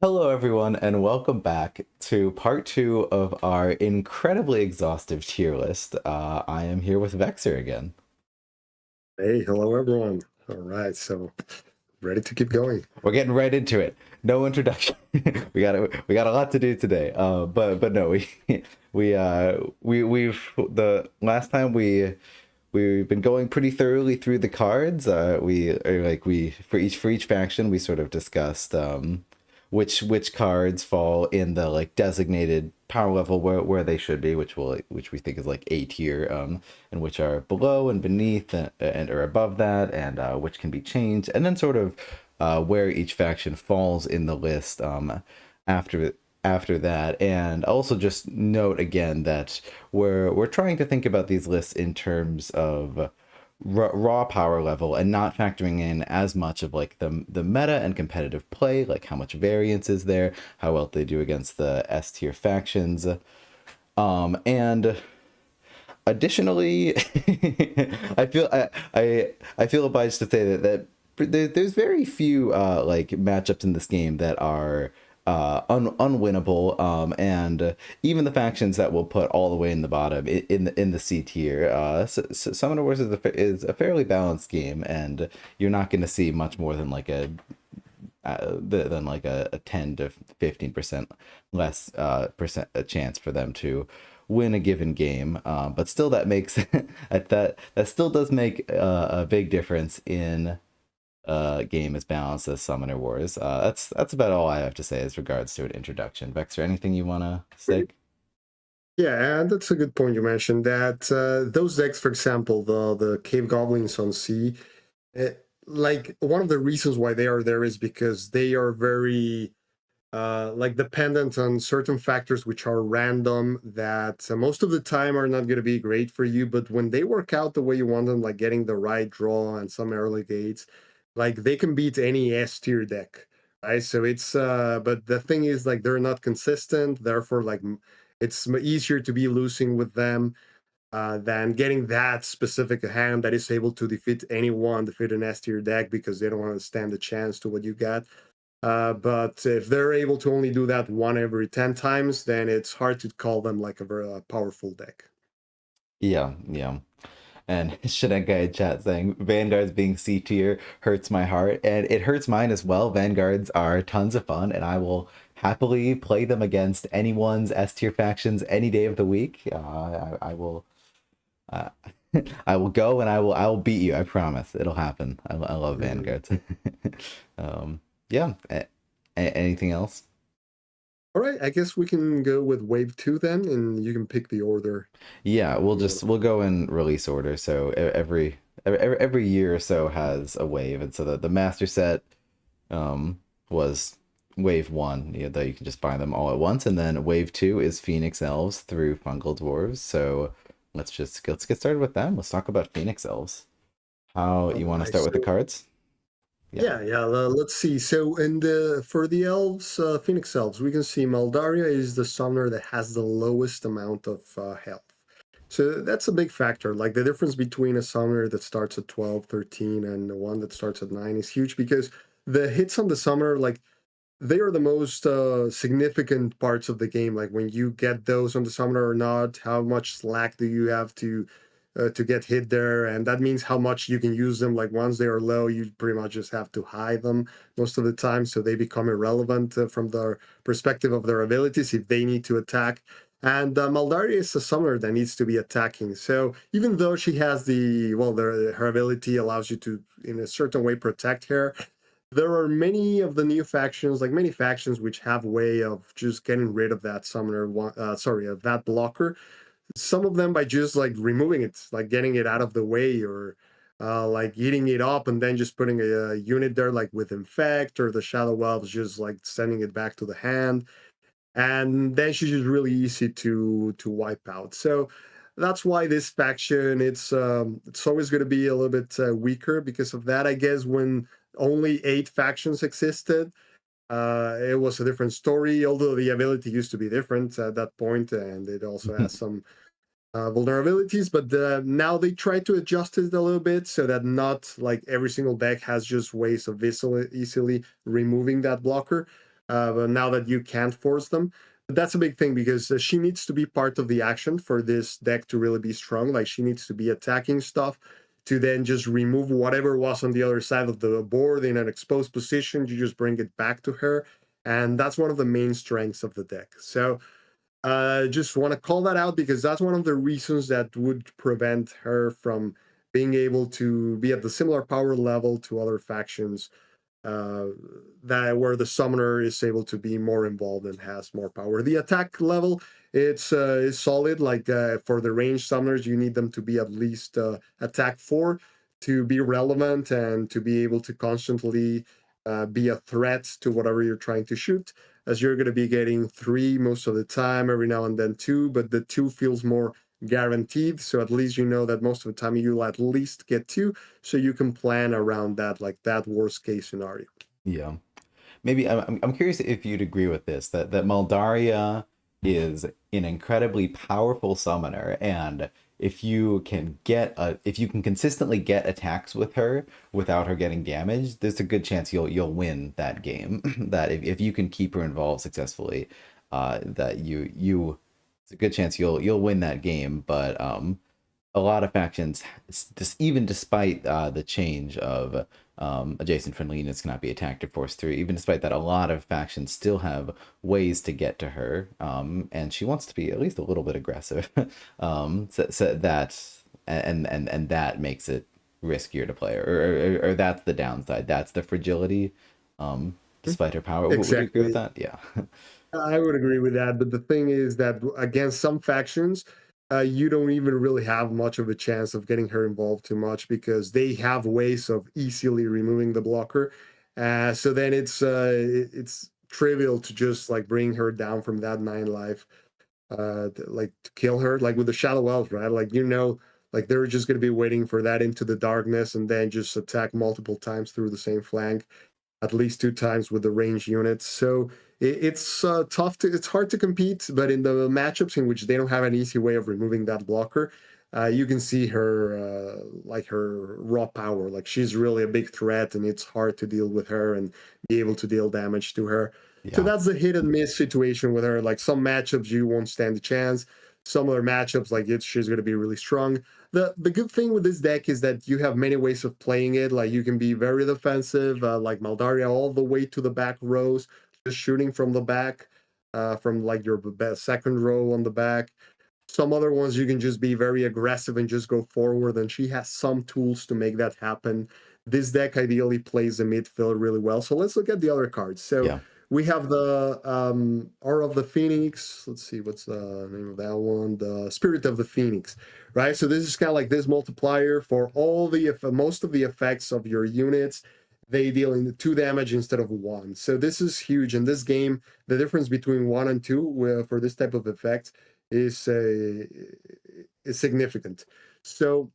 Hello, everyone, and welcome back to part two of our incredibly exhaustive tier list. I am here with Vexer again. Hey, hello everyone. All right, so ready to keep going. We're getting right into it. No introduction. we got a lot to do today. But no, we've the last time we've been going pretty thoroughly through the cards. We for each faction we sort of discussed which cards fall in the like designated power level where they should be, which we think is like A tier, and which are below and beneath and or above that, and which can be changed, and then sort of where each faction falls in the list after after that. And also just note again that we're trying to think about these lists in terms of raw power level and not factoring in as much of like the meta and competitive play, like how much variance is there, how well they do against the S tier factions. And additionally, I feel obliged to say there's very few like matchups in this game that are unwinnable, and even the factions that will put all the way in the bottom in the C tier. Summoner Wars is a fairly balanced game, and you're not going to see much more than like a 10 to 15% less percent a chance for them to win a given game. But still, that makes that still does make a big difference in game as balanced as Summoner Wars. That's about all I have to say as regards to an introduction. Vexer, anything you want to say? Yeah, and that's a good point you mentioned that those decks, for example, the Cave Goblins on C, like one of the reasons why they are there is because they are very like dependent on certain factors which are random that most of the time are not going to be great for you, but when they work out the way you want them, like getting the right draw and some early gates, like they can beat any S tier deck, right? So it's but the thing is like they're not consistent, therefore like it's easier to be losing with them than getting that specific hand that is able to defeat an S tier deck because they don't want to stand a chance to what you got. But if they're able to only do that one every 10 times, then it's hard to call them like a very powerful deck. Yeah, yeah. And Shenenkai in chat saying Vanguards being C tier hurts my heart, and it hurts mine as well. Vanguards are tons of fun, and I will happily play them against anyone's S tier factions any day of the week. I will, uh, I will go and I will beat you. I promise it'll happen. I love Mhm. Vanguards. Yeah. Anything else? All right, I guess we can go with wave two then, and you can pick the order Yeah, you want. we'll go in release order. So every year or so has a wave, and so the master set was wave one, though you can just buy them all at once, and then wave two is Phoenix Elves through Fungal Dwarves. So let's get started with them. Let's talk about Phoenix Elves. How All you want to right, start with the so cards? Yeah. yeah, let's see. So in the for the elves, Phoenix elves, we can see Maldaria is the summoner that has the lowest amount of health. So that's a big factor. Like the difference between a summoner that starts at 12, 13, and the one that starts at 9 is huge because the hits on the summoner, like they are the most significant parts of the game. Like when you get those on the summoner or not, how much slack do you have to get hit there, and that means how much you can use them. Like once they are low, you pretty much just have to hide them most of the time, so they become irrelevant from the perspective of their abilities if they need to attack. And Maldaria is a summoner that needs to be attacking. So even though she has her ability allows you to, in a certain way, protect her, there are many of the new factions, like many factions, which have a way of just getting rid of that summoner, of that blocker. Some of them by just like removing it, like getting it out of the way, or like eating it up and then just putting a unit there, like with Infect or the Shadow Elves, just like sending it back to the hand. And then she's just really easy to wipe out. So that's why this faction it's always going to be a little bit weaker because of that. I guess when only 8 factions existed, it was a different story. Although the ability used to be different at that point, and it also has some vulnerabilities. But now they try to adjust it a little bit so that not like every single deck has just ways of easily removing that blocker. but now that you can't force them. But that's a big thing because she needs to be part of the action for this deck to really be strong. Like she needs to be attacking stuff to then just remove whatever was on the other side of the board in an exposed position. You just bring it back to her. And that's one of the main strengths of the deck. So just want to call that out because that's one of the reasons that would prevent her from being able to be at the similar power level to other factions, uh, that where the summoner is able to be more involved and has more power. The attack level, it's is solid. Like for the range summoners, you need them to be at least attack 4 to be relevant and to be able to constantly be a threat to whatever you're trying to shoot. As you're going to be getting 3 most of the time, every now and then 2, but the 2 feels more guaranteed. So at least you know that most of the time you'll at least get 2, so you can plan around that, like that worst case scenario. Yeah. Maybe I'm curious if you'd agree with this, that Maldaria is an incredibly powerful summoner, and if you can consistently get attacks with her without her getting damaged, there's a good chance you'll win that game. That if you can keep her involved successfully, that you it's a good chance you'll win that game. But a lot of factions, just even despite the change of adjacent friendly units cannot be attacked or forced through, even despite that, a lot of factions still have ways to get to her, and she wants to be at least a little bit aggressive. So that and that makes it riskier to play, or that's the downside. That's the fragility, despite her power. Would you agree with Exactly. that? Yeah. I would agree with that, but the thing is that against some factions, you don't even really have much of a chance of getting her involved too much because they have ways of easily removing the blocker. So then it's trivial to just like bring her down from that 9 life, like to kill her, like with the Shadow Elves, right? Like like they're just going to be waiting for that into the darkness and then just attack multiple times through the same flank, at least 2 times with the range units. So it's tough to, it's hard to compete, but in the matchups in which they don't have an easy way of removing that blocker, you can see her, like her raw power. Like she's really a big threat, and it's hard to deal with her and be able to deal damage to her. So Yeah. that's the hit and miss situation with her. Like some matchups you won't stand a chance. Some other matchups, like she's going to be really strong. The good thing with this deck is that you have many ways of playing it. Like you can be very defensive, like Maldaria, all the way to the back rows, just shooting from the back, from like your second row on the back. Some other ones you can just be very aggressive and just go forward, and she has some tools to make that happen. This deck ideally plays the midfield really well. So let's look at the other cards. So Yeah. we have the Aura of the Phoenix. Let's see, what's the name of that one? The Spirit of the Phoenix, right? So this is kind of like this multiplier for all the most of the effects of your units. They deal in 2 damage instead of 1. So this is huge in this game. The difference between 1 and 2 for this type of effect is significant. So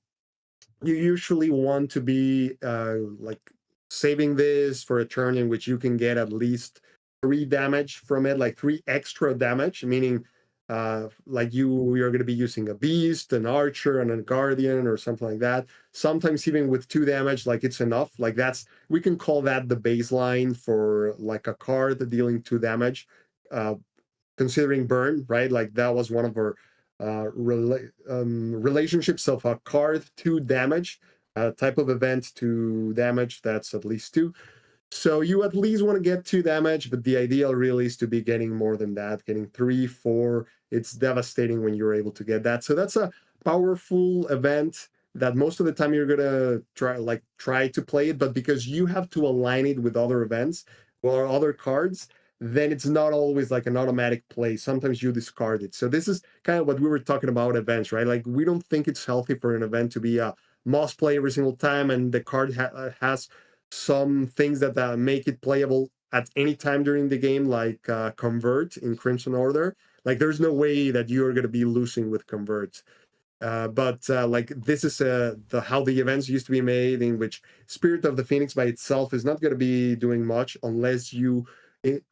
you usually want to be like saving this for a turn in which you can get at least 3 damage from it, like 3 extra damage, meaning like you're going to be using a beast, an archer, and a guardian, or something like that. Sometimes even with 2 damage, like it's enough. Like that's, we can call that the baseline for like a card dealing 2 damage. Uh, Considering burn, right? Like that was one of our relationships of a card to damage, type of event to damage. That's at least 2. So you at least want to get 2 damage, but the ideal really is to be getting more than that, getting 3, 4. It's devastating when you're able to get that. So that's a powerful event that most of the time you're gonna try to play it, but because you have to align it with other events or other cards, then it's not always like an automatic play. Sometimes you discard it. So this is kind of what we were talking about events, right? Like we don't think it's healthy for an event to be a must play every single time, and the card has some things that make it playable at any time during the game, like convert in Crimson Order. Like there's no way that you're going to be losing with convert. But like this is the how the events used to be made, in which Spirit of the Phoenix by itself is not going to be doing much unless you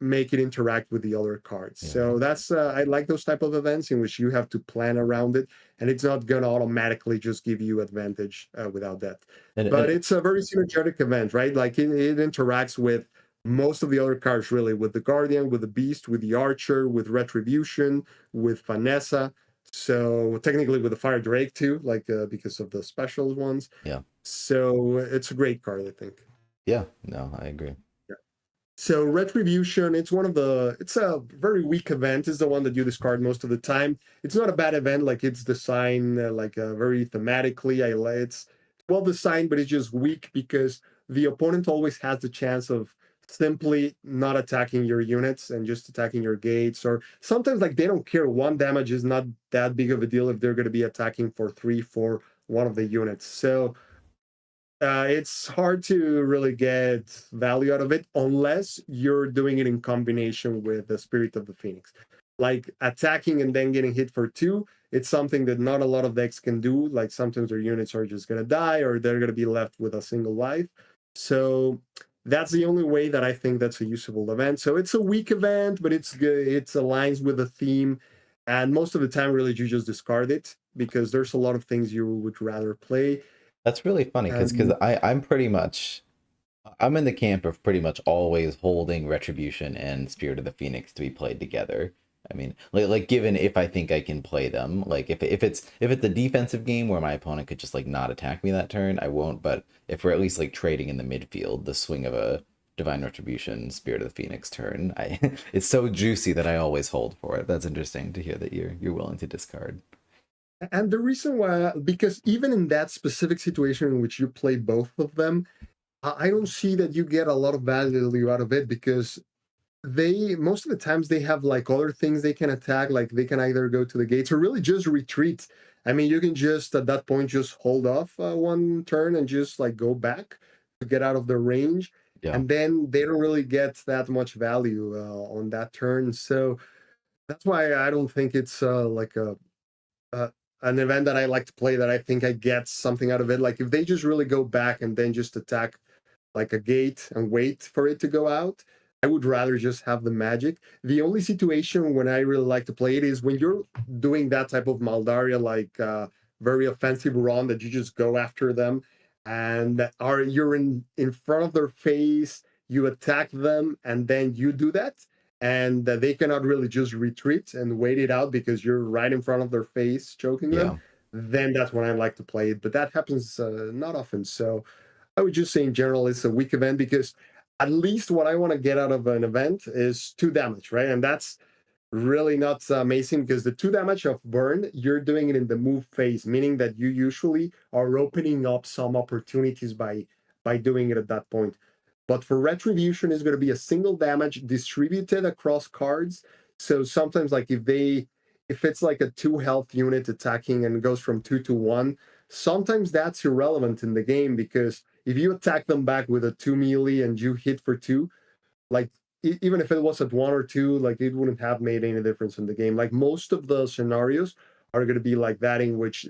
make it interact with the other cards. Yeah. So that's I like those type of events in which you have to plan around it, and it's not going to automatically just give you advantage without that. And But it's a very synergetic event, right? Like it interacts with most of the other cards really, with the Guardian, with the Beast, with the Archer, with Retribution, with Vanessa. So technically with the Fire Drake too, like because of the special ones. Yeah. So it's a great card, I think. Yeah. No, I agree. So Retribution, it's a very weak event. It's the one that you discard most of the time. It's not a bad event, like it's designed very thematically. It's well designed, but it's just weak because the opponent always has the chance of simply not attacking your units and just attacking your gates. Or sometimes like they don't care. One damage is not that big of a deal if they're going to be attacking for 3, 4, one of the units. So it's hard to really get value out of it unless you're doing it in combination with the Spirit of the Phoenix. Like attacking and then getting hit for 2, it's something that not a lot of decks can do. Like sometimes their units are just going to die or they're going to be left with a single life. So that's the only way that I think that's a usable event. So it's a weak event, but it's good. It aligns with the theme. And most of the time, really, you just discard it because there's a lot of things you would rather play. That's really funny because And I'm pretty much I'm in the camp of pretty much always holding Retribution and Spirit of the Phoenix to be played together. I mean, like given if I think I can play them, like if it's a defensive game where my opponent could just like not attack me that turn, I won't. But if we're at least like trading in the midfield, the swing of a Divine Retribution, Spirit of the Phoenix turn, I it's so juicy that I always hold for it. That's interesting to hear that you're willing to discard. the reason why, because even in that specific situation in which you play both of them, I don't see that you get a lot of value out of it because they most of the times they have like other things they can attack, like they can either go to the gates or really just retreat. I mean, you can just at that point just hold off one turn and just like go back to get out of their range, Yeah, and then they don't really get that much value on that turn. So that's why I don't think it's uh, an event that I like to play that I think I get something out of it. Like if they just really go back and then just attack like a gate and wait for it to go out, I would rather just have the magic. The only situation when I really like to play it is when you're doing that type of Maldaria, like very offensive run that you just go after them and are you're in front of their face, you attack them, and then you do that. And they cannot really just retreat and wait it out because you're right in front of their face, choking them. yeah, Then that's when I like to play it. But that happens not often. So I would just say in general, it's a weak event because at least what I want to get out of an event is 2 damage, right? And that's really not amazing because the 2 damage of burn, you're doing it in the move phase, meaning that you usually are opening up some opportunities by doing it at that point. But for retribution, it's going to be a single damage distributed across cards. So sometimes, like if it's like a 2 health unit attacking and goes from 2 to 1, sometimes that's irrelevant in the game because if you attack them back with a 2 melee and you hit for 2, like even if it was at 1 or 2, like it wouldn't have made any difference in the game. Like most of the scenarios are going to be like that, in which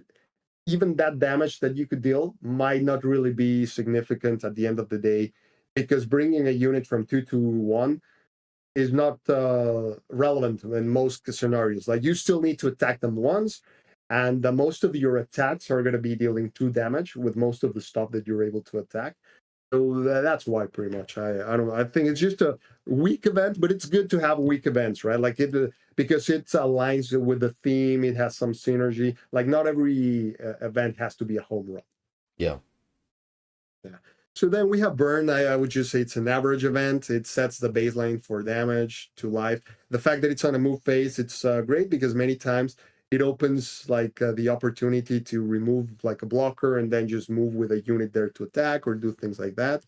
even that damage that you could deal might not really be significant at the end of the day because bringing a unit from 2 to 1 is not relevant in most scenarios. Like you still need to attack them once, and most of your attacks are going to be dealing 2 damage with most of the stuff that you're able to attack. So that's why pretty much I don't know. I think it's just a weak event, but it's good to have weak events, right? Like it because it aligns with the theme. It has some synergy. Like not every event has to be a home run. yeah, Yeah. So then we have burn. I would just say it's an average event. It sets the baseline for damage to life. The fact that it's on a move phase, it's great because many times it opens like the opportunity to remove like a blocker and then just move with a unit there to attack or do things like that.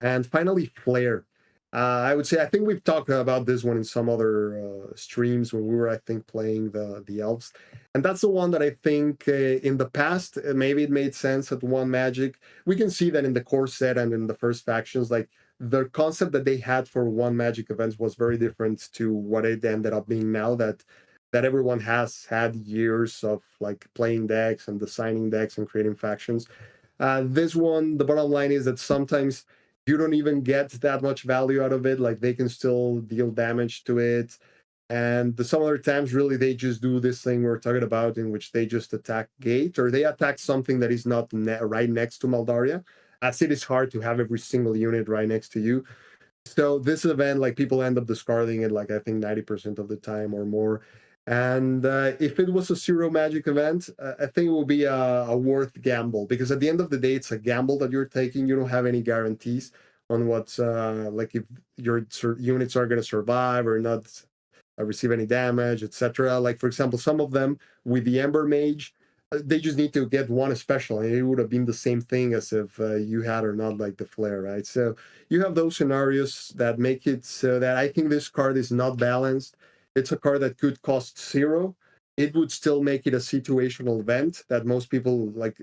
And finally, Flare. I would say I think we've talked about this one in some other streams when we were, I think, playing the elves, and that's the one that I think in the past maybe it made sense at one magic. We can see that in the core set and in the first factions, like the concept that they had for one magic events was very different to what it ended up being now. That everyone has had years of like playing decks and designing decks and creating factions. This one, the bottom line is that sometimes you don't even get that much value out of it. Like they can still deal damage to it. And some other times, really, they just do this thing we're talking about, in which they just attack gate or they attack something that is not right next to Maldaria, as it is hard to have every single unit right next to you. So this event, like people end up discarding it, like I think 90% of the time or more. And if it was a zero magic event, I think it will be a worth gamble because at the end of the day, it's a gamble that you're taking. You don't have any guarantees on what's like if your units are going to survive or not receive any damage, etc. Like for example, some of them with the Ember Mage, they just need to get one special, and it would have been the same thing as if you had or not like the Flare, right? So you have those scenarios that make it so that I think this card is not balanced. It's a card that could cost zero. It would still make it a situational event that most people like.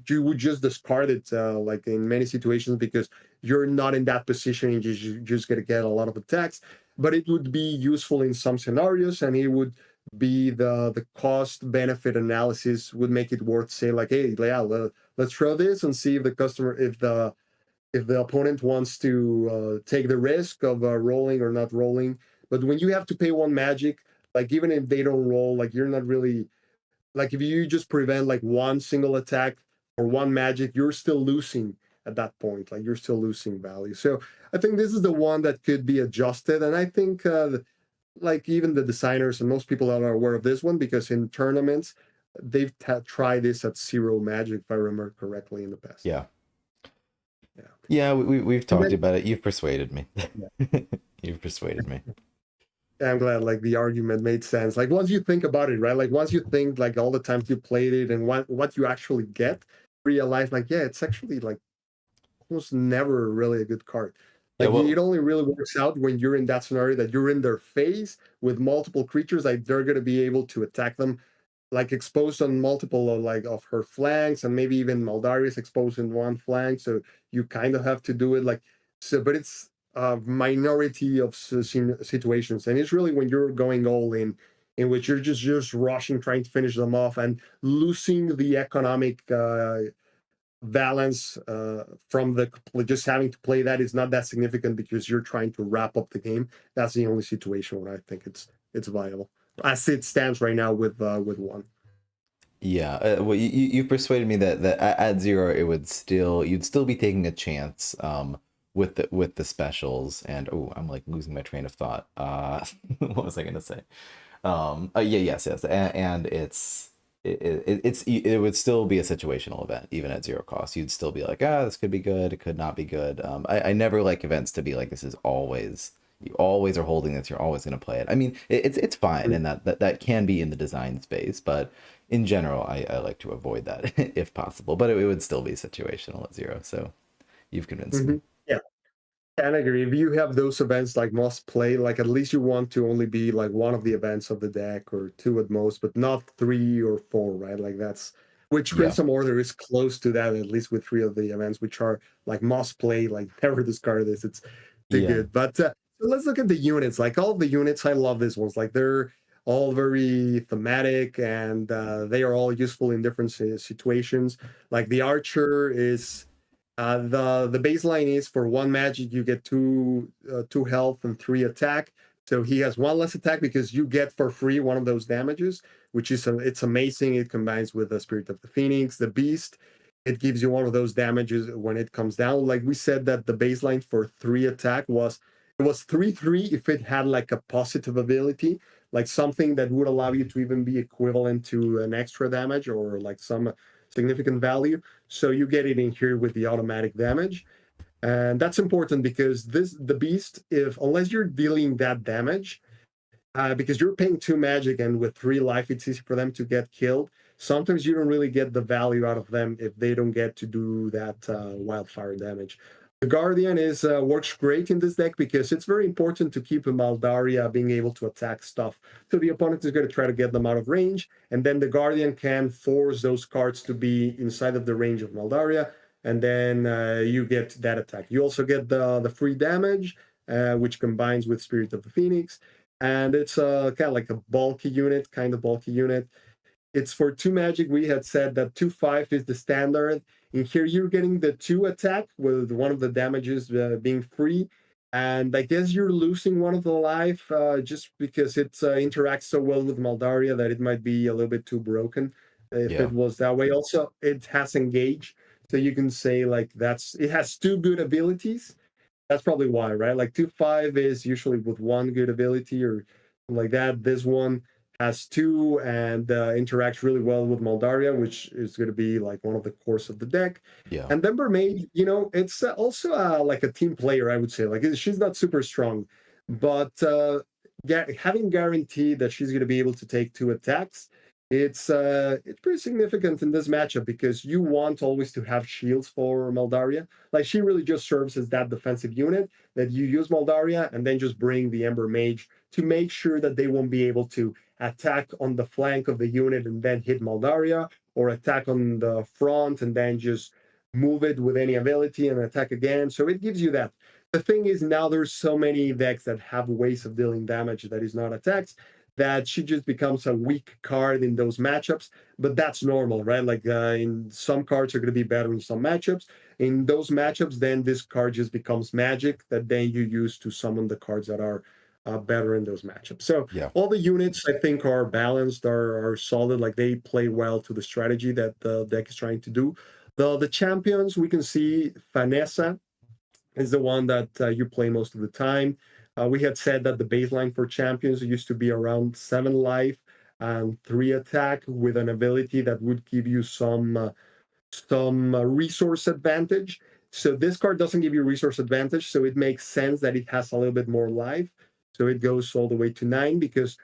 You would just discard it, like in many situations, because you're not in that position and you're just gonna get a lot of attacks. But it would be useful in some scenarios, and it would be the cost benefit analysis would make it worth saying like, hey, yeah, let's throw this and see if the customer if the opponent wants to take the risk of rolling or not rolling. But when you have to pay one magic, like even if they don't roll, like you're not really like if you just prevent like one single attack or one magic, you're still losing at that point. Like you're still losing value. So I think this is the one that could be adjusted, and I think like even the designers and most people are aware of this one because in tournaments they've tried this at zero magic, if I remember correctly, in the past. Yeah. Yeah. Yeah, we've And talked then, about it. You've persuaded me. yeah. You've persuaded me. I'm glad like the argument made sense. Like once you think about it, right? Like once you think like all the times you played it and what you actually get, realize like yeah, it's actually like almost never really a good card. Yeah, Like it well, only really works out when you're in that scenario that you're in their phase with multiple creatures, like they're gonna be able to attack them like exposed on multiple of like of her flanks, and maybe even Maldarius exposed in one flank. So you kind of have to do it like so, but it's a minority of situations, and it's really when you're going all in which you're just rushing, trying to finish them off, and losing the economic balance from the just having to play that is not that significant because you're trying to wrap up the game. That's the only situation where I think it's viable as it stands right now with one. yeah. Well, you persuaded me that at zero it would still you'd still be taking a chance with the specials and oh I'm like losing my train of thought. What was I gonna say? Yeah, yes, and it would still be a situational event even at zero cost. You'd still be like, this could be good, it could not be good. I never like events to be like this is always you always are holding this, you're always going to play it. I mean, it's fine, and that can be in the design space, but in general, I like to avoid that if possible. But it would still be situational at zero. So you've convinced me. Mhm. Yeah, and I agree. If you have those events like must play, like at least you want to only be like one of the events of the deck or two at most, but not three or four, right? Like that's which Yeah, Crimson Order is close to that, at least with three of the events, which are like must play, like never discard this. It's too yeah, good. But so let's look at the units. Like all the units, I love these ones. Like they're all very thematic and they are all useful in different situations. Like the Archer is the baseline is for one magic you get two health and three attack. So he has one less attack because you get for free one of those damages, which is it's amazing. It combines with the Spirit of the Phoenix, the Beast. It gives you one of those damages when it comes down. Like we said that the baseline for three attack was it was 3/3 if it had like a positive ability, like something that would allow you to even be equivalent to an extra damage or like some significant value. So you get it in here with the automatic damage. And that's important because this the beast, if unless you're dealing that damage, because you're paying two magic and with three life, it's easy for them to get killed. Sometimes you don't really get the value out of them if they don't get to do that wildfire damage. The Guardian is works great in this deck because it's very important to keep Maldaria being able to attack stuff. So the opponent is going to try to get them out of range, and then the Guardian can force those cards to be inside of the range of Maldaria, and then you get that attack. You also get the free damage, which combines with Spirit of the Phoenix, and it's kind of like a bulky unit, kind of bulky unit. It's for two magic. We had said that 2/5 is the standard. In here, you're getting the two attack with one of the damages being free. And I guess you're losing one of the life just because it interacts so well with Maldaria that it might be a little bit too broken if yeah, it was that way. Also, it has engage. So you can say like it has two good abilities That's probably why, right? Like 2/5 is usually with one good ability or like that. This one has two and interacts really well with Moldaria, which is going to be like one of the cores of the deck. Yeah. And then Mermaid, it's also like a team player, I would say. Like she's not super strong, but having guaranteed that she's going to be able to take two attacks, it's pretty significant in this matchup because you want always to have shields for Moldaria. Like she really just serves as that defensive unit that you use Moldaria and then just bring the Ember Mage to make sure that they won't be able to attack on the flank of the unit and then hit Moldaria, or attack on the front and then just move it with any ability and attack again. So it gives you that. The thing is, now there's so many decks that have ways of dealing damage that is not attacks, that she just becomes a weak card in those matchups. But that's normal, right? Like in some cards are going to be better in some matchups. In those matchups, then this card just becomes magic that then you use to summon the cards that are better in those matchups. So Yeah. all the units I think are balanced, are solid. Like they play well to the strategy that the deck is trying to do. The champions, we can see Vanessa is the one that you play most of the time. We had said that the baseline for champions used to be around 7 life and 3 attack with an ability that would give you some resource advantage. So this card doesn't give you resource advantage, so it makes sense that it has a little bit more life. So it goes all the way to 9 because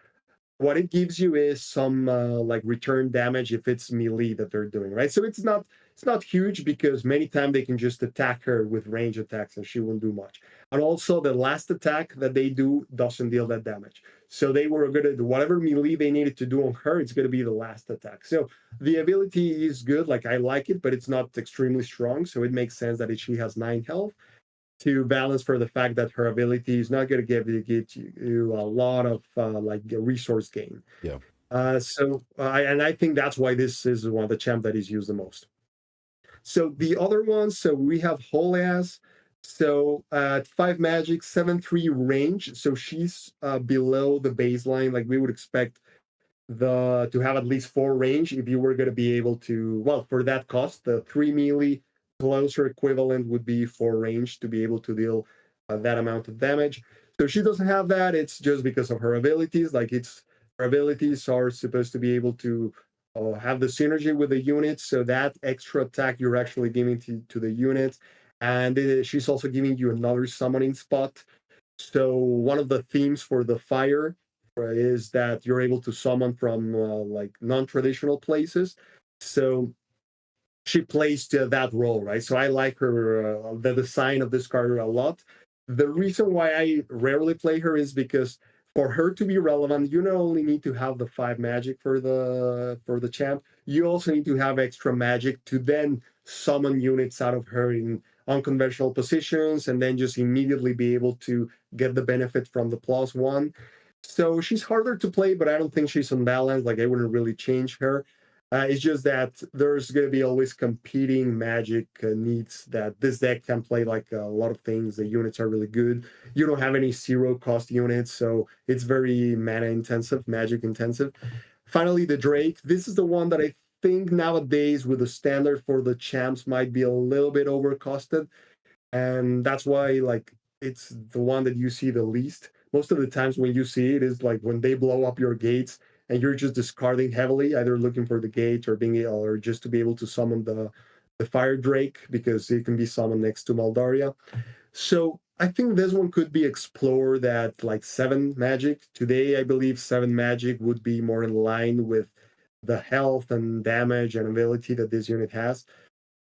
what it gives you is some like return damage if it's melee that they're doing, right? So it's not huge because many times they can just attack her with range attacks and she won't do much. And also the last attack that they do doesn't deal that damage. So they were gonna do whatever melee they needed to do on her, it's gonna be the last attack. So the ability is good, like I like it, but it's not extremely strong. So it makes sense that she has 9 health to balance for the fact that her ability is not going to give you a lot of like resource gain. Yeah. And I think that's why this is one of the champ that is used the most. So the other ones, so we have Holeas. So at 5 magic, 7/3 range. So she's below the baseline. Like we would expect the to have at least 4 range if you were going to be able to, well, for that cost, the 3 melee closer equivalent would be 4 range to be able to deal that amount of damage. So she doesn't have that. It's just because of her abilities. Like her abilities are supposed to be able to have the synergy with the units, so that extra attack you're actually giving to the units. And she's also giving you another summoning spot. So one of the themes for the fire is that you're able to summon from like non-traditional places. So she plays to that role, right? So I like her the design of this card a lot. The reason why I rarely play her is because for her to be relevant, you not only need to have the 5 magic for the champ, you also need to have extra magic to then summon units out of her in unconventional positions and then just immediately be able to get the benefit from the +1. So she's harder to play, but I don't think she's unbalanced. Like I wouldn't really change her. It's just that there's going to be always competing magic needs that this deck can play like a lot of things. The units are really good. You don't have any 0 cost units, so it's very mana intensive, magic intensive. Finally, the Drake. This is the one that I think nowadays with the standard for the champs might be a little bit overcosted, and that's why like it's the one that you see the least. Most of the times when you see it is like when they blow up your gates and you're just discarding heavily, either looking for the gate or being or just to be able to summon the fire drake because it can be summoned next to Maldaria. So I think this one could be explored at like 7 magic. Today I believe 7 magic would be more in line with the health and damage and ability that this unit has.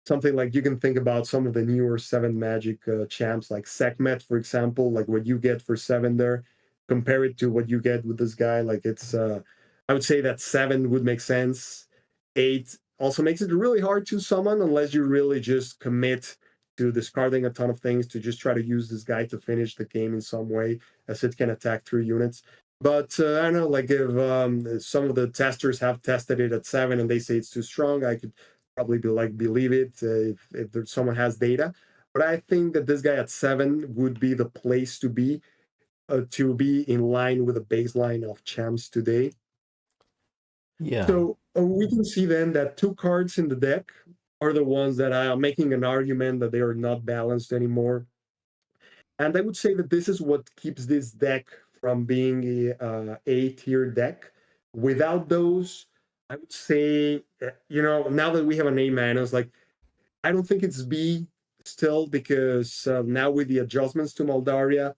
Something like you can think about some of the newer 7 magic champs like Sekhmet, for example, like what you get for 7 there, compare it to what you get with this guy. Like it's I would say that 7 would make sense. 8 also makes it really hard to summon unless you really just commit to discarding a ton of things to just try to use this guy to finish the game in some way, as it can attack 3 units. But I don't know, like if some of the testers have tested it at 7 and they say it's too strong, I could probably be like believe it if there's someone has data. But I think that this guy at 7 would be the place to be in line with the baseline of champs today. Yeah. So we can see then that 2 cards in the deck are the ones that I am making an argument that they are not balanced anymore. And I would say that this is what keeps this deck from being A tier deck. Without those, I would say, now that we have an A minus, like I don't think it's B still because now with the adjustments to Moldaria,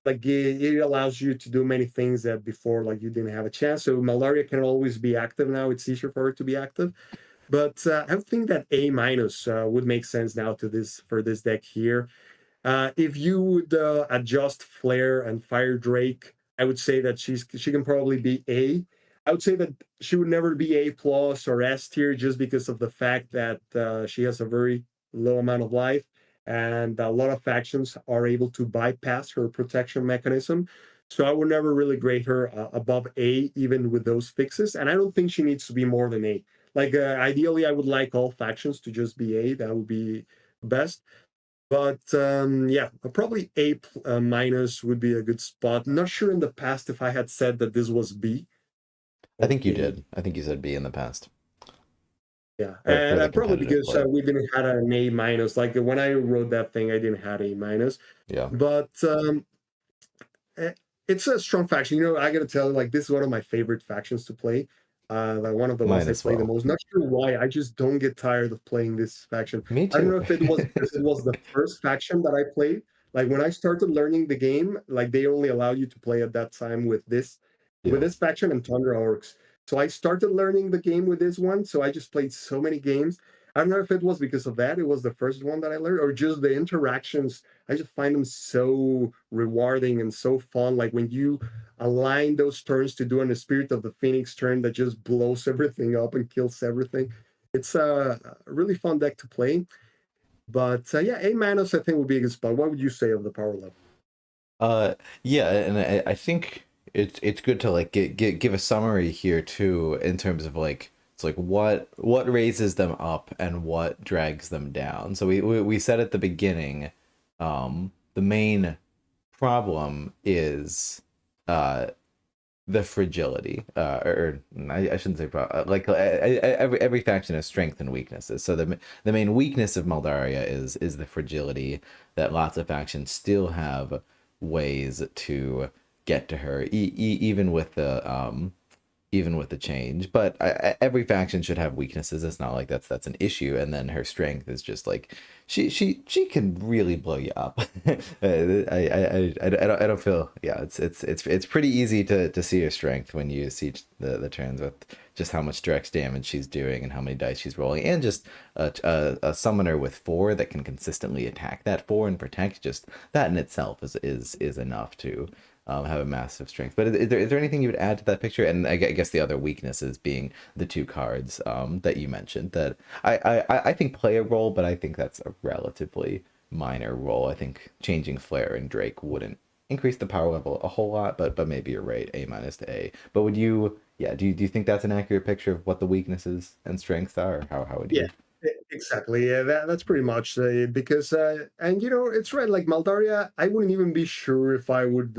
like it allows you to do many things that before like you didn't have a chance. So Moldaria can always be active now. It's easier for it to be active. But I think that A minus would make sense now to this for this deck here. If you would adjust Flare and Fire Drake, I would say that she can probably be A. I would say that she would never be A plus or S tier just because of the fact that she has a very low amount of life, and a lot of factions are able to bypass her protection mechanism. So I would never really grade her above A, even with those fixes. And I don't think she needs to be more than A. Like ideally, I would like all factions to just be A. That would be best. But yeah, probably minus would be a good spot. Not sure in the past if I had said that this was B I or think you A. did. I think you said B in the past Yeah, for and the probably competitive because play. we didn't had an A minus. Like when I wrote that thing, I didn't have A minus. Yeah, But eh, it's a strong faction. I gotta tell you, like this is one of my favorite factions to play. Like one of the ones mine I as play the well. most. Not sure why. I just don't get tired of playing this faction. Me I don't too. know if it was because it was the first faction that I played. Like when I started learning the game, like they only allowed you to play at that time with this Yeah. faction and Tundra orcs. So I started learning the game with this one. So I just played so many games. I don't know if it was because of that. It was the first one that I learned, or just the interactions. I just find them so rewarding and so fun. Like when you align those turns to do in the Spirit of the Phoenix turn that just blows everything up and kills everything. It's a really fun deck to play. But yeah, A minus I think would be a good spot. What would you say of the power level? Uh, yeah, and I think it's good to like give a summary here too in terms of like it's like what raises them up and what drags them down. So we said at the beginning, the main problem is uh the fragility I shouldn't say every faction has strength and weaknesses, so the main weakness of Maldaria is the fragility that lots of factions still have ways to get to her even with the change. But every faction should have weaknesses. It's not like that's an issue. And then her strength is just like she can really blow you up. I don't feel yeah. It's pretty easy to see her strength when you see the turns with just how much direct damage she's doing and how many dice she's rolling, and just a summoner with 4 that can consistently attack that 4 and protect. Just that in itself is enough to have a massive strength. But is there anything you would add to that picture? And I guess the other weaknesses being the 2 cards that you mentioned that I think play a role, but I think that's a relatively minor role. I think changing Flare and Drake wouldn't increase the power level a whole lot, but maybe you're right, A minus to A. But would you, yeah, do you think that's an accurate picture of what the weaknesses and strengths are? Or how would Yeah, you? exactly. Yeah, that's pretty much because, and it's right. Like Maldaria, I wouldn't even be sure if I would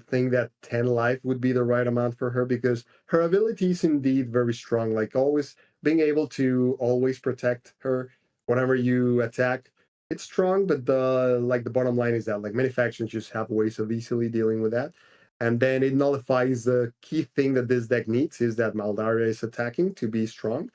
think that 10 life would be the right amount for her because her ability is indeed very strong. Like always being able to always protect her whenever you attack. It's strong, but the bottom line is that like many factions just have ways of easily dealing with that. And then it nullifies the key thing that this deck needs is that Maldaria is attacking to be strong.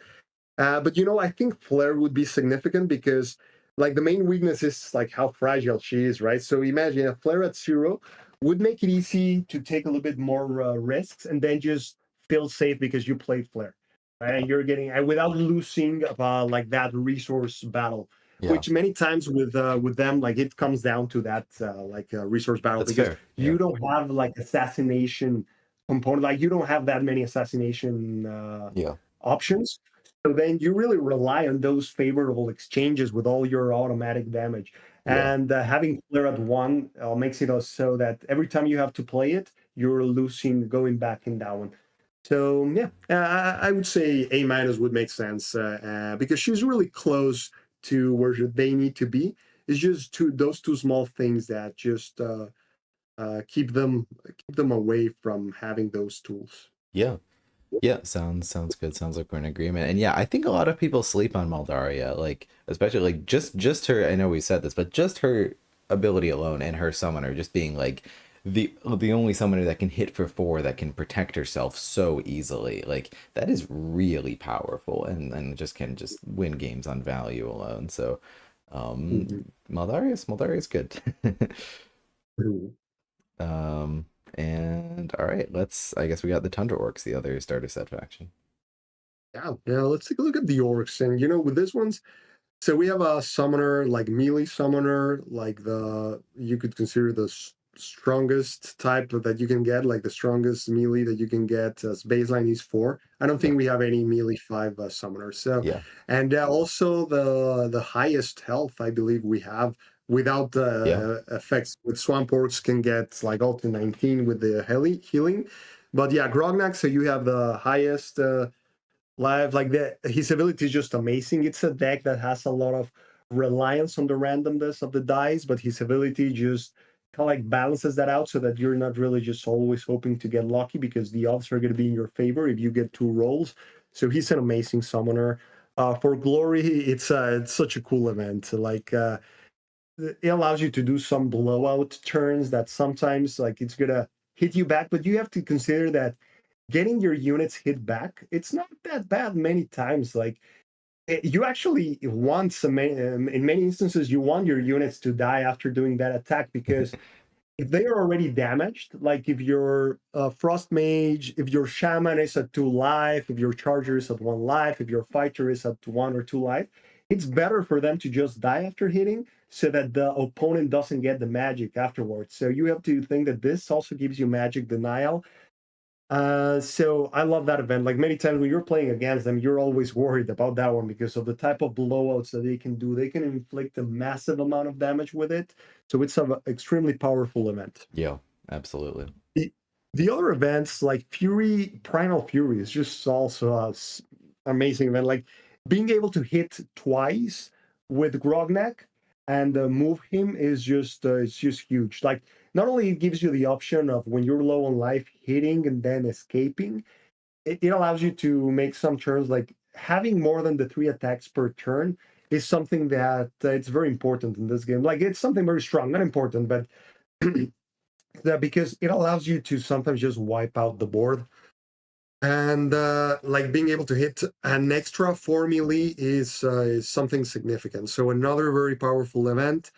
But I think Flare would be significant because like the main weakness is like how fragile she is, right? So imagine a Flare at 0 would make it easy to take a little bit more risks and then just feel safe because you played Flare, right? And you're getting and without losing like that resource battle, Yeah, which many times with them like it comes down to that resource battle that's because fair. Yeah, you don't have like assassination component, like you don't have that many assassination yeah, options. So then you really rely on those favorable exchanges with all your automatic damage. yeah. And having Flare at 1 makes it so that every time you have to play it, you're losing going back in that one. So yeah, I would say A minus would make sense because she's really close to where they need to be. It's just those two small things that just keep them away from having those tools. Yeah. Yeah, sounds good. Sounds like we're in agreement. And yeah, I think a lot of people sleep on Maldaria, like especially like just her. I know we said this, but just her. ability alone and her summoner just being like the only summoner that can hit for 4 that can protect herself so easily, like that is really powerful and just can just win games on value alone. So Mhm. Maldarius good. Mhm. um and all right, let's, I guess we got the Tundra Orcs, the other starter set faction. Yeah, let's take a look at the orcs. And with this one's, so we have a summoner, like melee summoner, like you could consider the strongest type that you can get, like the strongest melee that you can get as baseline is 4. I don't Yep. think we have any melee 5 summoners. So, Yeah. and also the highest health I believe we have without Yeah. effects with swamp orcs can get like up to 19 with the healing. But yeah, Grognak, so you have the highest live, like his ability is just amazing. It's a deck that has a lot of reliance on the randomness of the dice, but his ability just kind of like balances that out so that you're not really just always hoping to get lucky because the odds are going to be in your favor if you get 2 rolls. So he's an amazing summoner. For glory, it's such a cool event. Like it allows you to do some blowout turns that sometimes like it's gonna hit you back, but you have to consider that getting your units hit back, it's not that bad many times. Like you actually want in many instances, you want your units to die after doing that attack because if they are already damaged, like if your frost mage, if your shaman is at 2 life, if your charger is at 1 life, if your fighter is at 1 or 2 life, it's better for them to just die after hitting so that the opponent doesn't get the magic afterwards. So you have to think that this also gives you magic denial. So I love that event. Like many times when you're playing against them, you're always worried about that one because of the type of blowouts that they can do. They can inflict a massive amount of damage with it. So it's an extremely powerful event. Yeah, absolutely. The, the other events like Primal Fury is just also an amazing event. Like being able to hit twice with Grognak and move him is just it's just huge. Like not only it gives you the option of when you're low on life hitting and then escaping, it allows you to make some turns like having more than the 3 attacks per turn is something that it's very important in this game. Like it's something very strong, not important, but that because it allows you to sometimes just wipe out the board. And like being able to hit an extra 4 melee is something significant. So another very powerful event.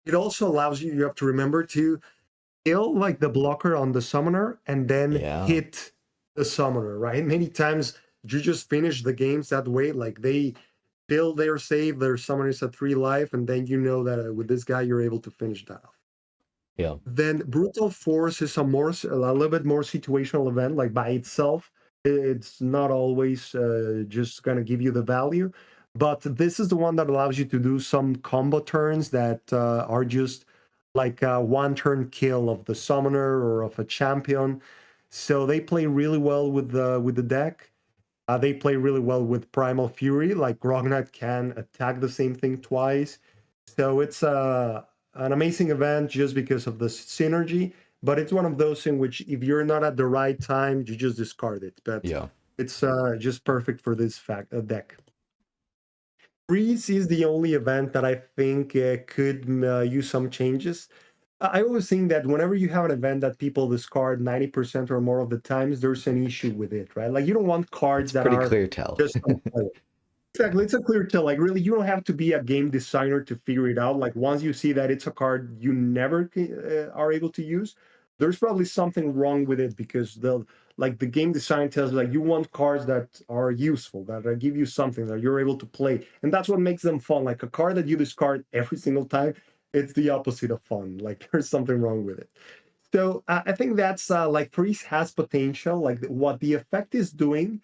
It also allows you. You have to remember to kill like the blocker on the summoner and then Yeah. hit the summoner. Right? Many times you just finish the games that way. Like they build their save, their summoner is at 3 life, and then you know that with this guy you're able to finish that off. Yeah. Then brutal force is a little bit more situational event, like by itself. It's not always just gonna give you the value, but this is the one that allows you to do some combo turns that are just like a 1 turn kill of the summoner or of a champion. So they play really well with the deck. They play really well with Primal Fury. Like Grognak can attack the same thing twice. So it's an amazing event just because of the synergy. But it's one of those in which if you're not at the right time, you just discard it. But Yeah. it's just perfect for this deck. Freeze is the only event that I think could use some changes. I always think that whenever you have an event that people discard 90% or more of the times, there's an issue with it, right? Like you don't want It's cards that pretty are clear tell. just exactly. It's a clear tell. Like really, you don't have to be a game designer to figure it out. Like once you see that it's a card you never are able to use, there's probably something wrong with it because the game design tells you like you want cards that are useful, that give you something that you're able to play, and that's what makes them fun. Like a card that you discard every single time, it's the opposite of fun. Like there's something wrong with it. So I think that's like Priest has potential. Like what the effect is doing,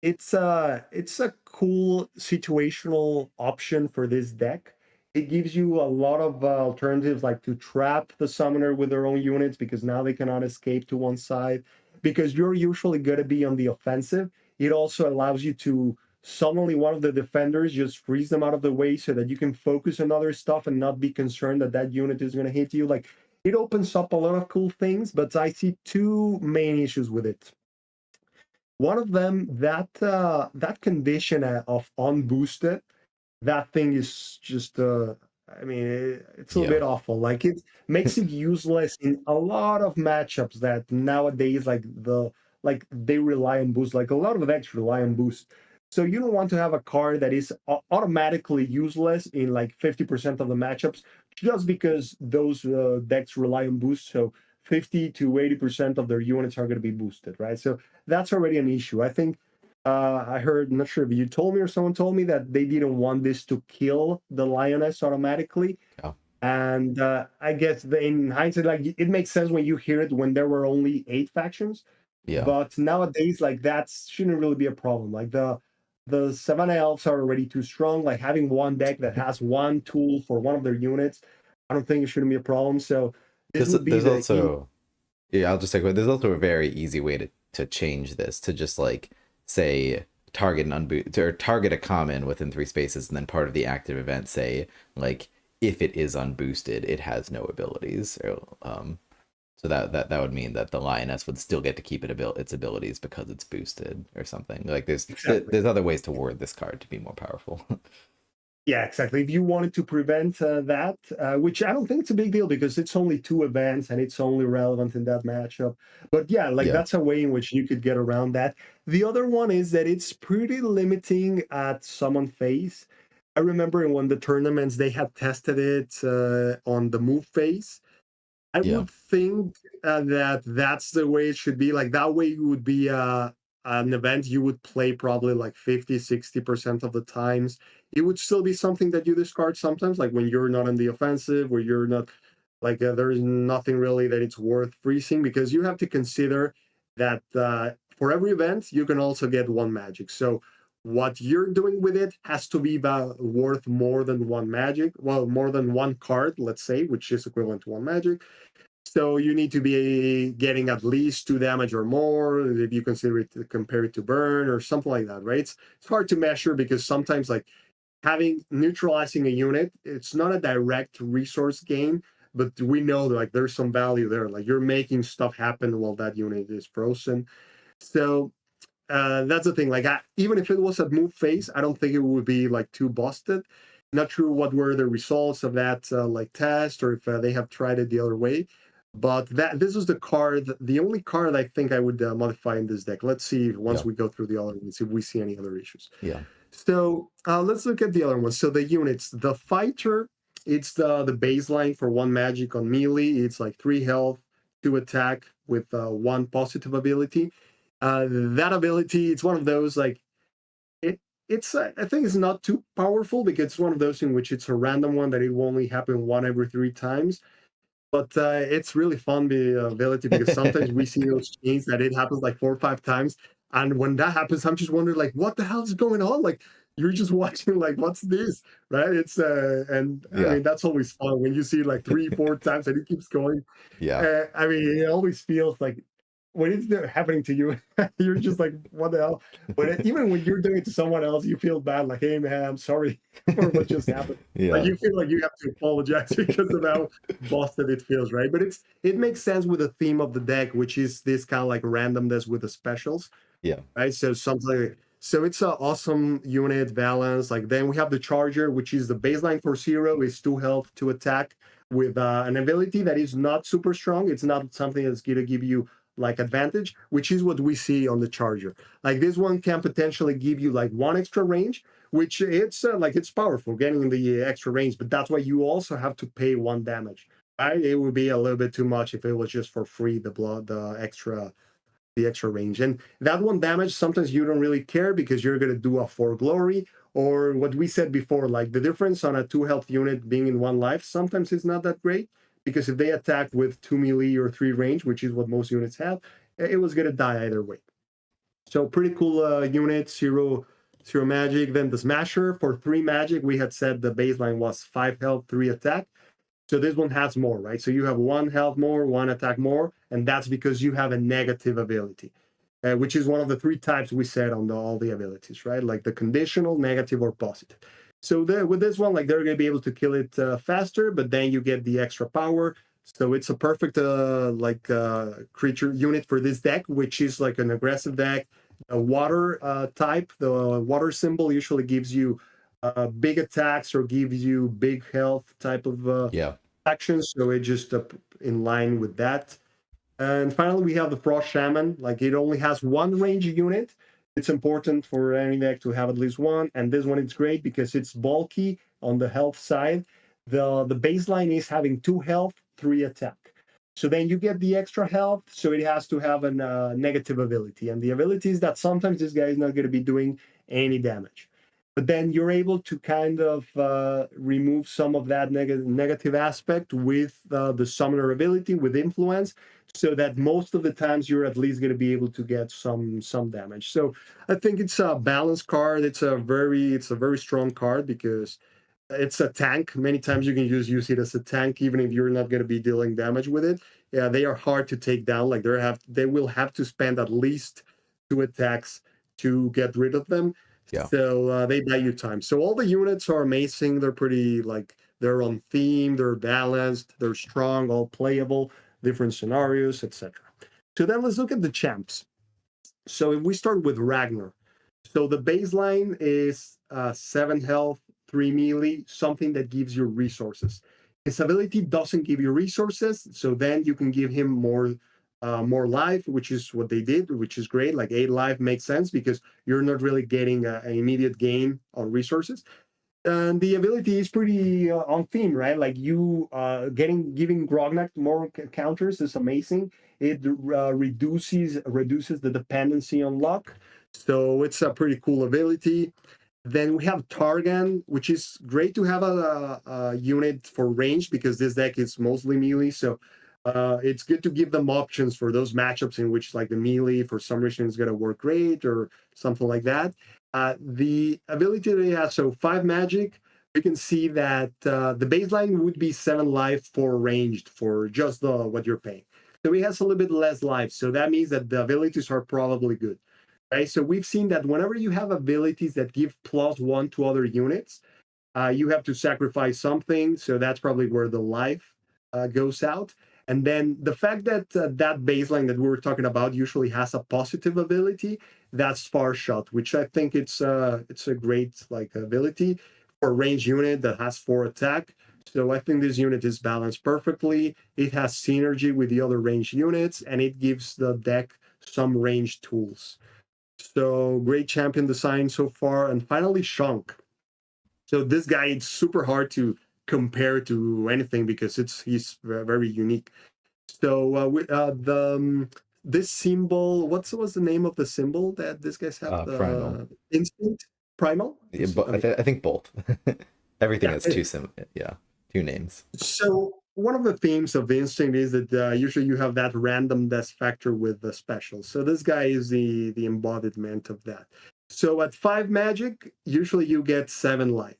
it's a cool situational option for this deck. It gives you a lot of alternatives, like to trap the summoner with their own units because now they cannot escape to one side. Because you're usually going to be on the offensive, it also allows you to suddenly one of the defenders just freeze them out of the way so that you can focus on other stuff and not be concerned that that unit is going to hit you. Like it opens up a lot of cool things, but I see 2 main issues with it. One of them, that condition of unboosted, that thing is just I mean, it's a little Yeah. bit awful. Like it makes it useless in a lot of matchups that nowadays, like they rely on boost. Like a lot of decks rely on boost. So you don't want to have a card that is automatically useless in like 50% of the matchups just because those decks rely on boost. So 50 to 80% of their units are going to be boosted, right? So that's already an issue. I think I heard, not sure if you told me or someone told me that they didn't want this to kill the lioness automatically. Yeah. And I guess in hindsight, like it makes sense when you hear it when there were only 8 factions. Yeah. But nowadays, like that shouldn't really be a problem. Like the Savannah Elves are already too strong. Like having one deck that has one tool for one of their units, I don't think it shouldn't be a problem. So this would be There's the also, yeah, I'll just say there's also a very easy way to change this to just like say target an unboot or target a common within 3 spaces, and then part of the active event say like if it is unboosted, it has no abilities. So that would mean that the lioness would still get to keep its abilities because it's boosted or something. Like exactly. there's other ways to word this card to be more powerful. Yeah, exactly. If you wanted to prevent that, which I don't think it's a big deal because it's only 2 events and it's only relevant in that matchup. But yeah, like Yeah. that's a way in which you could get around that. The other one is that it's pretty limiting at summon phase. I remember when the tournaments they had tested it on the move phase. I Yeah. would think that that's the way it should be. Like that way, it would be an event you would play probably like 50, 60% of the times. It would still be something that you discard sometimes, like when you're not on the offensive, where you're not like there's nothing really that it's worth freezing because you have to consider that for every event, you can also get one magic. So what you're doing with it has to be worth more than one magic, well, more than one card, let's say, which is equivalent to one magic. So you need to be getting at least 2 damage or more if you consider it compare it to burn or something like that, right? It's hard to measure because sometimes like having neutralizing a unit, it's not a direct resource gain, but we know that, like there's some value there. Like you're making stuff happen while that unit is frozen. So that's the thing. Like, even if it was at move phase, I don't think it would be like too busted. Not sure what were the results of that like test or if they have tried it the other way. But that this is the card, the only card I think I would modify in this deck. Let's see once Yeah. we go through the other ones if we see any other issues. Yeah. So let's look at the other ones. So the units, the fighter, it's the baseline for one magic on melee. It's like 3 health, 2 attack with 1 positive ability. That ability, it's one of those like it. It's I think it's not too powerful because it's one of those in which it's a random one that it will only happen 1 every 3 times. But it's really fun the ability because sometimes we see those chains that it happens like 4 or 5 times, and when that happens, I'm just wondering like, what the hell is going on? Like you're just watching like, what's this, right? It's and I Yeah. mean that's always fun when you see like 3, 4 times and it keeps going. Yeah. I mean, it always feels like when it's happening to you, you're just like, what the hell? Even when you're doing it to someone else, you feel bad. Like, hey man, I'm sorry for what just happened. Like Yeah. you feel like you have to apologize because of how busted it feels, right? But it makes sense with the theme of the deck, which is this kind of like randomness with the specials, Yeah. right? So something so it's an awesome unit balance. Like then we have the charger, which is the baseline for 0 is 2 health, 2 attack with an ability that is not super strong. It's not something that's going to give you like advantage, which is what we see on the charger. Like this one can potentially give you like 1 extra range, which it's like it's powerful getting the extra range, but that's why you also have to pay 1 damage. Right? It would be a little bit too much if it was just for free the extra range. And that 1 damage, sometimes you don't really care because you're going to do a for glory or what we said before, like the difference on a 2 health unit being in 1 life, sometimes it's not that great because if they attack with 2 melee or 3 range, which is what most units have, it was going to die either way. So pretty cool unit, 0 magic. Then the Smasher for 3 magic, we had said the baseline was 5 health, 3 attack. So this one has more, right? So you have 1 health more, 1 attack more, and that's because you have a negative ability, which is one of the 3 types we said on all the abilities, right? Like the conditional, negative, or positive. So with this one, like they're going to be able to kill it faster, but then you get the extra power. So it's a perfect creature unit for this deck, which is like an aggressive deck. A water type, the water symbol usually gives you big attacks or gives you big health type of Yeah. actions. So it just in line with that. And finally, we have the Frost Shaman. Like it only has one range unit. It's important for any deck to have at least one. And this one is great because it's bulky on the health side. The baseline is having 2 health, 3 attack. So then you get the extra health. So it has to have a negative ability. And the ability is that sometimes this guy is not going to be doing any damage. But then you're able to kind of remove some of that negative aspect with the summoner ability, with influence, so that most of the times you're at least going to be able to get some damage. So I think it's a balanced card. It's a very strong card because it's a tank. Many times you can use it as a tank, even if you're not going to be dealing damage with it. Yeah, they are hard to take down. Like they will have to spend at least 2 attacks to get rid of them. Yeah. So they buy you time. So all the units are amazing. They're pretty like they're on theme. They're balanced. They're strong. All playable. Different scenarios, etc. So then let's look at the champs. So if we start with Ragnar, so the baseline is 7 health, 3 melee, something that gives you resources. His ability doesn't give you resources, so then you can give him more life, which is what they did, which is great. Like 8 life makes sense because you're not really getting an immediate gain on resources. And the ability is pretty on theme, right? Like you giving Grognak more counters is amazing. It reduces the dependency on luck, so it's a pretty cool ability. Then we have Targan, which is great to have a unit for range because this deck is mostly melee. So it's good to give them options for those matchups in which like the melee for some reason is going to work great or something like that. The ability that he has, so 5 magic, we can see that the baseline would be 7 life for ranged for just what you're paying. So he has a little bit less life. So that means that the abilities are probably good. Right? So we've seen that whenever you have abilities that give +1 to other units, you have to sacrifice something. So that's probably where the life goes out. And then the fact that that baseline that we were talking about usually has a positive ability, that's far shot, which I think it's a great like ability for a range unit that has 4 attack. So I think this unit is balanced perfectly. It has synergy with the other range units, and it gives the deck some range tools. So great champion design so far. And finally, Shunk. So this guy, it's super hard to compare to anything because he's very unique. So this symbol, what was the name of the symbol that this guys have? Primal. The instinct, primal. Yeah, but Okay, I think both. Everything yeah. has two names. So one of the themes of instinct is that usually you have that randomness factor with the special. So this guy is the embodiment of that. So at 5 magic, usually you get 7 life.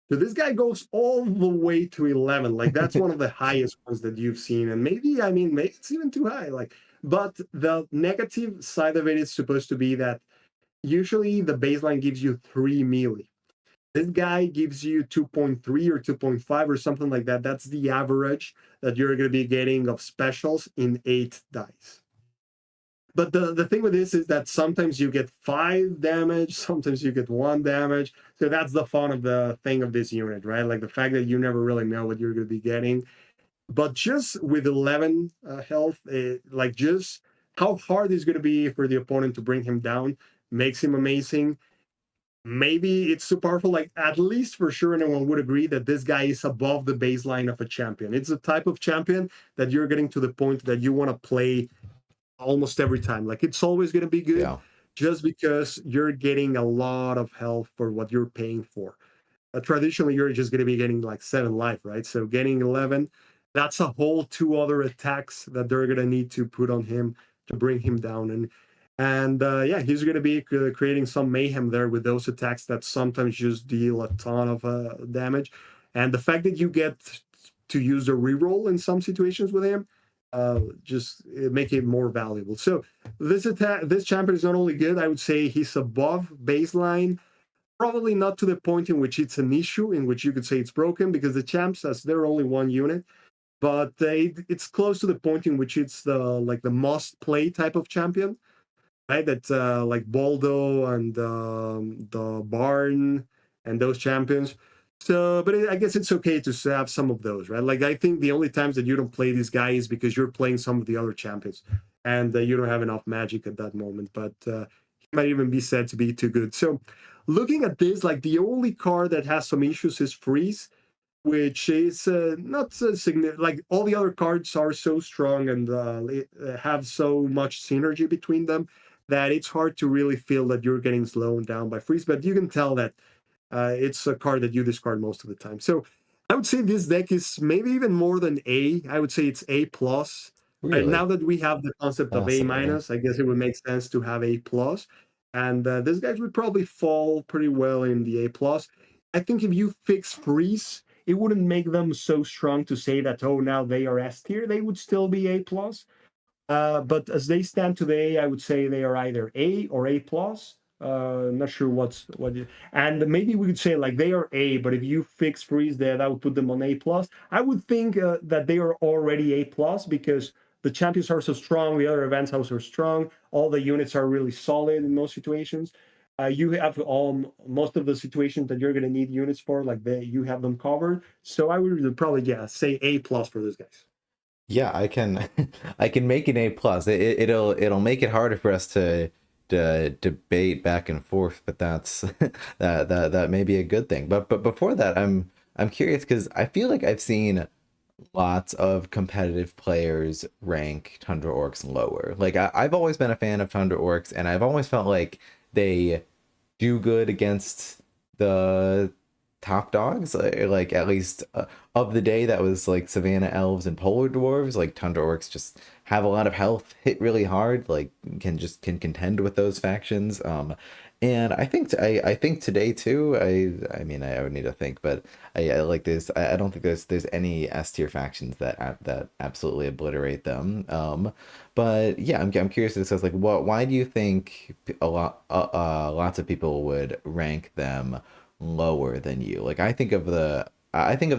So this guy goes all the way to 11. Like that's one of the highest ones that you've seen. And maybe, I mean, maybe it's even too high. Like, but the negative side of it is supposed to be that usually the baseline gives you 3 melee. This guy gives you 2.3 or 2.5 or something like that. That's the average that you're going to be getting of specials in 8 dice. But the thing with this is that sometimes you get 5 damage, sometimes you get 1 damage. So that's the fun of the thing of this unit, right? Like the fact that you never really know what you're going to be getting. But just with 11 health, like just how hard it's going to be for the opponent to bring him down makes him amazing. Maybe it's too powerful. Like at least for sure, anyone would agree that this guy is above the baseline of a champion. It's a type of champion that you're getting to the point that you want to play almost every time. Like it's always going to be good Yeah. just because you're getting a lot of health for what you're paying for. Traditionally, you're just going to be getting like 7 life, right? So getting 11, that's a whole 2 other attacks that they're going to need to put on him to bring him down. And yeah, he's going to be creating some mayhem there with those attacks that sometimes just deal a ton of damage. And the fact that you get to use a reroll in some situations with him, just make it more valuable. So this champion is not only good, I would say he's above baseline. Probably not to the point in which it's an issue, in which you could say it's broken, because the champs, as they're only one unit, but it's close to the point in which it's the must play type of champion, right? That like Baldo and the Barn and those champions. So, but I guess it's okay to have some of those, right? Like I think the only times that you don't play this guy is because you're playing some of the other champions, and you don't have enough magic at that moment. But he might even be said to be too good. So, looking at this, like the only card that has some issues is Freeze, which is not so significant. Like all the other cards are so strong and have so much synergy between them that it's hard to really feel that you're getting slowed down by Freeze. But you can tell that it's a card that you discard most of the time. So I would say this deck is maybe even more than A. I would say it's A plus. And now Really? that we have the concept of A Fascinating. minus, I guess it would make sense to have A plus. And this guys would probably fall pretty well in the A plus. I think if you fix Freeze, it wouldn't make them so strong to say that, oh, now they are S tier. They would still be A plus. But as they stand today, I would say they are either A or A plus. Not sure and maybe we could say like they are A, but if you fix Freeze there, that would put them on A plus. I would think that they are already A plus because the champions are so strong, the other events are so strong, all the units are really solid in most situations. You have most of the situations that you're going to need units for, like you have them covered. So I would probably say A plus for those guys. Yeah, I can I can make an A plus. It'll make it harder for us to debate back and forth, but that's that may be a good thing. But before that, I'm curious because I feel like I've seen lots of competitive players rank Tundra Orcs lower. Like I've always been a fan of Tundra Orcs, and I've always felt like they do good against the top dogs. Like at least of the day, that was like Savannah elves and polar dwarves. Like Tundra Orcs just have a lot of health, hit really hard, like can contend with those factions. And I think today too. I mean I would need to think, but I like this. I don't think there's any S tier factions that absolutely obliterate them. But yeah, I'm curious. It says like, what? Why do you think lots of people would rank them lower than you? Like I think of the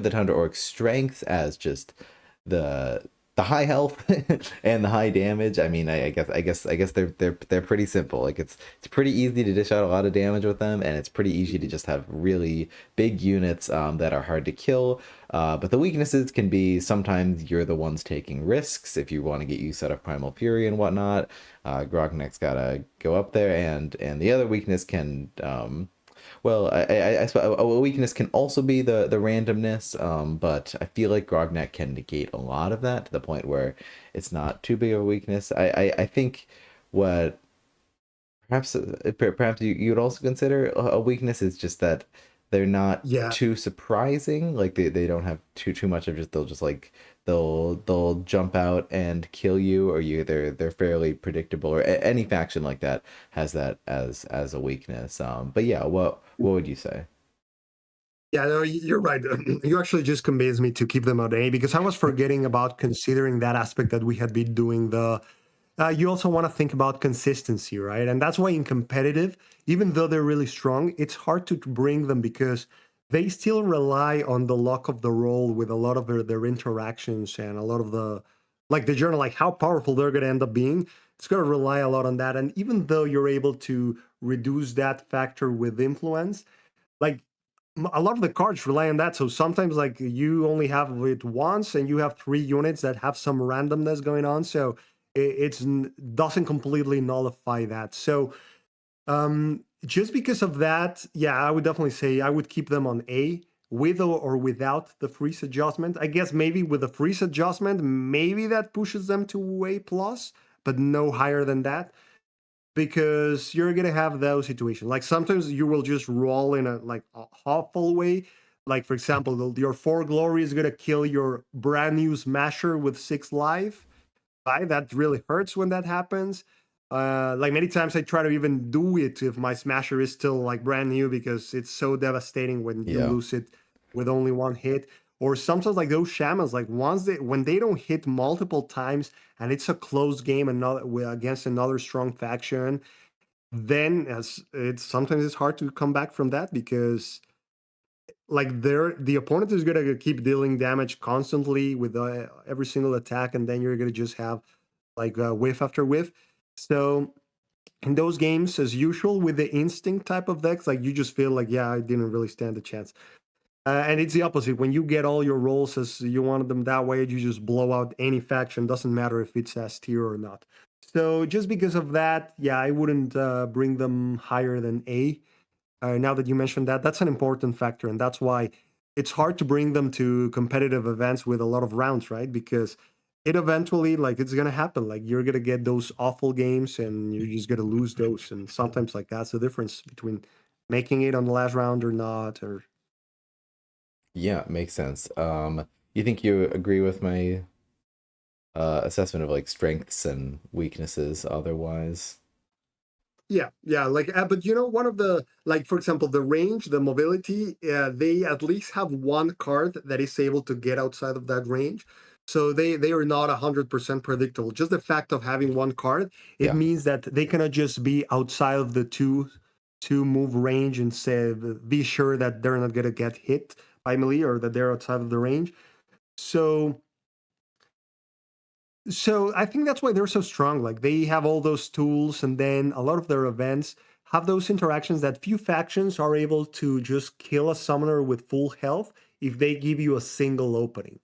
Tundra Orc strength as just the the high health and the high damage. I mean, I guess they're pretty simple. Like it's pretty easy to dish out a lot of damage with them, and it's pretty easy to just have really big units that are hard to kill. But the weaknesses can be sometimes you're the ones taking risks if you want to get use out of Primal Fury and whatnot. Grognek's gotta go up there, and the other weakness can well, I suppose a weakness can also be the randomness, but I feel like Grognak can negate a lot of that to the point where it's not too big of a weakness. I think what perhaps you would also consider a weakness is just that they're not Yeah, too surprising. Like they don't have too much of just they'll just like they'll jump out and kill you, or they're fairly predictable, or any faction like that has that as a weakness. But yeah, what would you say? yeah, no, you're right. You actually just convinced me to keep them at A because I was forgetting about considering that aspect that we had been doing. You also want to think about consistency, right? And that's why in competitive, even though they're really strong, it's hard to bring them because they still rely on the luck of the roll with a lot of their interactions and a lot of the journal, like how powerful they're going to end up being. It's going to rely a lot on that. And even though you're able to reduce that factor with influence, like a lot of the cards rely on that. So sometimes like you only have it once and you have 3 units that have some randomness going on. So it's doesn't completely nullify that. So just because of that, yeah, I would definitely say I would keep them on A with or without the freeze adjustment. I guess maybe with the freeze adjustment, maybe that pushes them to A plus, but no higher than that because you're gonna have those situations. Like sometimes you will just roll in a awful way. Like for example, your 4 glory is gonna kill your brand new smasher with 6 life. Right? That really hurts when that happens. Like many times I try to even do it if my smasher is still like brand new because it's so devastating when you Yeah. lose it with only 1 hit. Or sometimes like those shamans, like when they don't hit multiple times and it's a close game against another strong faction, then as it's sometimes it's hard to come back from that because like the opponent is gonna keep dealing damage constantly with every single attack, and then you're gonna just have like whiff after whiff. So In those games, as usual, with the instinct type of decks, like you just feel like, yeah, I didn't really stand a chance. And it's the opposite. When you get all your rolls as you wanted them that way, you just blow out any faction. Doesn't matter if it's S tier or not. So just because of that, yeah, I wouldn't bring them higher than A. Now that you mentioned that, that's an important factor, and that's why it's hard to bring them to competitive events with a lot of rounds, right? Because it eventually, like, it's gonna happen. Like, you're gonna get those awful games, and you're just gonna lose those. And sometimes, like, that's the difference between making it on the last round or not. Or Yeah, makes sense. You think you agree with my assessment of like strengths and weaknesses otherwise? yeah, like, but one of the, like, for example, the range, the mobility, they at least have one card that is able to get outside of that range. So they are not 100% predictable. Just the fact of having one card, it Yeah. means that they cannot just be outside of the two move range and say, be sure that they're not gonna get hit by melee or that they're outside of the range. So so I think that's why they're so strong. Like, they have all those tools, and then a lot of their events have those interactions that few factions are able to just kill a summoner with full health if they give you a single opening.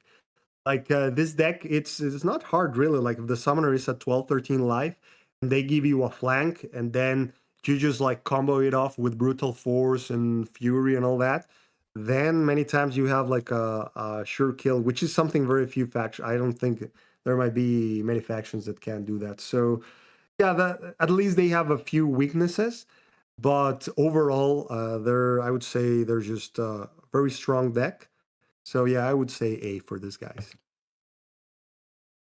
Like, this deck, it's not hard really. Like, if the summoner is at 12, 13 life and they give you a flank, and then you just like combo it off with brutal force and fury and all that, then many times you have like a sure kill, which is something very few factions. I don't think there might be many factions that can do that. So yeah, that at least they have a few weaknesses, but overall, they're, I would say they're just a very strong deck. So yeah, I would say A for this guys.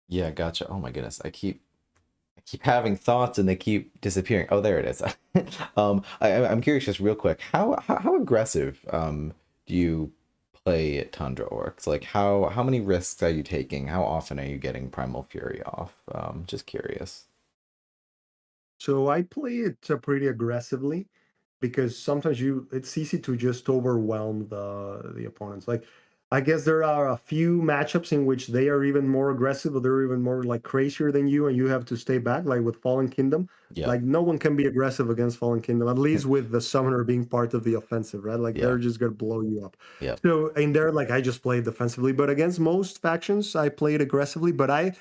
Yeah, gotcha. Oh my goodness. I keep having thoughts and they keep disappearing. Oh, there it is. I'm curious, just real quick, how aggressive do you play Tundra Orcs? Like how many risks are you taking? How often are you getting Primal Fury off? Just curious. So I play it pretty aggressively because sometimes it's easy to just overwhelm the opponents. Like, I guess there are a few matchups in which they are even more aggressive, or they're even more like crazier than you, and you have to stay back. Like with Fallen Kingdom, Yeah. like no one can be aggressive against Fallen Kingdom, at least with the summoner being part of the offensive, right? Like, Yeah. they're just gonna blow you up. Yeah. So in there, like, I just played defensively, but against most factions, I played aggressively. But I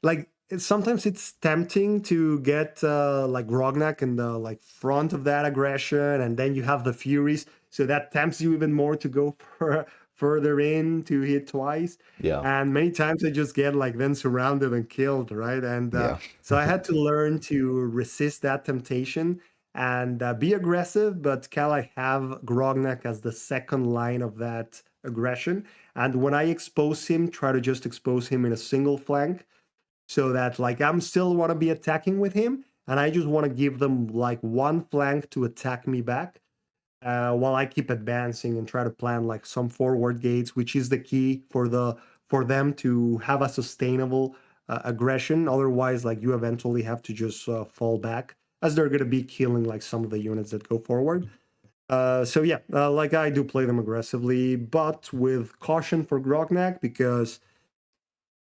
like sometimes it's tempting to get like Rognak in the like front of that aggression, and then you have the Furies, so that tempts you even more to go for further in to hit twice. Yeah. And many times I just get like then surrounded and killed, right? And Yeah. so I had to learn to resist that temptation and be aggressive, but can I have Grognak as the second line of that aggression? And when I expose him, try to just expose him in a single flank, so that like I'm still want to be attacking with him, and I just want to give them like one flank to attack me back, while I keep advancing and try to plan like some forward gates, which is the key for them to have a sustainable aggression. Otherwise, like, you eventually have to just fall back, as they're going to be killing like some of the units that go forward. So yeah, like, I do play them aggressively, but with caution for Grognak, because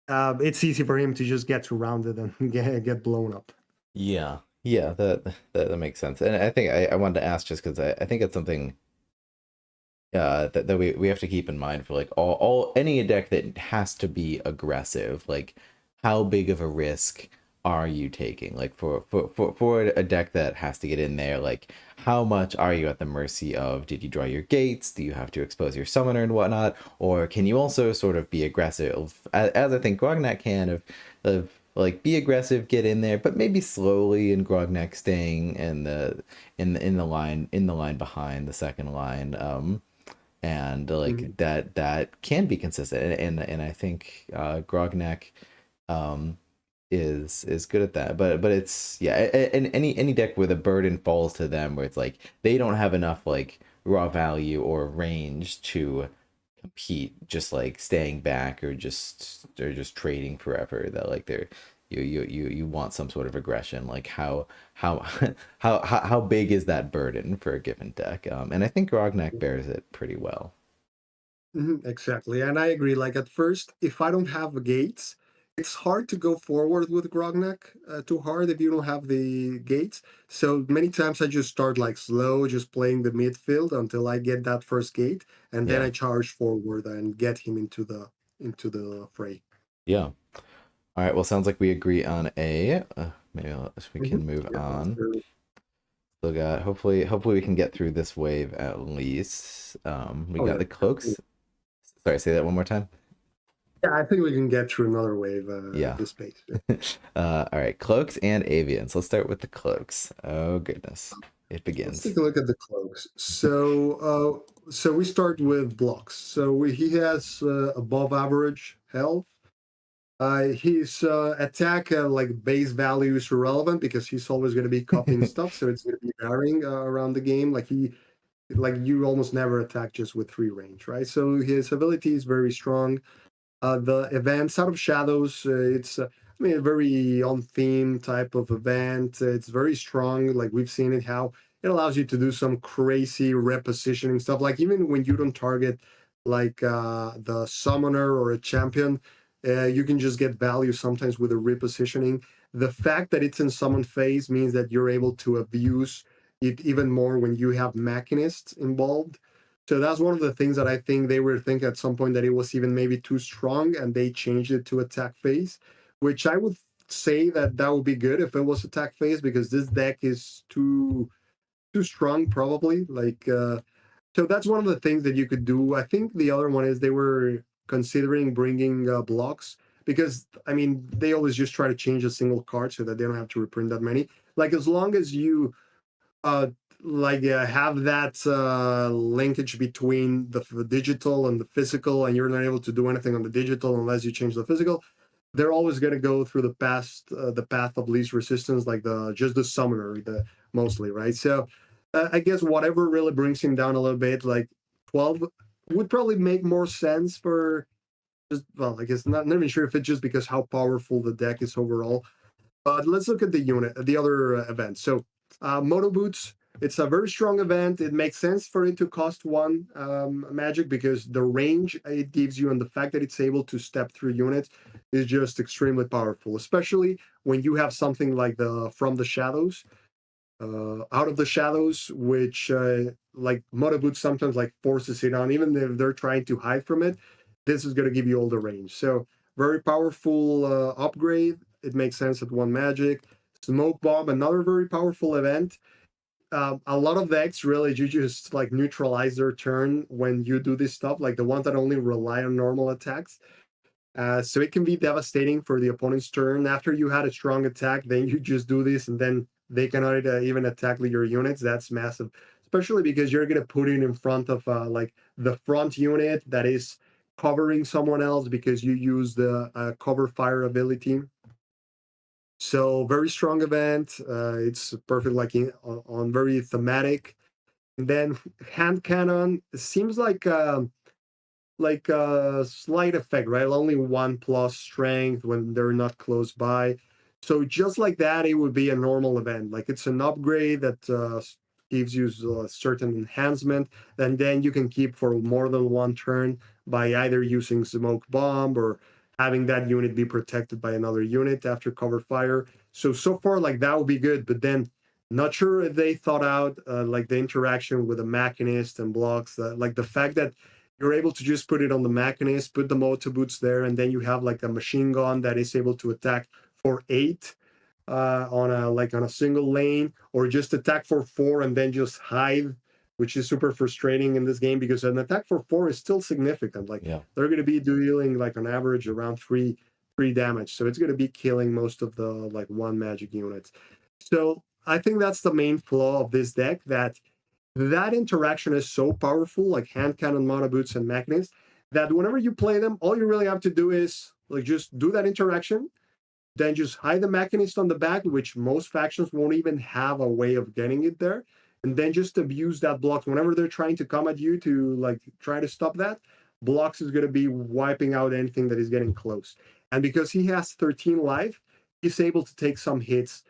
it's easy for him to just get surrounded and get blown up. Yeah. Yeah, that makes sense. And I think I wanted to ask just because I think it's something that we have to keep in mind for like all any deck that has to be aggressive. Like, how big of a risk are you taking? Like for a deck that has to get in there, like how much are you at the mercy of? Did you draw your gates? Do you have to expose your summoner and whatnot? Or can you also sort of be aggressive, as I think Grognak can, of like be aggressive, get in there, but maybe slowly, and Grognak staying in the line behind the second line. And Mhm. like that can be consistent, and I think Grognak um is good at that, but it's yeah, and any deck where the burden falls to them, where it's like they don't have enough like raw value or range to compete, just like staying back or just trading forever, that like they're you want some sort of aggression. Like how how big is that burden for a given deck? And I think Grognak bears it pretty well. Exactly, and I agree. Like, at first, if I don't have gates, It's hard to go forward with Grognak too hard if you don't have the gates. So many times I just start like slow, just playing the midfield until I get that first gate, and then Yeah. I charge forward and get him into the fray. Yeah. All right. Well, sounds like we agree on A. Maybe we Mm-hmm. can move Yeah, on. so Still got hopefully we can get through this wave at least. We oh got yeah, the cloaks. Sorry, say that one more time. yeah. I think we can get through another wave at Yeah. this pace. Yeah. All right, cloaks and avians. Let's start with the cloaks. Oh goodness, it Let's begins. take a look at the cloaks. So we start with blocks. He has above average health. His attack like base value is irrelevant because he's always going to be copying stuff, so it's going to be varying around the game. Like you almost never attack just with free range, right? So his ability is very strong. The events out of shadows, it's I mean a very on theme type of event. It's very strong. Like we've seen it how it allows you to do some crazy repositioning stuff. Like even when you don't target like the summoner or a champion, you can just get value sometimes with a repositioning. The fact that it's in summon phase means that you're able to abuse it even more when you have machinists involved. So that's one of the things that I think they were thinking at some point that it was even maybe too strong, and they changed it to attack phase, which I would say that that would be good if it was attack phase because this deck is too strong probably. So that's one of the things that you could do. I think the other one is they were considering bringing blocks because I mean they always just try to change a single card so that they don't have to reprint that many. Like as long as you uh have that linkage between the digital and the physical, and you're not able to do anything on the digital unless you change the physical, they're always going to go through the path of least resistance, like the just the summoner, the mostly, right? So I guess whatever really brings him down a little bit, like 12 would probably make more sense for just, well, I guess not even sure if it's just because how powerful the deck is overall. But let's look at the other events. So, Moto Boots, it's a very strong event. It makes sense for it to cost one magic because the range it gives you and the fact that it's able to step through units is just extremely powerful, especially when you have something like the From the Shadows, Out of the Shadows, which like Moto Boots sometimes like forces it on, even if they're trying to hide from it. This is going to give you all the range. So very powerful upgrade. It makes sense at one magic. Smoke Bomb, another very powerful event. A lot of decks really you just like neutralize their turn when you do this stuff, like the ones that only rely on normal attacks. So it can be devastating for the opponent's turn. After you had a strong attack, then you just do this, and then they cannot even attack your units. That's massive, especially because you're gonna put it in front of like the front unit that is covering someone else because you use the cover fire ability. So very strong event. It's perfect, like on very thematic. And then hand cannon seems like a slight effect, right? Only one plus strength when they're not close by. So just like that, it would be a normal event. Like it's an upgrade that gives you a certain enhancement, and then you can keep for more than one turn by either using smoke bomb or having that unit be protected by another unit after cover fire. So far, like that would be good, but then not sure if they thought out like the interaction with the machinist and blocks. Like the fact that you're able to just put it on the machinist, put the motor boots there, and then you have like a machine gun that is able to attack for 8 on a single lane, or just attack for 4 and then just hide, which is super frustrating in this game because an attack for 4 is still significant. Like Yeah. they're going to be dealing like on average around three damage, so it's going to be killing most of the like one magic units. So I think that's the main flaw of this deck, that interaction is so powerful, like hand cannon, mono boots, and magnets, that whenever you play them, all you really have to do is like just do that interaction, then just hide the mechanist on the back, which most factions won't even have a way of getting it there, and then just abuse that block whenever they're trying to come at you to like try to stop that. Blocks is going to be wiping out anything that is getting close, and because he has 13 life, he's able to take some hits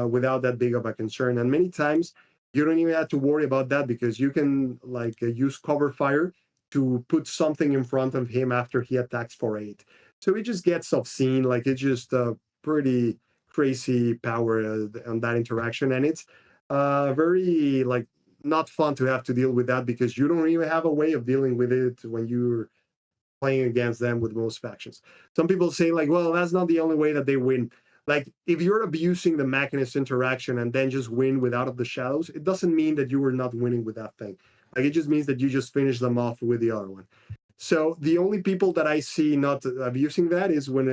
without that big of a concern. And many times you don't even have to worry about that because you can like use cover fire to put something in front of him after he attacks for 8. So it just gets obscene. Like it's just pretty crazy power on that interaction, and it's very like not fun to have to deal with that because you don't even have a way of dealing with it when you're playing against them with most factions. Some people say like, well, that's not the only way that they win. Like if you're abusing the Machinist interaction and then just win with Out of the Shadows, it doesn't mean that you were not winning with that thing. Like it just means that you just finish them off with the other one. So the only people that I see not abusing that is when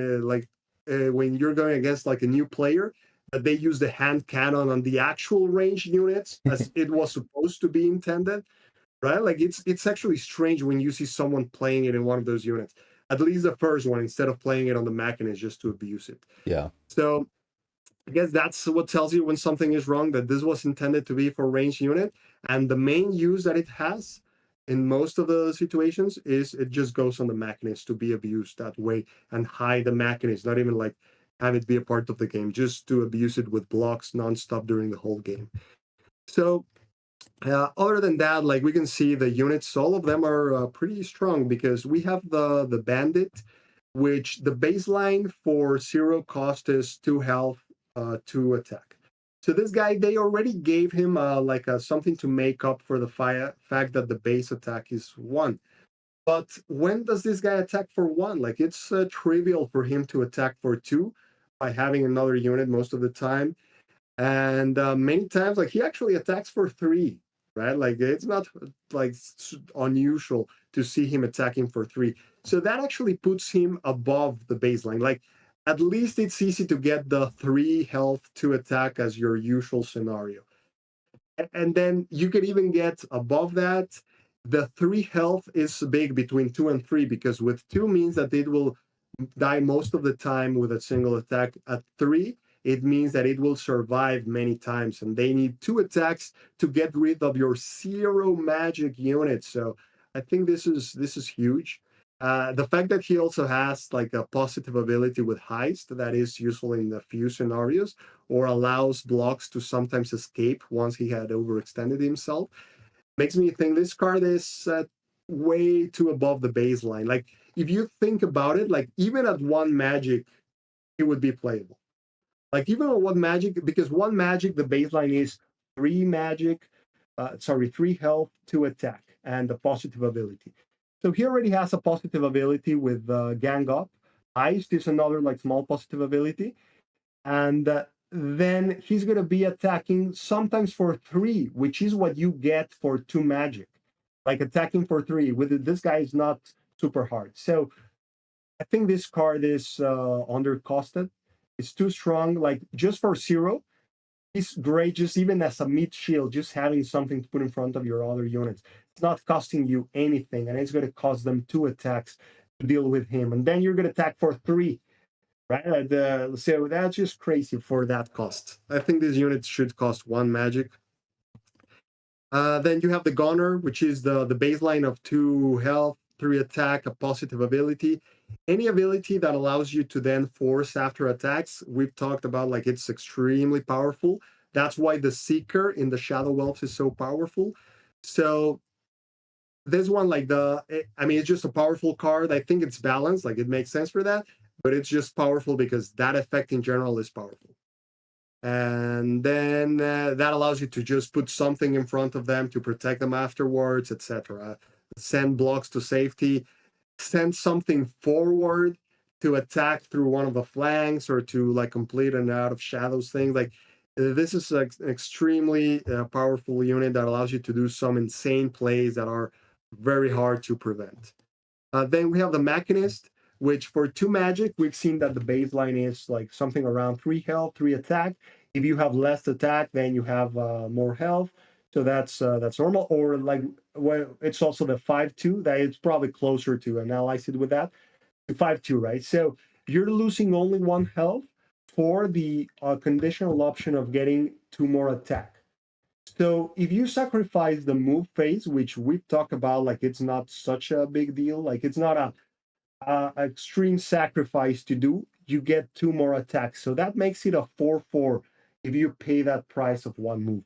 you're going against like a new player that they use the hand cannon on the actual ranged units as it was supposed to be intended, right? Like it's actually strange when you see someone playing it in one of those units. At least the first one, instead of playing it on the Machinist just to abuse it. Yeah. So I guess that's what tells you when something is wrong, that this was intended to be for ranged unit. And the main use that it has in most of the situations is it just goes on the Machinist to be abused that way and hide the Machinist, not even like have it be a part of the game, just to abuse it with blocks nonstop during the whole game. So other than that, like we can see the units, all of them are pretty strong because we have the bandit, which the baseline for 0 cost is 2 health, 2 attack. So this guy, they already gave him something to make up for the fact that the base attack is 1. But when does this guy attack for 1? Like it's trivial for him to attack for 2 by having another unit most of the time. And many times like he actually attacks for 3, right? Like it's not like unusual to see him attacking for 3. So that actually puts him above the baseline. Like at least it's easy to get the 3 health to attack as your usual scenario. And then you could even get above that. The 3 health is big between 2 and 3 because with 2 means that it will die most of the time with a single attack. At 3, it means that it will survive many times, and they need 2 attacks to get rid of your 0 magic unit. So I think this is huge. The fact that he also has like a positive ability with heist that is useful in a few scenarios, or allows blocks to sometimes escape once he had overextended himself, makes me think this card is way too above the baseline. Like if you think about it, like even at 1 magic, it would be playable. Like even at 1 magic, because 1 magic, the baseline is 3 magic, 3 health, 2 attack, and a positive ability. So he already has a positive ability with Gang Up. Heist is another like small positive ability. And then he's going to be attacking sometimes for 3, which is what you get for 2 magic. Like attacking for 3 with this guy is not super hard. So I think this card is undercosted. It's too strong. Like just for 0, it's great. Just even as a mid shield, just having something to put in front of your other units. It's not costing you anything, and it's going to cost them 2 attacks to deal with him. And then you're going to attack for 3, right? So that's just crazy for that cost. I think these units should cost 1 magic. Then you have the Gunner, which is the baseline of 2 health, 3 attack, a positive ability. Any ability that allows you to then force after attacks, we've talked about like it's extremely powerful. That's why the Seeker in the Shadow Elves is so powerful. So this one, it's just a powerful card. I think it's balanced, like it makes sense for that, but it's just powerful because that effect in general is powerful. And then that allows you to just put something in front of them to protect them afterwards, etc. Send blocks to safety, send something forward to attack through one of the flanks or to like complete an out of shadows thing. Like this is like an extremely powerful unit that allows you to do some insane plays that are very hard to prevent. Then we have the Machinist, which for 2 magic, we've seen that the baseline is like something around 3 health, 3 attack. If you have less attack, then you have more health. So that's normal. Or like well, it's also the 5/2 that it's probably closer to analyze it with that. The 5/2, right? So you're losing only 1 health for the conditional option of getting 2 more attack. So if you sacrifice the move phase, which we've talked about, like it's not such a big deal, like it's not a extreme sacrifice to do, you get 2 more attacks. So that makes it a 4/4 if you pay that price of 1 move.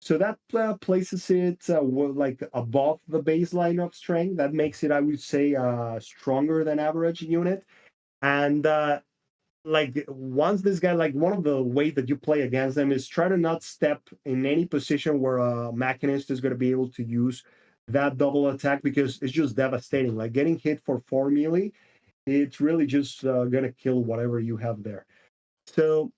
So that places it like above the baseline of strength. That makes it, I would say, stronger than average unit. And like once this guy, like one of the ways that you play against them is try to not step in any position where a machinist is going to be able to use that double attack, because it's just devastating. Like getting hit for 4 melee, it's really just going to kill whatever you have there. So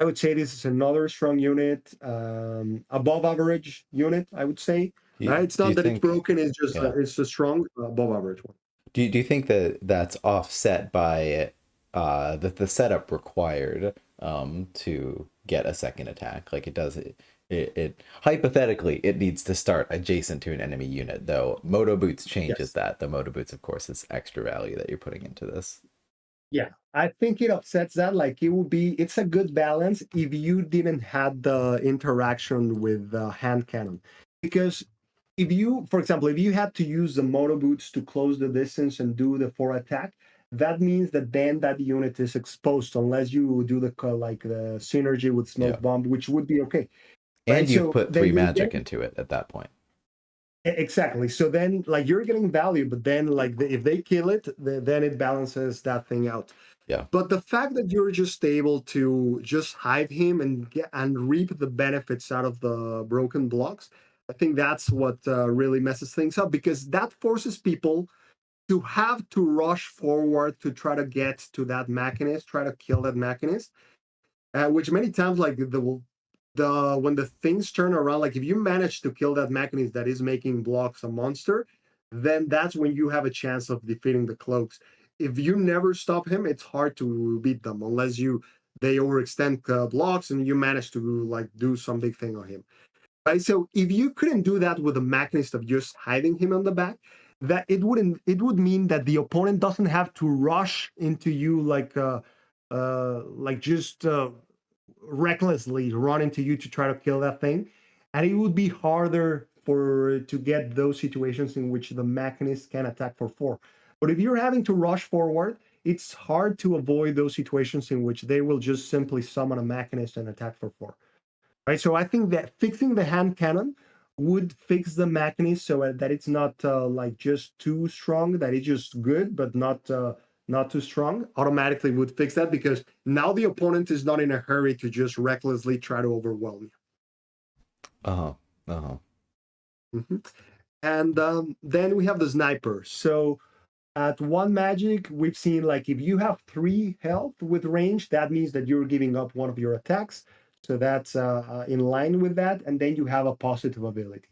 I would say this is another strong unit, above average unit, I would say. It's Do you not that it's think? broken, it's just Yeah. it's a strong above average one. Do you think that that's offset by the setup required to get a second attack? Like it hypothetically it needs to start adjacent to an enemy unit, though Moto Boots changes Yes. that. The Moto Boots, of course, is extra value that you're putting into this. Yeah, I think it upsets that. Like it would be, it's a good balance if you didn't have the interaction with the hand cannon. Because if you, for example, if you had to use the motor boots to close the distance and do the 4 attack, that means that then that unit is exposed unless you do the like the synergy with Yeah. smoke bomb, which would be okay, right? And you've So put then 3 you're magic getting into it at that point. exactly. So then, like you're getting value, but then like if they kill it, then it balances that thing out. Yeah. But the fact that you're just able to just hide him and get and reap the benefits out of the broken blocks, I think that's what really messes things up, because that forces people to have to rush forward to try to get to that machinist, try to kill that machinist, which many times like the when the things turn around, like if you manage to kill that mechanist that is making blocks a monster, then that's when you have a chance of defeating the cloaks. If you never stop him, it's hard to beat them unless you they overextend blocks and you manage to like do some big thing on him. Right. So if you couldn't do that with a mechanist of just hiding him on the back, that it would mean that the opponent doesn't have to rush into you like just recklessly run into you to try to kill that thing, and it would be harder for to get those situations in which the mechanist can attack for 4. But if you're having to rush forward, it's hard to avoid those situations in which they will just simply summon a mechanist and attack for 4. Right. So I think that fixing the hand cannon would fix the mechanist so that it's not like just too strong, that it's just good but not too strong. Automatically would fix that, because now the opponent is not in a hurry to just recklessly try to overwhelm Uh-huh. Uh-huh. you. And then we have the sniper. So at 1 magic, we've seen like if you have 3 health with range, that means that you're giving up one of your attacks. So that's in line with that. And then you have a positive ability.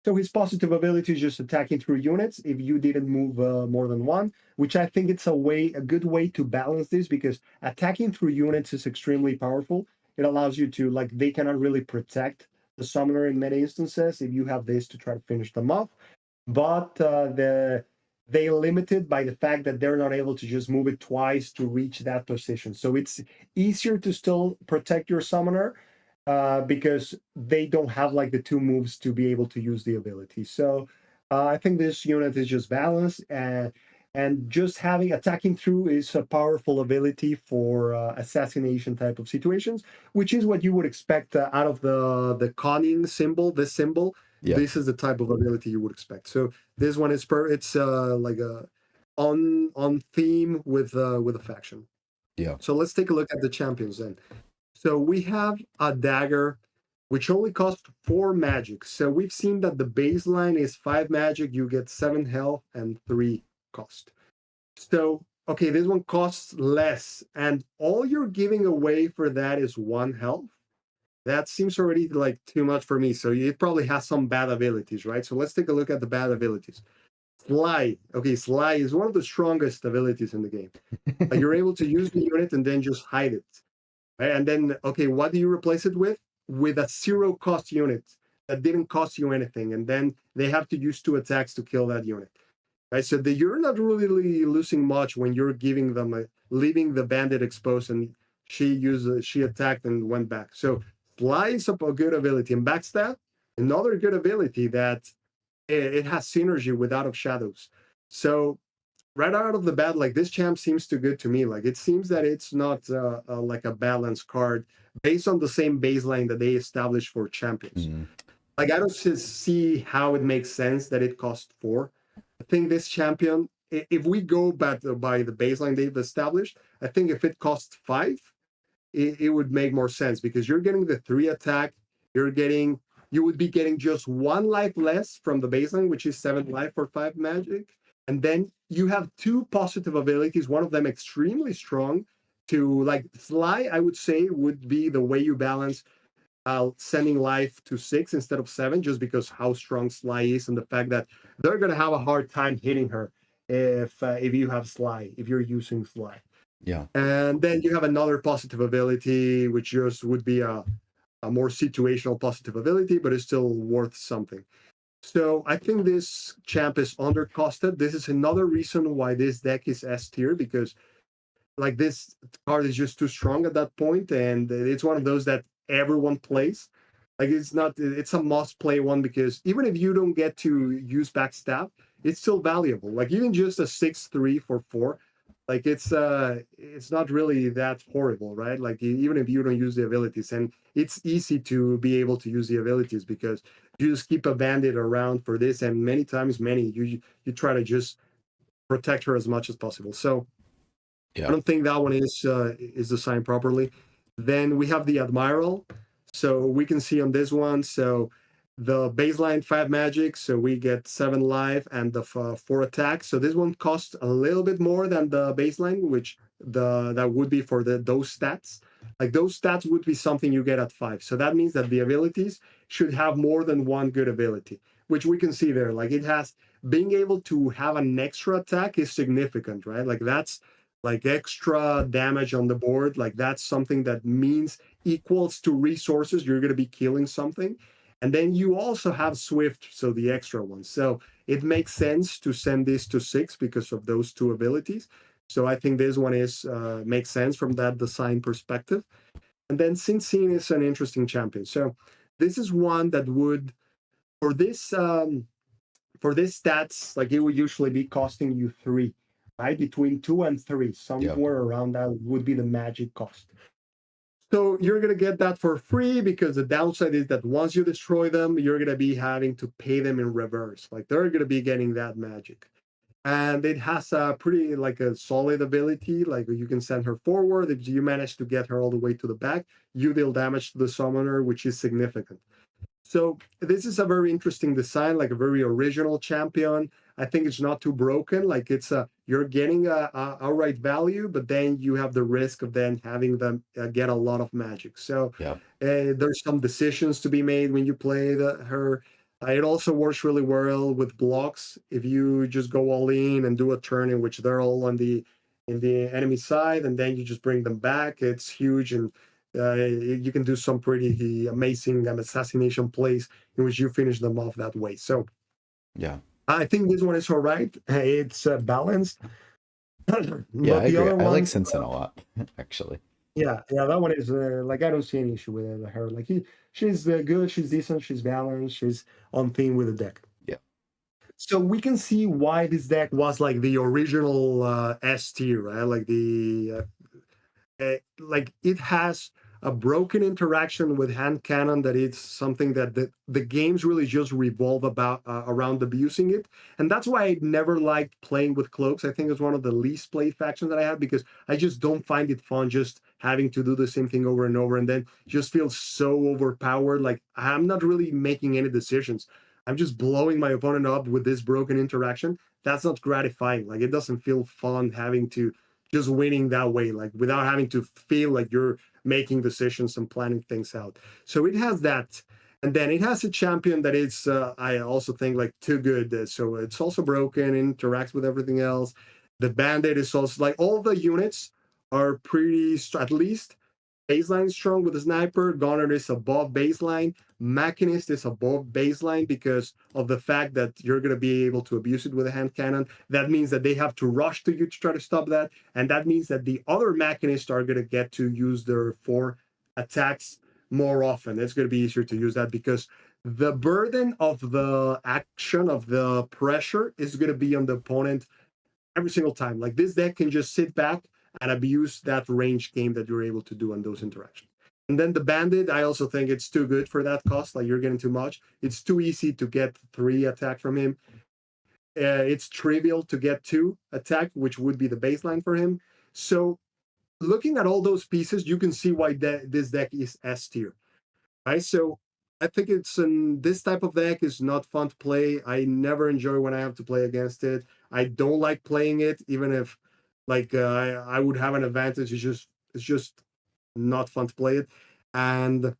So his positive ability is just attacking through units if you didn't move more than 1, which I think it's a good way to balance this, because attacking through units is extremely powerful. It allows you to, like, they cannot really protect the summoner in many instances if you have this to try to finish them off. But they limited by the fact that they're not able to just move it twice to reach that position. So it's easier to still protect your summoner because they don't have like the 2 moves to be able to use the ability. So I think this unit is just balanced, and just having attacking through is a powerful ability for assassination type of situations, which is what you would expect out of the conning symbol. This symbol, Yeah. this is the type of ability you would expect. So this one is it's like a on theme with a faction. Yeah. So let's take a look at the champions then. So we have a dagger which only costs 4 magic. So we've seen that the baseline is 5 magic, you get 7 health and 3 cost. So okay, this one costs less, and all you're giving away for that is 1 health. That seems already like too much for me. So it probably has some bad abilities, right? So let's take a look at the bad abilities. Sly. Okay, Sly is one of the strongest abilities in the game. Like you're able to use the unit and then just hide it. Right? And then, okay, what do you replace it with? With a 0 cost unit that didn't cost you anything. And then they have to use 2 attacks to kill that unit. Right? So you're not really losing much when you're giving them leaving the bandit exposed, and she attacked and went back. So Fly is a good ability. And Backstab, another good ability that it has synergy with Out of Shadows. So right out of the bat, like this champ seems too good to me. Like it seems that it's not like a balanced card based on the same baseline that they established for champions. Mm. Like I don't see how it makes sense that it costs 4. I think this champion if we go by the baseline they've established, I think if it costs 5, it would make more sense because you're getting the 3 attack, you would be getting just 1 life less from the baseline, which is 7 life for 5 magic. And then you have 2 positive abilities, one of them extremely strong to like Sly, I would say, would be the way you balance sending life to 6 instead of 7, just because how strong Sly is and the fact that they're gonna have a hard time hitting her if you have Sly, if you're using Sly. Yeah. And then you have another positive ability, which just would be a more situational positive ability, but it's still worth something. So I think this champ is undercosted. This is another reason why this deck is S tier, because like this card is just too strong at that point, and it's one of those that everyone plays. Like it's a must play one, because even if you don't get to use backstab, it's still valuable. Like even just a 6/3 for 4, like it's not really that horrible, right? Like even if you don't use the abilities, and it's easy to be able to use the abilities because you just keep a bandit around for this, and many times you try to just protect her as much as possible. So I Yeah. don't think that one is designed properly. Then we have the Admiral. So we can see on this one, so the baseline 5 magic, so we get 7 life and the 4 attack. So this one costs a little bit more than the baseline, which that would be for those stats. Like those stats would be something you get at 5. So that means that the abilities should have more than one good ability, which we can see there. Like it has being able to have an extra attack is significant, right? Like that's like extra damage on the board. Like that's something that means equals to resources. You're going to be killing something. And then you also have Swift, so the extra one. So it makes sense to send this to 6 because of those 2 abilities. So I think this one is makes sense from that design perspective. And then Sin Sin is an interesting champion. So this is one that would for this stats, like it would usually be costing you 3, right? Between 2 and 3, Yeah. somewhere around that would be the magic cost. So you're going to get that for free, because the downside is that once you destroy them, you're going to be having to pay them in reverse. Like they're going to be getting that magic. And it has a pretty like a solid ability. Like you can send her forward. If you manage to get her all the way to the back, you deal damage to the summoner, which is significant. So this is a very interesting design, like a very original champion. I think it's not too broken. Like it's you're getting a outright value, but then you have the risk of then having them get a lot of magic. So Yeah. there's some decisions to be made when you play her. It also works really well with blocks. If you just go all in and do a turn in which they're all on the enemy side, and then you just bring them back, it's huge. And you can do some pretty amazing assassination plays in which you finish them off that way. So Yeah. I think this one is all right. It's balanced. Yeah, But I the agree. other I like ones, Sinsen a lot, actually. yeah, that one is like I don't see any issue with her. Like she's good, she's decent, she's balanced, she's on theme with the deck. Yeah. So we can see why this deck was like the original S tier, right? Like like it has a broken interaction with hand cannon, that it's something that the games really just revolve about around abusing it. And that's why I never liked playing with Cloaks. I think it's one of the least played factions that I had, because I just don't find it fun just having to do the same thing over and over, and then just feel so overpowered. Like I'm not really making any decisions, I'm just blowing my opponent up with this broken interaction. That's not gratifying. Like it doesn't feel fun having to just winning that way, like without having to feel like you're making decisions and planning things out. So it has that. And then it has a champion that is, I also think, like too good. So it's also broken, interacts with everything else. The bandit is also like all the units are pretty, at least baseline strong with the sniper. Gunner is above baseline. Machinist is above baseline because of the fact that you're going to be able to abuse it with a hand cannon. That means that they have to rush to you to try to stop that. And that means that the other machinists are going to get to use their 4 attacks more often. It's going to be easier to use that, because the burden of the action, of the pressure, is going to be on the opponent every single time. Like this deck can just sit back and abuse that range game that you're able to do on those interactions. And then the bandit, I also think it's too good for that cost. Like you're getting too much. It's too easy to get 3 attack from him. it's trivial to get two attack, which would be the baseline for him. So looking at all those pieces, you can see why this deck is S tier, right? So I think this type of deck is not fun to play. I never enjoy when I have to play against it. I don't like playing it, even if I would have an advantage. It's just not fun to play it. And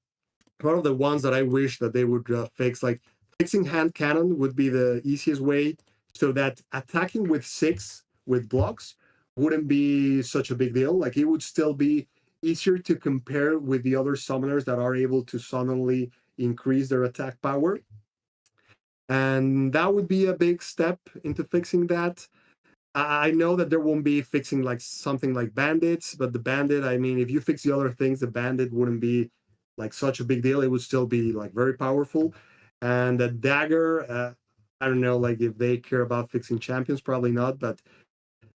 one of the ones that I wish that they would fix, like fixing hand cannon would be the easiest way, so that attacking with six with blocks wouldn't be such a big deal. Like it would still be easier to compare with the other summoners that are able to suddenly increase their attack power. And that would be a big step into fixing that. I know that there won't be fixing like something like bandits, but the bandit, I mean, if you fix the other things, the bandit wouldn't be like such a big deal. It would still be like very powerful. And the dagger, I don't know, like if they care about fixing champions, probably not, but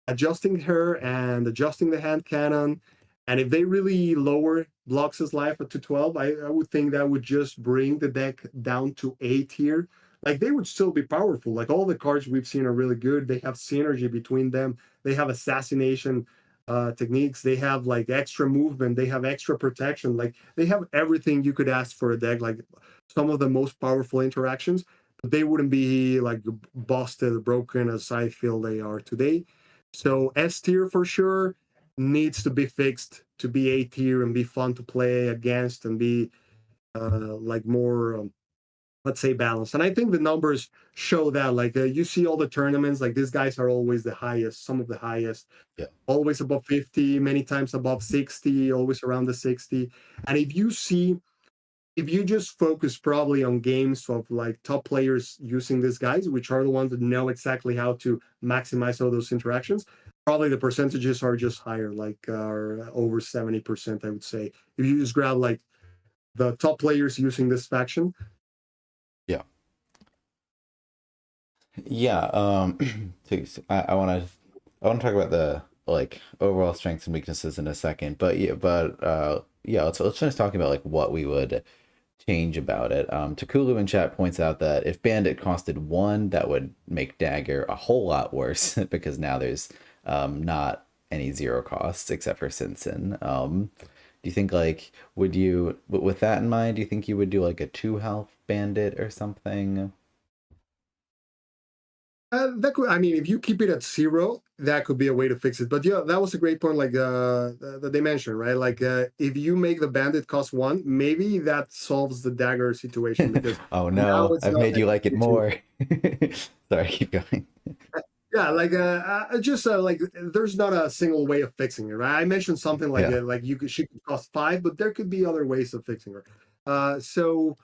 adjusting her and adjusting the hand cannon. And if they really lower Blox's life to 12, I would think that would just bring the deck down to A tier. Like they would still be powerful. Like all the cards we've seen are really good. They have synergy between them. They have assassination techniques. They have like extra movement. They have extra protection. Like they have everything you could ask for a deck. Like some of the most powerful interactions, but they wouldn't be like busted, broken as I feel they are today. So S tier for sure needs to be fixed to be A tier and be fun to play against and be like more, let's say, balanced. And I think the numbers show that. Like you see all the tournaments, like these guys are always the highest, some of the highest, Yeah. always above 50, many times above 60, always around the 60. And if you just focus probably on games of like top players using these guys, which are the ones that know exactly how to maximize all those interactions, probably the percentages are just higher, like are over 70%, I would say. If you just grab like the top players using this faction. Yeah. Yeah. I want to talk about the like overall strengths and weaknesses in a second, but yeah, let's finish talking about like what we would change about it. Takulu in chat points out that if Bandit costed one, that would make Dagger a whole lot worse because now there's not any zero costs except for Sinsin. Do you think like with that in mind, do you think you would do like a two health Bandit or something? That could, I mean, if you keep it at zero, that could be a way to fix it. But yeah, that was a great point, like that they mentioned, right? Like if you make the bandit cost one, maybe that solves the dagger situation because Oh now no, it's I've not made that you like it easy to. more. Sorry, keep going. Yeah, like just like there's not a single way of fixing it, right? I mentioned something Yeah, like she could cost five, but there could be other ways of fixing her. So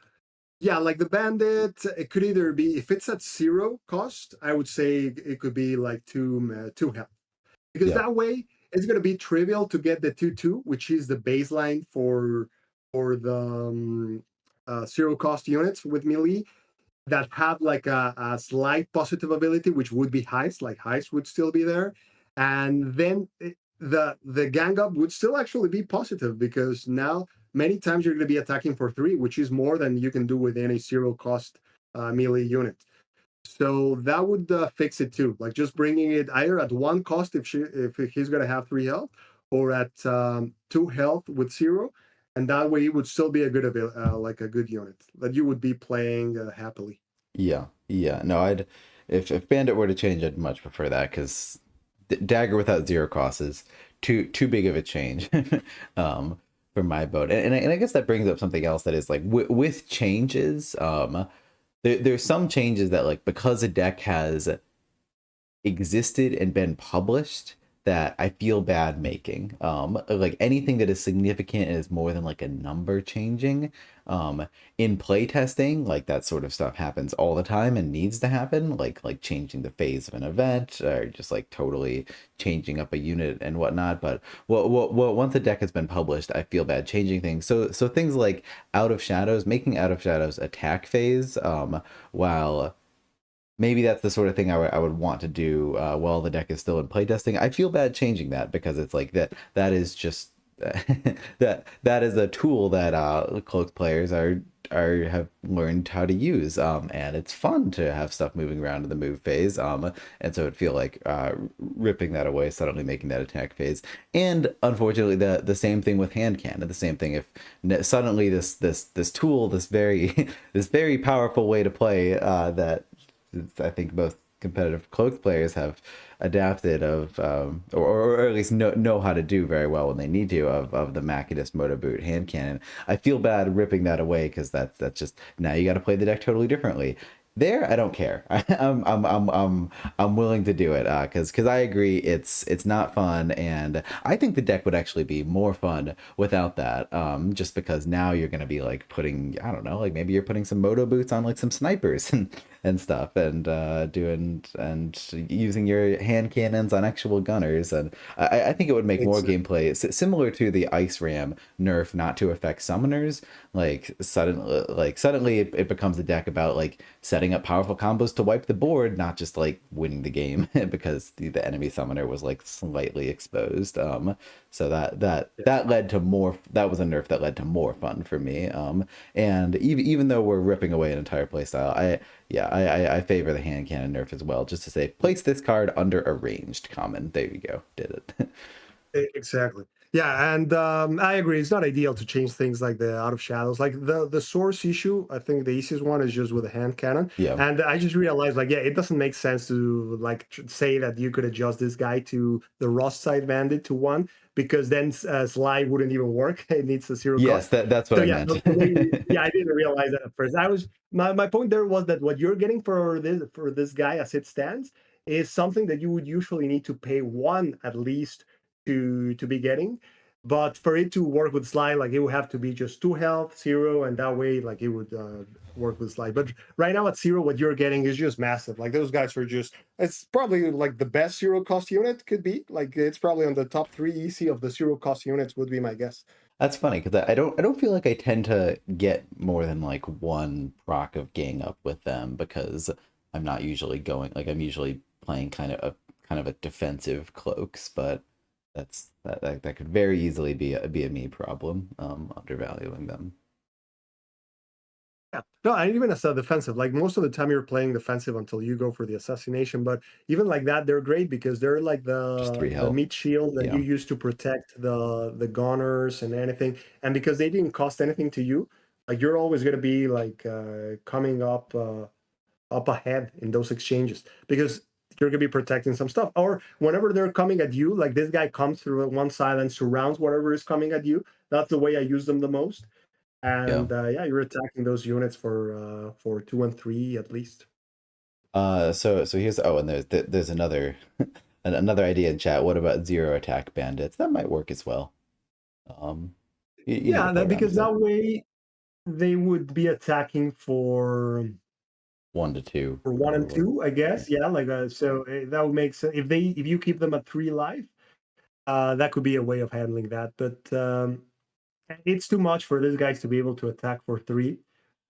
yeah, like the bandit, it could either be if it's at zero cost, I would say it could be like two health because yeah, that way it's going to be trivial to get the 2-2, which is the baseline for the zero cost units with melee that have like a slight positive ability, which would be heist. Like heist would still be there, and then the gang up would still actually be positive because now many times you're going to be attacking for three, which is more than you can do with any zero cost melee unit. So that would fix it too. Like just bringing it either at one cost if he's gonna have three health, or at two health with zero, and that way it would still be a good like a good unit that you would be playing happily. yeah, yeah. No, I'd if Bandit were to change, I'd much prefer that because Dagger without zero cost is too big of a change, um, for my vote. And I guess that brings up something else that is like with changes. There's some changes that like because a deck has existed and been published that I feel bad making. Like anything that is significant and is more than like a number changing. In playtesting, like that sort of stuff happens all the time and needs to happen, like changing the phase of an event or just like totally changing up a unit and whatnot. But once a deck has been published, I feel bad changing things. So things like Out of Shadows, making Out of Shadows attack phase, while maybe that's the sort of thing I would want to do while the deck is still in playtesting. I feel bad changing that because it's like that is just that is a tool that cloak players are have learned how to use, and it's fun to have stuff moving around in the move phase, and so it'd feel like ripping that away, suddenly making that attack phase. And unfortunately, the same thing with hand cannon. The same thing if suddenly this tool, this very this very powerful way to play, that I think both competitive cloak players have adapted of, or at least know how to do very well when they need to, of the Macadus Moto Boot hand cannon. I feel bad ripping that away because that's just, now you got to play the deck totally differently. There, I don't care. I'm willing to do it, because I agree it's not fun, and I think the deck would actually be more fun without that. Just because now you're gonna be like putting, I don't know, like maybe you're putting some moto boots on like some snipers and stuff, and doing and using your hand cannons on actual gunners, and I think it would make more Exactly. gameplay similar to the ice ram nerf not to affect summoners. Like suddenly it becomes a deck about like setting up powerful combos to wipe the board, not just like winning the game because the enemy summoner was like slightly exposed. So that led to more. That was a nerf that led to more fun for me. And even though we're ripping away an entire playstyle, I favor the hand cannon nerf as well. Just to say, place this card under a ranged common. There you go, did it. Exactly. Yeah, and I agree. It's not ideal to change things like the out of shadows. Like the source issue, I think the easiest one is just with a hand cannon. Yeah. And I just realized, like, yeah, it doesn't make sense to like say that you could adjust this guy to the Rust side bandit to one, because then Sly wouldn't even work. It needs a zero Yes, cost. that's what So I yeah, meant. yeah, I didn't realize that at first. I was my point there was that what you're getting for this guy as it stands is something that you would usually need to pay one at least to be getting. But for it to work with slide, like it would have to be just 2 health, zero, and that way, like it would work with slide. But right now at zero, what you're getting is just massive. Like those guys are just, it's probably like the best zero cost unit could be. Like it's probably on the top three easy of the zero cost units, would be my guess. That's funny because I don't feel like I tend to get more than like one proc of gang up with them because I'm not usually going, like I'm usually playing kind of a defensive cloaks, but that could very easily be a me problem, undervaluing them. Yeah. No, and even as a defensive, like most of the time you're playing defensive until you go for the assassination. But even like that, they're great because they're like Just three the health. meat shield that you Yeah. use to protect the goners and anything. And because they didn't cost anything to you, like you're always gonna be like coming up ahead in those exchanges because you're gonna be protecting some stuff. Or whenever they're coming at you, like this guy comes through one side and surrounds whatever is coming at you. That's the way I use them the most. Yeah. And yeah, you're attacking those units for 2 and 3 at least. So here's, oh, and there's another another idea in chat. What about zero attack bandits? That might work as well. Um, you need to Yeah, play that around because with it. that way they would be attacking 1 to 2 for one and probably. two, I Yeah. guess. Yeah, like so that would make sense if you keep them at 3 life. That could be a way of handling that, but it's too much for these guys to be able to attack for 3.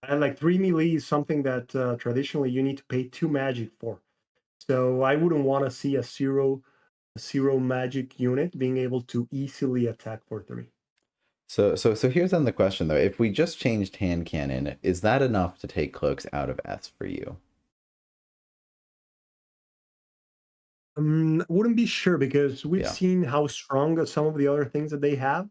And like 3 melee is something that traditionally you need to pay 2 magic for. So I wouldn't want to see a zero magic unit being able to easily attack for 3. So here's then the question though. If we just changed hand cannon, is that enough to take cloaks out of S for you? Wouldn't be sure because we've Yeah. seen how strong some of the other things that they have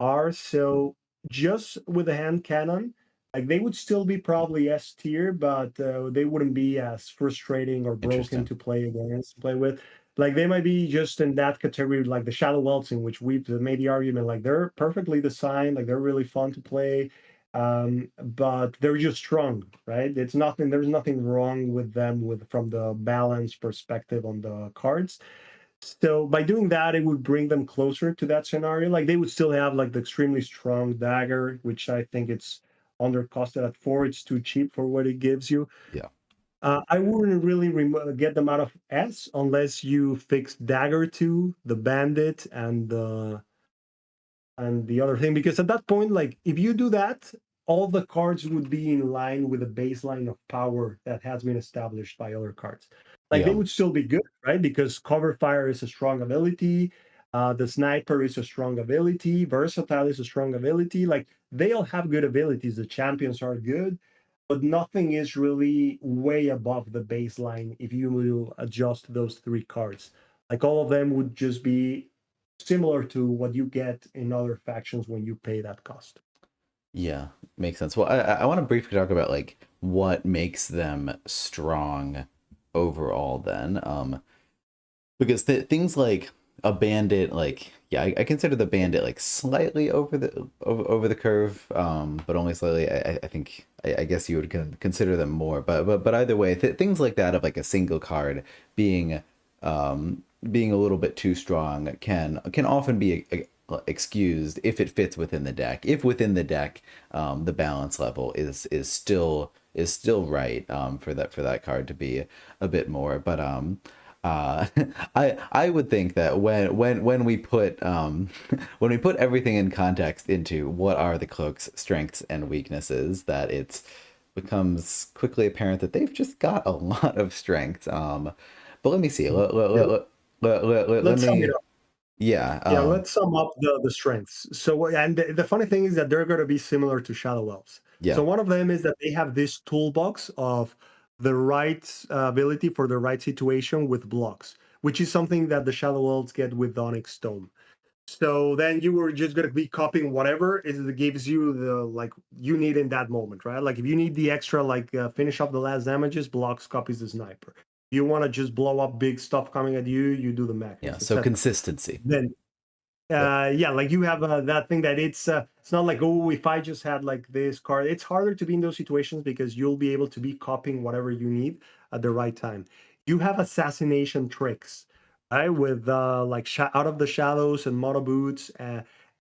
are. So just with a hand cannon, like they would still be probably S tier, but they wouldn't be as frustrating or broken Interesting. to play against, play with. Like they might be just in that category, like the Shadow Welts, in which we've made the argument, like they're perfectly designed, like they're really fun to play, but they're just strong, right? It's nothing. There's nothing wrong with them with from the balance perspective on the cards. So by doing that, it would bring them closer to that scenario. Like they would still have like the extremely strong dagger, which I think it's undercosted at 4. It's too cheap for what it gives you. Yeah. I wouldn't really get them out of S unless you fix dagger 2, the bandit, and the other thing, because at that point, like if you do that, all the cards would be in line with the baseline of power that has been established by other cards. Like they Yeah. would still be good, right? Because cover fire is a strong ability. The sniper is a strong ability. Versatile is a strong ability. Like they all have good abilities. The champions are good, but nothing is really way above the baseline if you will adjust those three cards. Like all of them would just be similar to what you get in other factions when you pay that cost. Yeah, makes sense. Well, I want to briefly talk about like what makes them strong overall then. Because things like a bandit, like yeah, I consider the bandit like slightly over the curve, but only slightly. I think I guess you would consider them more, but either way, things like that of like a single card being being a little bit too strong can often be excused if it fits within the deck. If within the deck, the balance level is still right for that card to be a bit more, but uh, I would think that when we put when we put everything in context into what are the cloak's strengths and weaknesses, that it becomes quickly apparent that they've just got a lot of strengths. But let me see. Yeah, Let let's sum it me. up. Yeah. Yeah, let's sum up the strengths. So, and the funny thing is that they're going to be similar to Shadow Elves. So, Yeah. one of them is that they have this toolbox of the right ability for the right situation with blocks, which is something that the Shadow Elves get with Onyx Stone. So then you were just going to be copying whatever it gives you the like you need in that moment, right? Like if you need the extra like finish up the last damages, blocks copies the sniper. You want to just blow up big stuff coming at you, you do the Yeah. macros, So etc. consistency. Then yeah, like you have that thing that it's not like, oh, if I just had like this card. It's harder to be in those situations because you'll be able to be copying whatever you need at the right time. You have assassination tricks, right? With like out of the shadows and moto boots,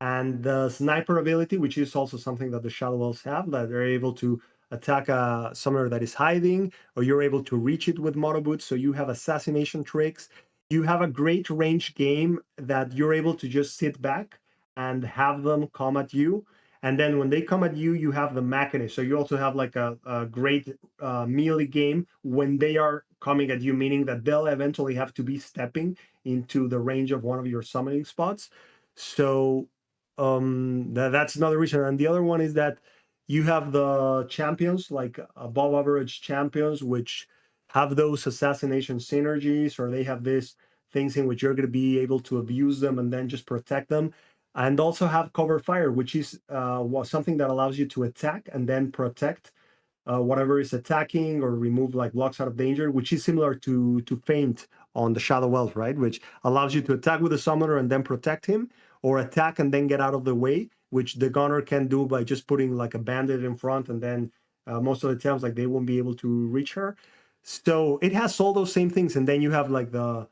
and the sniper ability, which is also something that the shadow elves have, that they're able to attack a summoner that is hiding, or you're able to reach it with moto boots. So you have assassination tricks. You have a great range game that you're able to just sit back and have them come at you. And then when they come at you, you have the mechanist. So you also have like a great melee game when they are coming at you, meaning that they'll eventually have to be stepping into the range of one of your summoning spots. So that's another reason. And the other one is that you have the champions, like above average champions, which have those assassination synergies, or they have these things in which you're going to be able to abuse them and then just protect them. And also have cover fire, which is something that allows you to attack and then protect whatever is attacking, or remove like blocks out of danger, which is similar to feint on the Shadow Wells, right? Which allows you to attack with a summoner and then protect him, or attack and then get out of the way, which the gunner can do by just putting like a bandit in front, and then most of the times like they won't be able to reach her. So it has all those same things, and then you have like the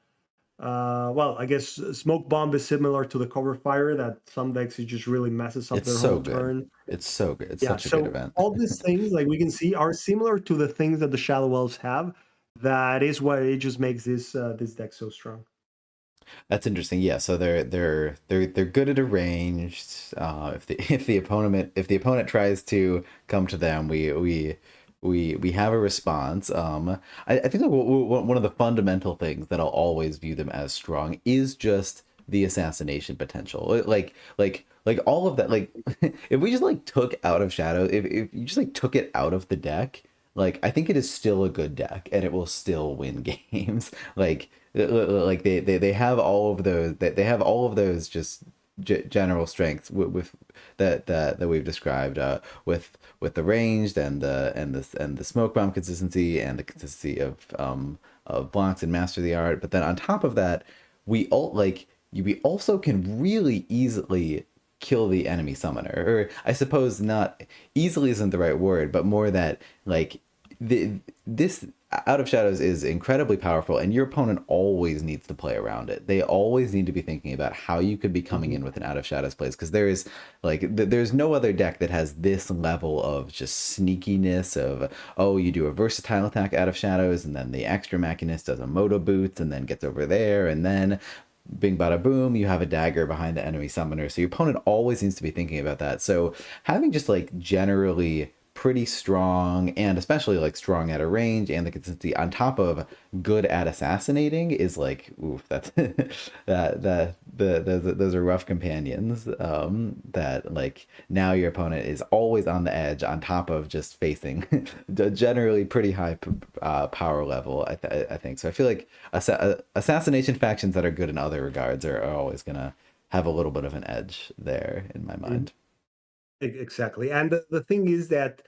well, I guess smoke bomb is similar to the cover fire, that some decks it just really messes up It's their so whole good. turn. It's so good. It's Yeah, such a good so event. all these things, like we can see, are similar to the things that the Shallow Elves have. That is why it just makes this deck so strong. That's interesting. Yeah, so they're good at a range. If the if the opponent tries to come to them, we have a response. I think like one of the fundamental things that I'll always view them as strong is just the assassination potential. Like all of that. Like if we just like took out of shadow, if you just like took it out of the deck, like I think it is still a good deck and it will still win games. Like they have all of those, they have all of those just general strengths with that we've described, with the ranged and the smoke bomb consistency and the consistency of blocks and master the art. But then on top of that, we also can really easily kill the enemy summoner. Or I suppose not easily isn't the right word, but more that like this out of shadows is incredibly powerful, and your opponent always needs to play around it. They always need to be thinking about how you could be coming Mhm. in with an out of shadows plays, because there is there's no other deck that has this level of just sneakiness of, oh, you do a versatile attack out of shadows and then the extra machinist does a moto boots and then gets over there, and then bing bada boom, you have a dagger behind the enemy summoner. So your opponent always needs to be thinking about that. So having just like generally pretty strong, and especially like strong at a range, and the consistency on top of good at assassinating is like, oof, that's those are rough companions. That like now your opponent is always on the edge, on top of just facing generally pretty high power level. I think so. I feel like assassination factions that are good in other regards are always gonna have a little bit of an edge there in my Mhm. mind. Exactly. And the thing is that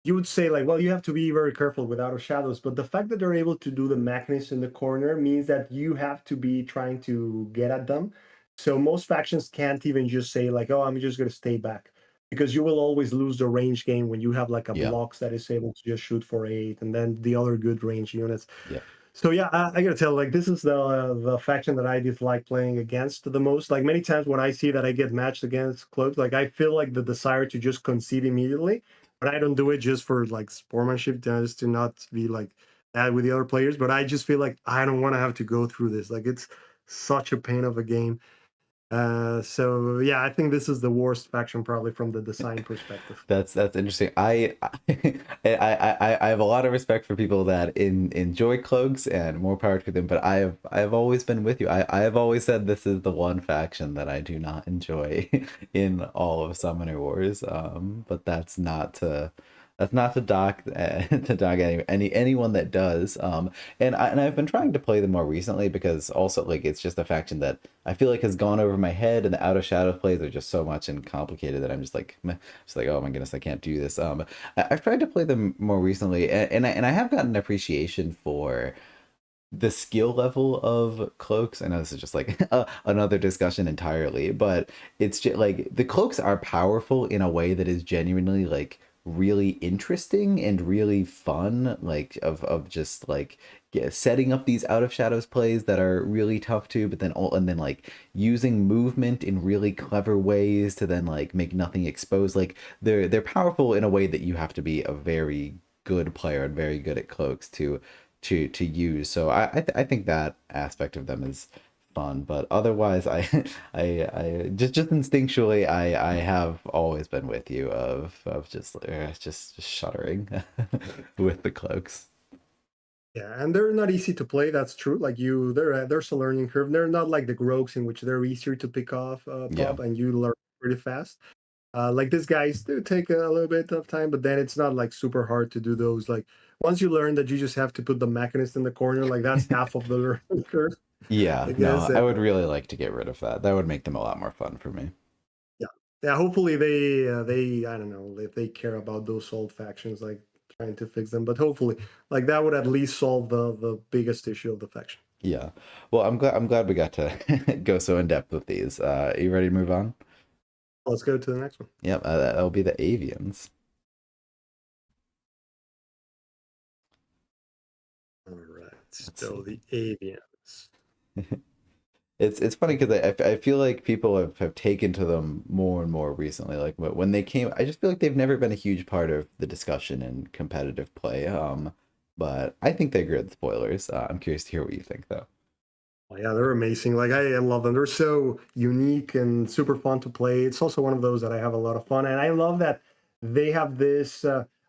you would say like, well, you have to be very careful with Out of Shadows, but the fact that they're able to do the mechanics in the corner means that you have to be trying to get at them. So most factions can't even just say like, oh, I'm just going to stay back, because you will always lose the range game when you have like a Yeah, blocks that is able to just shoot for 8, and then the other good range units. yeah. So yeah, I gotta tell, like this is the faction that I dislike playing against the most. Like many times when I see that I get matched against Cloaks, like I feel like the desire to just concede immediately, but I don't do it just for like sportsmanship, just to not be like bad with the other players. But I just feel like I don't want to have to go through this. Like it's such a pain of a game. So yeah, I think this is the worst faction probably from the design perspective. That's interesting. I have a lot of respect for people that enjoy cloaks, and more power to them. But I have always been with you. I have always said this is the one faction that I do not enjoy in all of Summoner Wars. But that's not to dock to dock anyone that does. And I've been trying to play them more recently because also like it's just a faction that I feel like has gone over my head, and the Out of Shadows plays are just so much and complicated that I'm just like meh, just like, oh my goodness, I can't do this. I've tried to play them more recently, and I have gotten an appreciation for the skill level of cloaks. I know this is just like another discussion entirely, but it's just like the cloaks are powerful in a way that is genuinely like really interesting and really fun, like of just like, yeah, setting up these Out of Shadows plays that are really tough too, but then all, and then like using movement in really clever ways to then like make nothing exposed. Like they're powerful in a way that you have to be a very good player and very good at cloaks to use. So I think that aspect of them is fun, but otherwise I just instinctually I have always been with you of just shuddering with the cloaks. Yeah, and they're not easy to play. That's true. Like you, there's a learning curve. They're not like the rogues in which they're easier to pick off, Yeah. pop, and you learn pretty fast. Like these guys do take a little bit of time, but then it's not like super hard to do those. Like once you learn that you just have to put the mechanist in the corner, like that's half of the learning curve, Yeah, I no, guess. I would really like to get rid of that. That would make them a lot more fun for me. Yeah, yeah. Hopefully they I don't know if they care about those old factions, like trying to fix them. But hopefully, like that would at least solve the biggest issue of the faction. Yeah. Well, I'm glad we got to go so in depth with these. You ready to move on? Let's go to the next one. Yep, that'll be the Avians. All right. Let's So see. the avians. It's funny because I feel like people have taken to them more and more recently. Like when they came, I just feel like they've never been a huge part of the discussion in competitive play. But I think they're good spoilers. I'm curious to hear what you think, though. Oh, yeah, they're amazing. Like I love them. They're so unique and super fun to play. It's also one of those that I have a lot of fun, and I love that they have this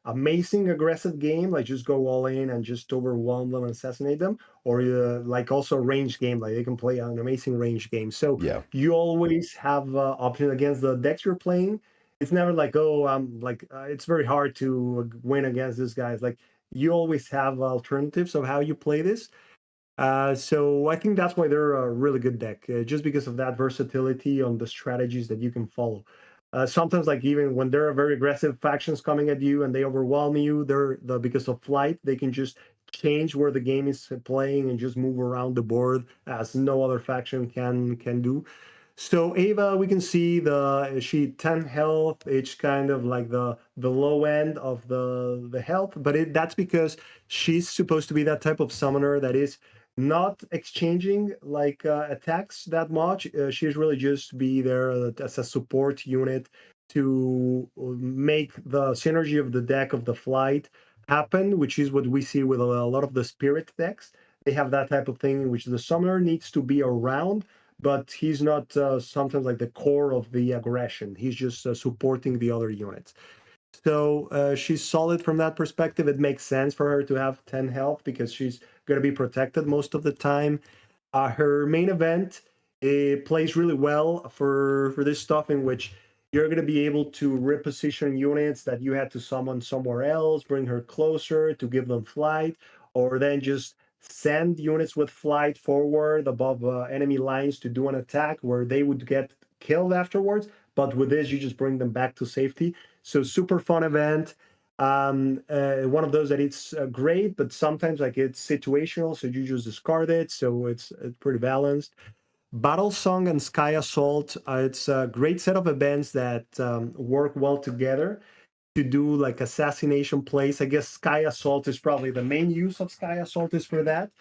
amazing aggressive game. Like just go all in and just overwhelm them and assassinate them, or like also a range game. Like they can play an amazing range game. So Yeah, you always have options against the decks you're playing. It's never like, oh, I'm like it's very hard to win against this guy. It's like you always have alternatives of how you play this. So I think that's why they're a really good deck, just because of that versatility on the strategies that you can follow. Sometimes, like even when there are very aggressive factions coming at you and they overwhelm you, because of flight, they can just change where the game is playing and just move around the board as no other faction can do. So Ava, we can see she 10 health. It's kind of like the low end of the health, but that's because she's supposed to be that type of summoner that is not exchanging like attacks that much. She's really just be there as a support unit to make the synergy of the deck of the flight happen, which is what we see with a lot of the spirit decks. They have that type of thing in which the summoner needs to be around, but he's not sometimes like the core of the aggression. He's just supporting the other units. So she's solid from that perspective. It makes sense for her to have 10 health because she's going to be protected most of the time. Her main event, it plays really well for this stuff in which you're going to be able to reposition units that you had to summon somewhere else, bring her closer to give them flight, or then just send units with flight forward above enemy lines to do an attack where they would get killed afterwards. But with this, you just bring them back to safety. So super fun event. One of those that it's great, but sometimes like it's situational, so you just discard it. So it's pretty balanced. Battle Song and Sky Assault. It's a great set of events that work well together to do like assassination plays. I guess Sky Assault is probably the main use of Sky Assault is for that.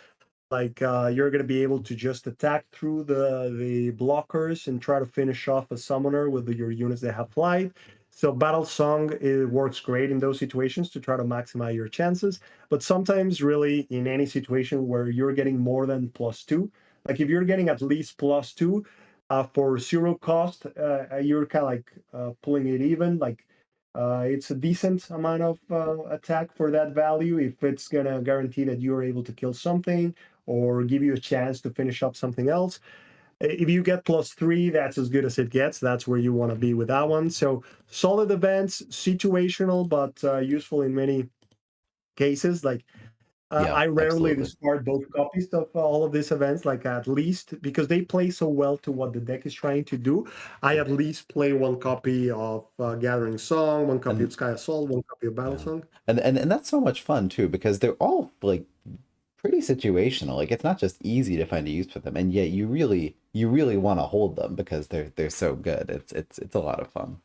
Like you're going to be able to just attack through the blockers and try to finish off a summoner with your units that have flight. So battle song, it works great in those situations to try to maximize your chances. But sometimes really in any situation where you're getting more than +2, like if you're getting at least +2 for zero cost, you're kind of like pulling it even. Like it's a decent amount of attack for that value if it's gonna guarantee that you're able to kill something or give you a chance to finish up something else. If you get +3, that's as good as it gets. That's where you want to be with that one. So solid events, situational, but useful in many cases. Like Yeah, I rarely absolutely. discard both copies of all of these events, like at least because they play so well to what the deck is trying to do. I Yeah. at least play one copy of Gathering Song, one copy of And Sky Assault, one copy of Battle yeah. Song. And that's so much fun too because they're all like pretty situational. Like it's not just easy to find a use for them, and yet you really want to hold them because they're so good. It's a lot of fun.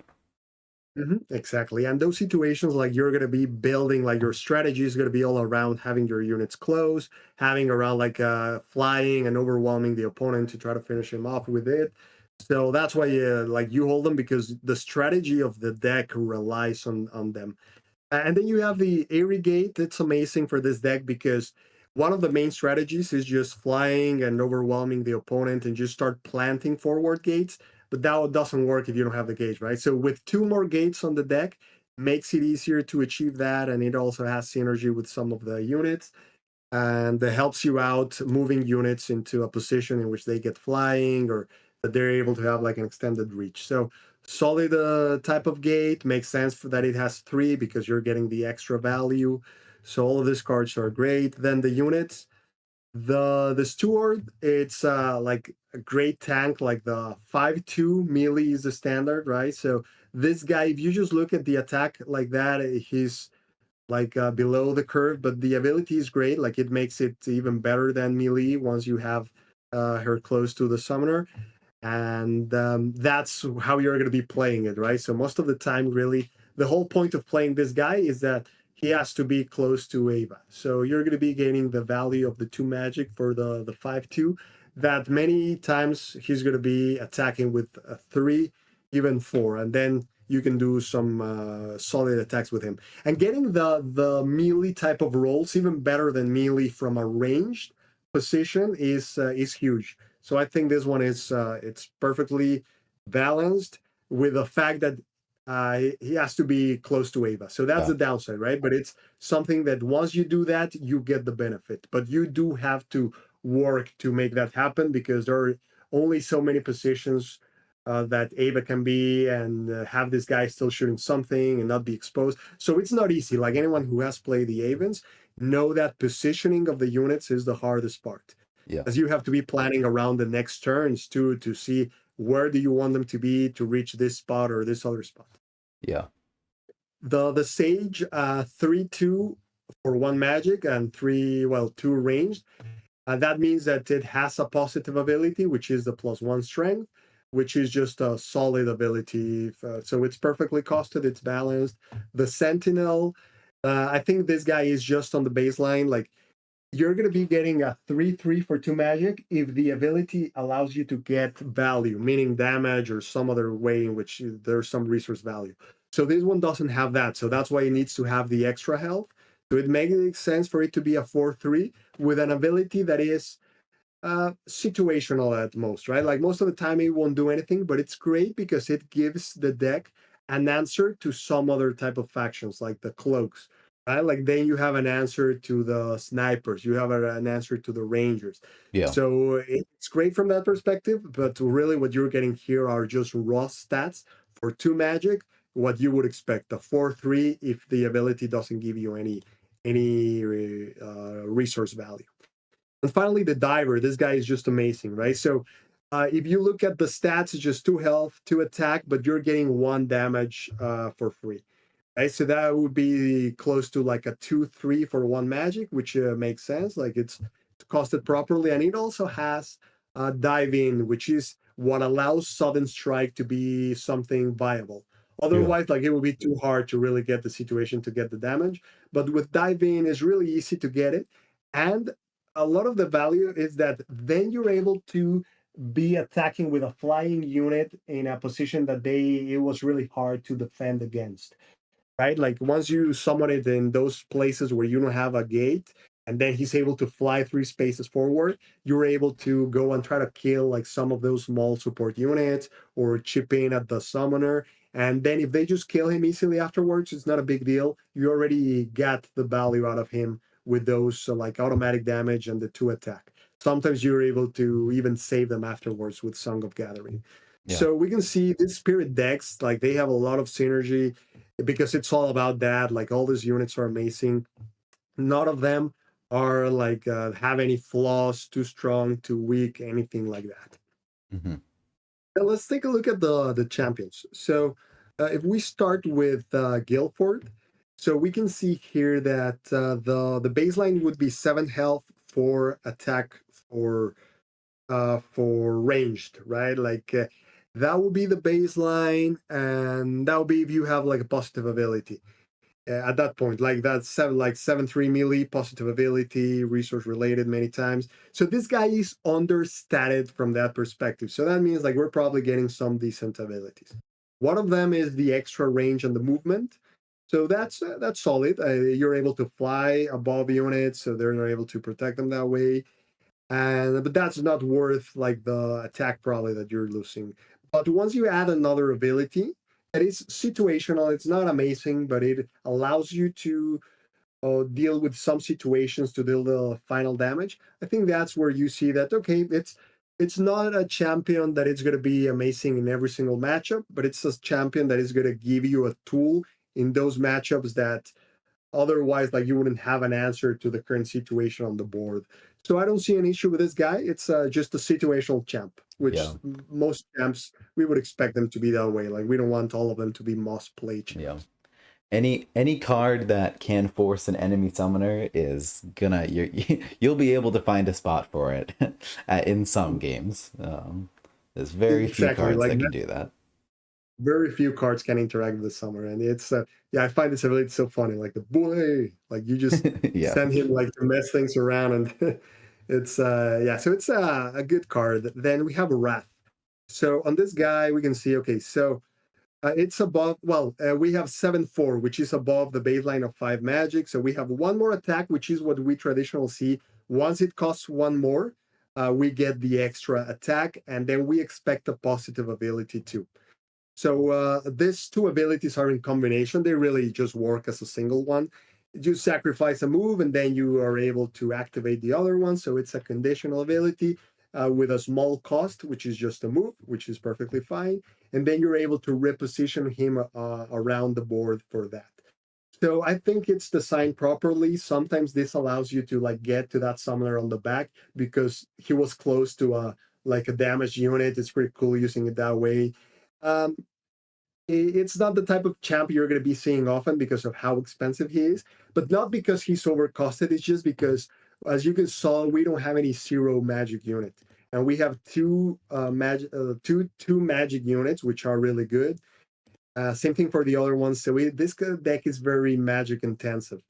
Exactly. And those situations, like you're going to be building, like your strategy is going to be all around having your units close, having around like flying and overwhelming the opponent to try to finish him off with it. So that's why like you hold them because the strategy of the deck relies on them. And then you have the irrigate. It's amazing for this deck because one of the main strategies is just flying and overwhelming the opponent and just start planting forward gates. But that doesn't work if you don't have the gates, right? So with two more gates on the deck, makes it easier to achieve that, and it also has synergy with some of the units and that helps you out moving units into a position in which they get flying or that they're able to have like an extended reach. So solid type of gate makes sense for that it has three because you're getting the extra value. So all of these cards are great. Then the units, the steward, it's like a great tank, like the 5-2 melee is the standard, right? So this guy, if you just look at the attack like that, he's like below the curve, but the ability is great. Like it makes it even better than melee once you have her close to the summoner, and that's how you're going to be playing it, right? So most of the time, really, the whole point of playing this guy is that he has to be close to Ava. So you're going to be gaining the value of the two magic for the 5-2. That many times he's going to be attacking with a 3, even 4, and then you can do some solid attacks with him. And getting the melee type of rolls even better than melee from a ranged position is huge. So I think this one is it's perfectly balanced with the fact that he has to be close to Ava. So that's Yeah, the downside, right? But it's something that once you do that, you get the benefit. But you do have to work to make that happen because there are only so many positions that Ava can be and have this guy still shooting something and not be exposed. So it's not easy. Like anyone who has played the Avens know that positioning of the units is the hardest part yeah, as you have to be planning around the next turns too to see where do you want them to be to reach this spot or this other spot. yeah, The sage 3-2 for one magic and two ranged. That means that it has a positive ability, which is the +1 strength, which is just a solid ability. So it's perfectly costed, it's balanced. The sentinel, I think this guy is just on the baseline. Like you're going to be getting a 3-3 for 2 magic if the ability allows you to get value, meaning damage or some other way in which there's some resource value. So this one doesn't have that. So that's why it needs to have the extra health. So it makes sense for it to be a 4-3 with an ability that is situational at most, right? Like most of the time it won't do anything, but it's great because it gives the deck an answer to some other type of factions like the Cloaks, right? Like then you have an answer to the snipers, you have an answer to the rangers. Yeah. So it's great from that perspective, but really what you're getting here are just raw stats for 2 magic, what you would expect, a 4/3 if the ability doesn't give you any resource value. And finally, the diver. This guy is just amazing, right? So if you look at the stats, it's just 2 health, 2 attack, but you're getting 1 damage for free. Right? So that would be close to like a 2/3 for 1 magic, which makes sense. Like it's costed properly. And it also has dive in, which is what allows sudden strike to be something viable. Yeah. Otherwise, like it would be too hard to really get the situation to get the damage. But with dive in, it's really easy to get it. And a lot of the value is that then you're able to be attacking with a flying unit in a position that it was really hard to defend against, right? Like once you summon it in those places where you don't have a gate, and then he's able to fly 3 spaces forward, you're able to go and try to kill like some of those small support units or chip in at the summoner. And then if they just kill him easily afterwards, it's not a big deal. You already got the value out of him with those like automatic damage and the 2 attack. Sometimes you're able to even save them afterwards with Song of Gathering. Yeah. So we can see these spirit decks, like they have a lot of synergy because it's all about that. Like all these units are amazing. None of them are like have any flaws, too strong, too weak, anything like that. Hmm. Now let's take a look at the champions. So if we start with Guildford, so we can see here that the baseline would be 7 health, 4 attack, for ranged, right? Like that would be the baseline, and that would be if you have like a positive ability at that point. Like that's 7/3 melee, positive ability, resource related many times. So this guy is understated from that perspective. So that means like we're probably getting some decent abilities. One of them is the extra range and the movement. So that's solid. You're able to fly above units, so they're not able to protect them that way. And but that's not worth like the attack probably that you're losing. But once you add another ability, it is situational. It's not amazing, but it allows you to deal with some situations to deal the final damage. I think that's where you see that okay, it's not a champion that is going to be amazing in every single matchup, but it's a champion that is going to give you a tool in those matchups that otherwise like you wouldn't have an answer to the current situation on the board. So I don't see an issue with this guy. It's just a situational champ, which Yeah. most champs we would expect them to be that way. Like we don't want all of them to be must play Yeah. champs. Any card that can force an enemy summoner is gonna you'll be able to find a spot for it in some games. There's very few Exactly, cards like that can do that. very few cards can interact with the summoner, and it's yeah, I find this ability so funny. Like the boy, like you just Yeah. send him like to mess things around, and it's yeah, so it's a good card. Then we have Wrath. So on this guy, we can see okay, so it's above. Well, we have 7/4, which is above the baseline of 5 magic. So we have one more attack, which is what we traditionally see. Once it costs one more, we get the extra attack, and then we expect a positive ability too. So these two abilities are in combination. They really just work as a single one. You sacrifice a move, and then you are able to activate the other one. So it's a conditional ability with a small cost, which is just a move, which is perfectly fine. And then you're able to reposition him around the board for that. So I think it's designed properly. Sometimes this allows you to like get to that summoner on the back because he was close to a like a damaged unit. It's pretty cool using it that way. Um, it's not the type of champ you're going to be seeing often because of how expensive he is, but not because he's overcosted. It's just because, as you can saw, we don't have any 0 magic unit, and we have two magic units which are really good. Same thing for the other ones. So this deck is very magic intensive.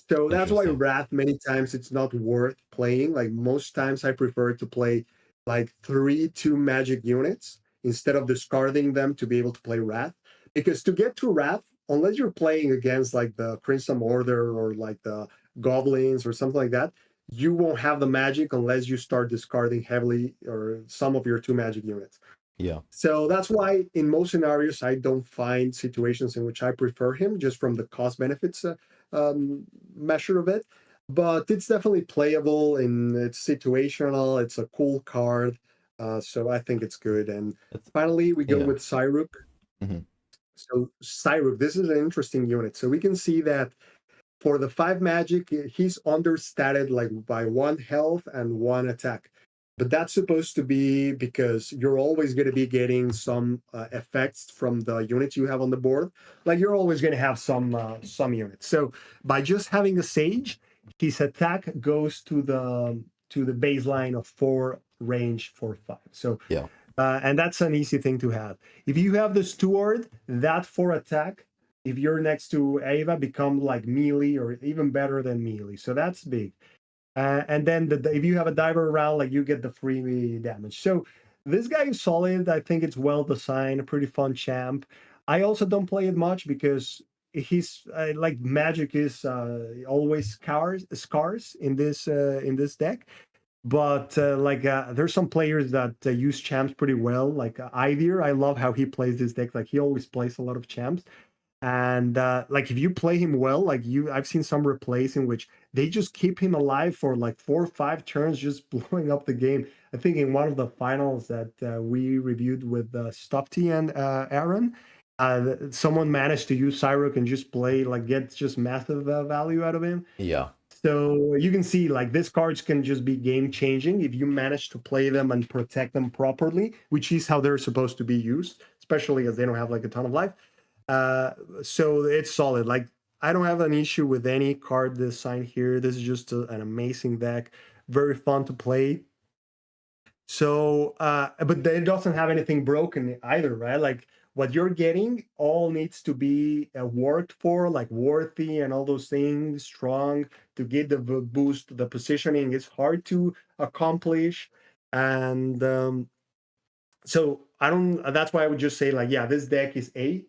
So that's why Interesting. Wrath many times it's not worth playing. Like most times I prefer to play like 3 2 magic units instead of discarding them to be able to play Wrath. Because to get to Wrath, unless you're playing against like the Crimson Order or like the Goblins or something like that, you won't have the magic unless you start discarding heavily or some of your 2 magic units. Yeah. So that's why in most scenarios I don't find situations in which I prefer him just from the cost benefits measure of it. But it's definitely playable and it's situational. It's a cool card, so I think it's good. And It's, finally, we go yeah. with Cyruk. Hmm. So Cyruk, this is an interesting unit. So we can see that for the 5 magic, he's understated like by 1 health and 1 attack. But that's supposed to be because you're always going to be getting some effects from the units you have on the board. Like you're always going to have some units. So by just having a sage, his attack goes to the baseline of 4 range for 5. So Yeah. and that's an easy thing to have. If you have the steward, that for attack, if you're next to Ava, become like melee or even better than melee. So that's big. And then if you have a diver around, like you get the free damage. So this guy is solid. I think it's well designed, a pretty fun champ. I also don't play it much because he's like magic is always scarce in this deck, but there's some players that use champs pretty well, like Ivyr. I love how he plays this deck. Like he always plays a lot of champs, and like if you play him well, like I've seen some replays in which they just keep him alive for like 4 or 5 turns, just blowing up the game. I think in one of the finals that we reviewed with Stopty and Aaron, someone managed to use Cyruk and just play like get just massive value out of him. Yeah. So you can see like these cards can just be game changing if you manage to play them and protect them properly, which is how they're supposed to be used, especially as they don't have like a ton of life. Uh, so it's solid. Like I don't have an issue with any card design here. This is just an amazing deck, very fun to play. So, but it doesn't have anything broken either, right? Like what you're getting all needs to be worked for, like worthy and all those things, strong to get the boost. The positioning is hard to accomplish, and so I don't. That's why I would just say like, yeah, this deck is A.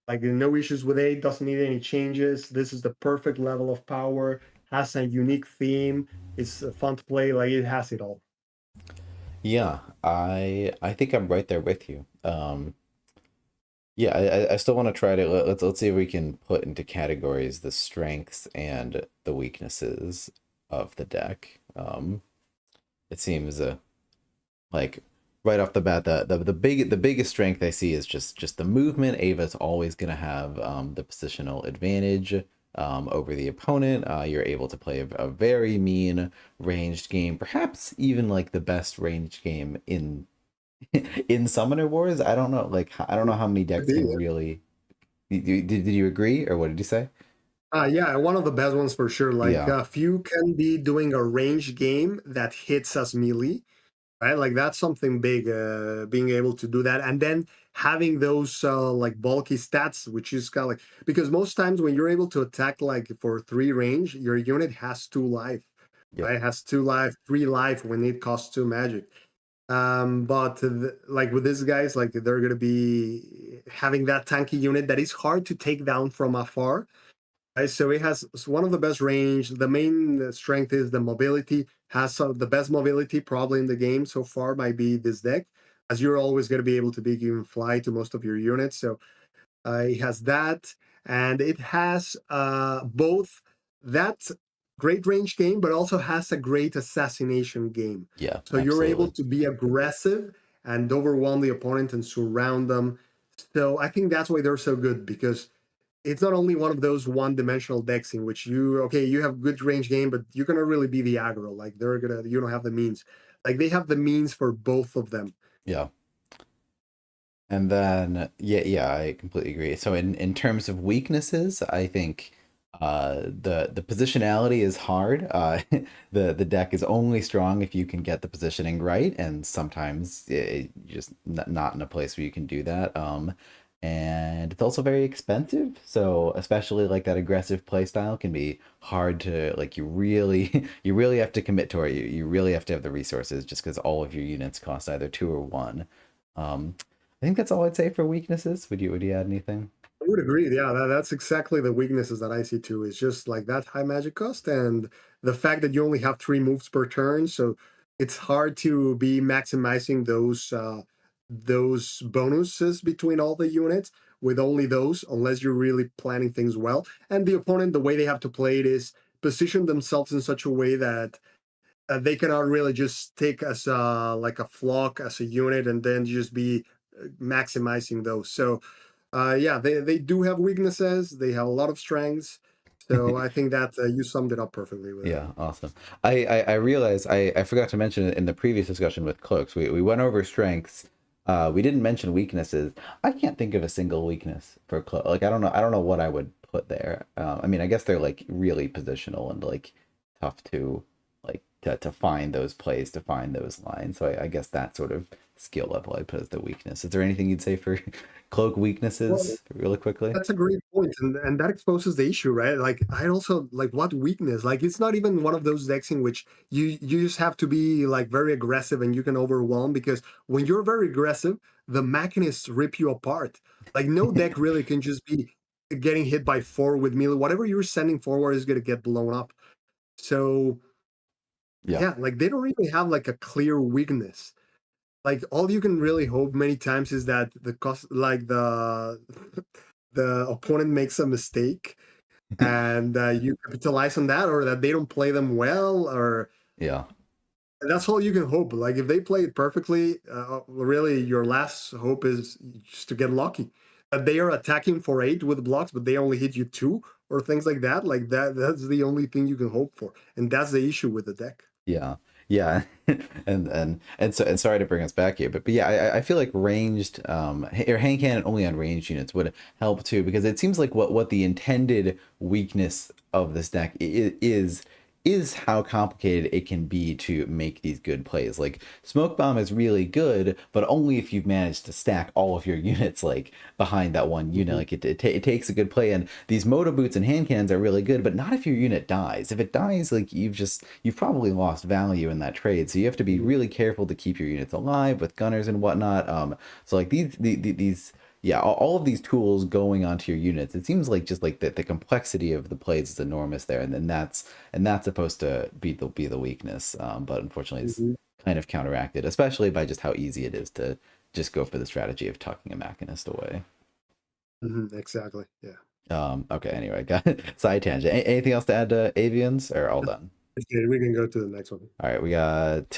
Like no issues with A. Doesn't need any changes. This is the perfect level of power. Has a unique theme. It's fun to play. Like it has it all. Yeah. I think I'm right there with you. Yeah, I still want to try to let's see if we can put into categories the strengths and the weaknesses of the deck. It seems like right off the bat, the biggest strength I see is just the movement. Ava's always gonna have the positional advantage over the opponent. You're able to play a very mean ranged game, perhaps even like the best ranged game in in Summoner Wars. I don't know, like I don't know how many Could decks be. can really. Did you agree, or what did you say? Yeah, one of the best ones for sure. Like Yeah, few can be doing a range game that hits as melee, right? Like that's something big. Being able to do that, and then having those like bulky stats, which is kind of like because most times when you're able to attack like for 3 range, your unit has 2 life, yep, right? Has 2 life, 3 life when it costs 2 magic. But like with these guys, like they're gonna be having that tanky unit that is hard to take down from afar, right? So it has one of the best range. The main strength is the mobility. Has the best mobility probably in the game so far. Might be this deck, as you're always going to be able to be given fly to most of your units. So it has that, and it has both that great range game, but also has a great assassination game. yeah, So you're able absolutely. to be aggressive and overwhelm the opponent and surround them. So I think that's why they're so good because it's not only one of those one-dimensional decks in which you have good range game, but you're gonna really be the aggro. Like you don't have the means. Like they have the means for both of them. Yeah. And then yeah, I completely agree. So in terms of weaknesses, I think the positionality is hard. The deck is only strong if you can get the positioning right, and sometimes you're just not in a place where you can do that. And it's also very expensive, so especially like that aggressive play style can be hard to like you really you really have to commit to it. You really have to have the resources just because all of your units cost either 2 or 1. I think that's all I'd say for weaknesses. Would you add anything? I would agree. Yeah, that's exactly the weaknesses that I see too. It's just like that high magic cost and the fact that you only have 3 moves per turn. So it's hard to be maximizing those bonuses between all the units with only those, unless you're really planning things well. And the opponent, the way they have to play it is position themselves in such a way that they cannot really just take as like a flock as a unit and then just be maximizing those. So yeah, they do have weaknesses. They have a lot of strengths. So I think that you summed it up perfectly with that. Yeah, awesome. I realized I forgot to mention it in the previous discussion with Cloaks. We went over strengths. We didn't mention weaknesses. I can't think of a single weakness for Cloak. Like I don't know what I would put there. I mean, I guess they're like really positional and like tough to like to find those plays, to find those lines. So I guess that sort of skill level I put as the weakness. Is there anything you'd say for Cloak Well, weaknesses really quickly? that's a great point, and that exposes the issue, right? Like I also like what weakness. Like it's not even one of those decks in which you just have to be like very aggressive and you can overwhelm because when you're very aggressive, the machinists rip you apart. Like no deck really can just be getting hit by four with melee. Whatever you're sending forward is gonna get blown up. So Yeah. yeah, like they don't really have like a clear weakness. Like all you can really hope many times is that the cost like the the opponent makes a mistake and you capitalize on that, or that they don't play them well, or Yeah. that's all you can hope. Like if they play it perfectly, really your last hope is just to get lucky that they are attacking for 8 with blocks but they only hit you 2 or things like that. Like that's the only thing you can hope for, and that's the issue with the deck. Yeah, yeah, and sorry to bring us back here, but yeah, I feel like ranged or hand cannon only on ranged units would help too, because it seems like what the intended weakness of this deck is how complicated it can be to make these good plays. Like smoke bomb is really good, but only if you've managed to stack all of your units like behind that one unit. Mhm. Like it takes a good play, and these moto boots and hand cannons are really good, but not if your unit dies. If it dies, like you've probably lost value in that trade. So you have to be Mhm. really careful to keep your units alive with gunners and whatnot. So like these yeah, all of these tools going onto your units, it seems like just like the complexity of the plays is enormous there, and then that's supposed to be the weakness. But unfortunately, it's Mhm. kind of counteracted, especially by just how easy it is to just go for the strategy of tucking a machinist away. Mhm. Exactly. Yeah. Okay, anyway, got side tangent. Anything else to add to avians, or all done? Okay, we can go to the next one. All right, we got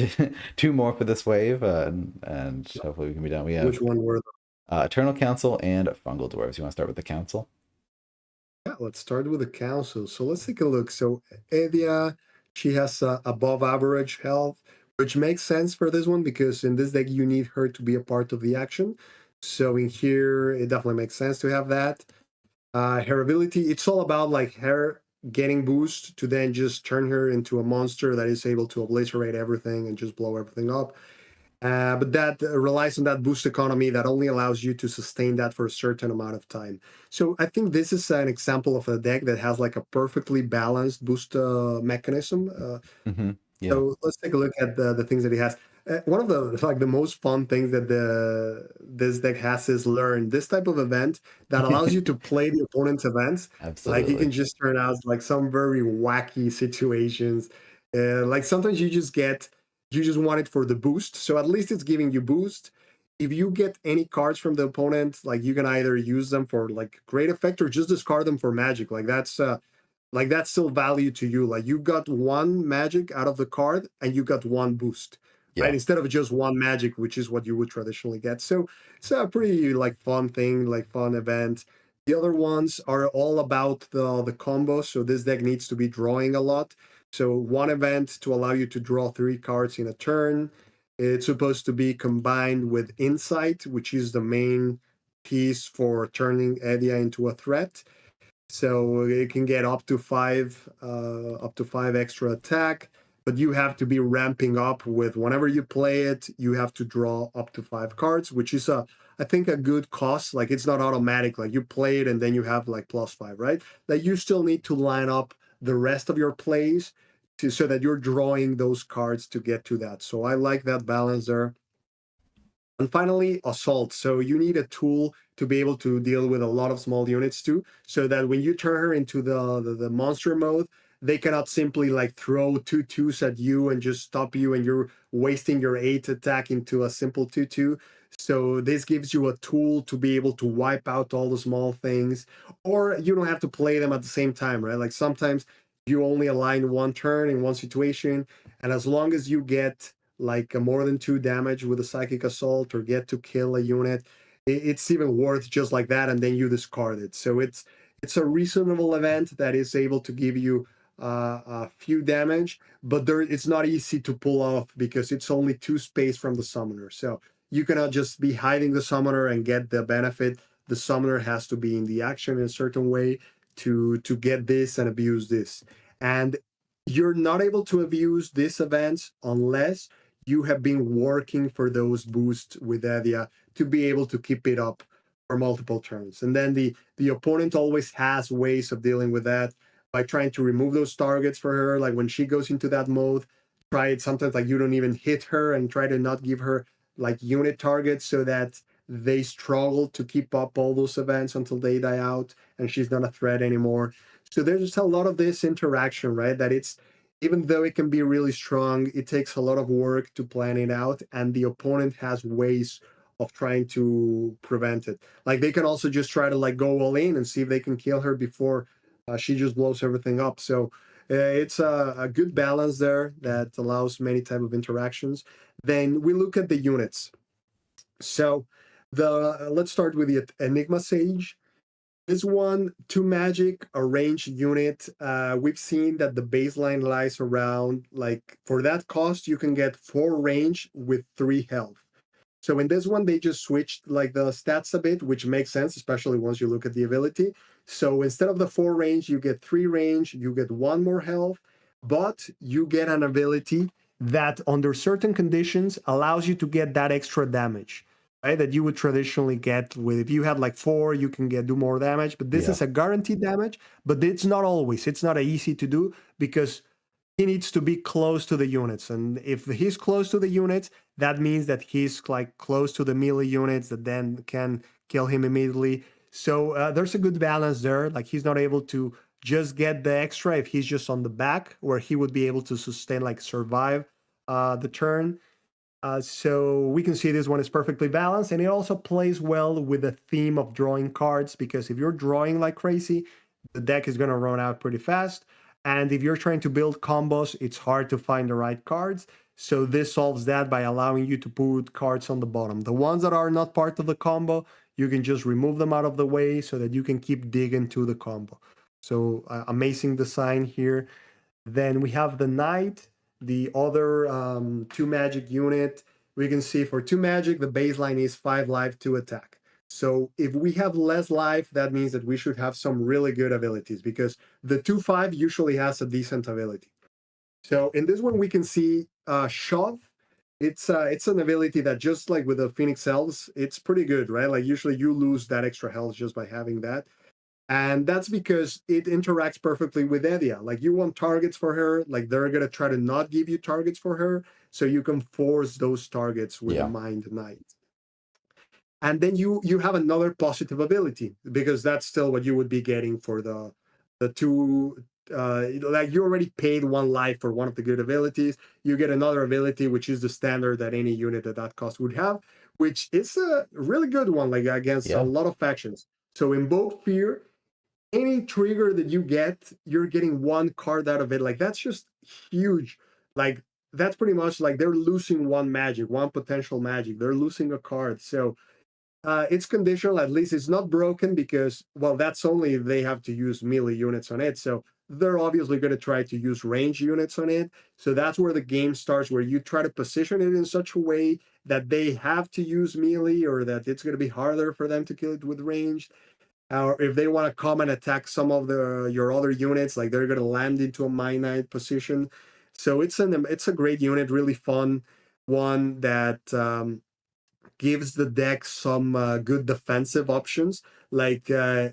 two more for this wave, and Yeah. hopefully we can be done. We have Which one were Eternal Council and Fungal Dwarves. You want to start with the Council? Yeah, let's start with the council. So let's take a look. So Edia, she has above average health, which makes sense for this one because in this deck you need her to be a part of the action. So in here, it definitely makes sense to have that. Her ability, it's all about like her getting boost to then just turn her into a monster that is able to obliterate everything and just blow everything up. But that relies on that boost economy that only allows you to sustain that for a certain amount of time. So I think this is an example of a deck that has like a perfectly balanced boost mechanism. Mm-hmm. Yeah. So let's take a look at the things that he has. One of the like the most fun things that the this deck has is learn this type of event that allows you to play the opponent's events. Like you Absolutely. can just turn out like some very wacky situations. Like sometimes you just want it for the boost. So at least it's giving you boost. If you get any cards from the opponent, like you can either use them for like great effect or just discard them for magic. Like that's still value to you. Like you got one magic out of the card and you got one boost, right? Yeah. Instead of just one magic, which is what you would traditionally get. So it's a pretty like fun thing, like fun event. The other ones are all about the combo. So this deck needs to be drawing a lot. So one event to allow you to draw 3 cards in a turn. It's supposed to be combined with insight, which is the main piece for turning Edia into a threat. So it can get up to five extra attack, but you have to be ramping up with whenever you play it, you have to draw up to 5 cards, which is I think a good cost. Like it's not automatic. Like you play it and then you have like +5, right? Like you still need to line up the rest of your plays to so that you're drawing those cards to get to that. So I like that balance there. And finally, assault. So you need a tool to be able to deal with a lot of small units too, so that when you turn her into the monster mode, they cannot simply like throw 2/2s at you and just stop you, and you're wasting your 8 attack into a simple 2/2. So this gives you a tool to be able to wipe out all the small things, or you don't have to play them at the same time, right? Like sometimes you only align one turn in one situation, and as long as you get like a more than 2 damage with a psychic assault or get to kill a unit, it's even worth just like that, and then you discard it. So it's a reasonable event that is able to give you a few damage, but it's not easy to pull off because it's only 2 space from the summoner. So you cannot just be hiding the summoner and get the benefit. The summoner has to be in the action in a certain way to get this and abuse this. And you're not able to abuse these events unless you have been working for those boosts with Evia to be able to keep it up for multiple turns. And then the opponent always has ways of dealing with that by trying to remove those targets for her. Like when she goes into that mode, try it sometimes like you don't even hit her and try to not give her like unit targets so that they struggle to keep up all those events until they die out and she's not a threat anymore. So there's just a lot of this interaction, right? That it's, even though it can be really strong, it takes a lot of work to plan it out, and the opponent has ways of trying to prevent it. Like they can also just try to like go all in and see if they can kill her before she just blows everything up. So it's a good balance there that allows many type of interactions. Then we look at the units. So let's start with the Enigma Sage. This one, 2 magic, a ranged unit. We've seen that the baseline lies around, like, for that cost, you can get 4 range with 3 health. So in this one, they just switched like the stats a bit, which makes sense, especially once you look at the ability. So instead of the 4 range, you get 3 range, you get 1 more health, but you get an ability that, under certain conditions, allows you to get that extra damage, right? That you would traditionally get with, if you had like 4, you can do more damage, but this Yeah. is a guaranteed damage, but it's not always. It's not easy to do because he needs to be close to the units. And if he's close to the units, that means that he's like close to the melee units that then can kill him immediately. So there's a good balance there. Like he's not able to just get the extra if he's just on the back, where he would be able to sustain, like survive the turn. So we can see this one is perfectly balanced, and it also plays well with the theme of drawing cards, because if you're drawing like crazy, the deck is going to run out pretty fast. And if you're trying to build combos, it's hard to find the right cards. So this solves that by allowing you to put cards on the bottom. The ones that are not part of the combo, you can just remove them out of the way so that you can keep digging to the combo. So amazing design here. Then we have the Knight, the other 2 magic unit. We can see for 2 magic, the baseline is 5 life, 2 attack. So if we have less life, that means that we should have some really good abilities, because the 2/5 usually has a decent ability. So in this one, we can see Shove. It's an ability that, just like with the Phoenix Elves, it's pretty good, right? Like usually you lose that extra health just by having that. And that's because it interacts perfectly with Edia. Like you want targets for her, like they're gonna try to not give you targets for her, so you can force those targets with the Yeah. Mind Knight. And then you have another positive ability, because that's still what you would be getting for the two. Like you already paid 1 life for one of the good abilities. You get another ability, which is the standard that any unit at that cost would have, which is a really good one, like against a Yeah. lot of factions. So Invoke Fear, any trigger that you get, you're getting 1 card out of it. Like that's just huge. Like that's pretty much like they're losing 1 magic, 1 potential magic. They're losing a card. So it's conditional. At least it's not broken, because, well, that's only if they have to use melee units on it. So they're obviously going to try to use range units on it. So that's where the game starts, where you try to position it in such a way that they have to use melee, or that it's going to be harder for them to kill it with range. Or if they want to come and attack some of your other units, like they're going to land into a Mind Knight position. So it's a great unit, really fun one that gives the deck some good defensive options. Like I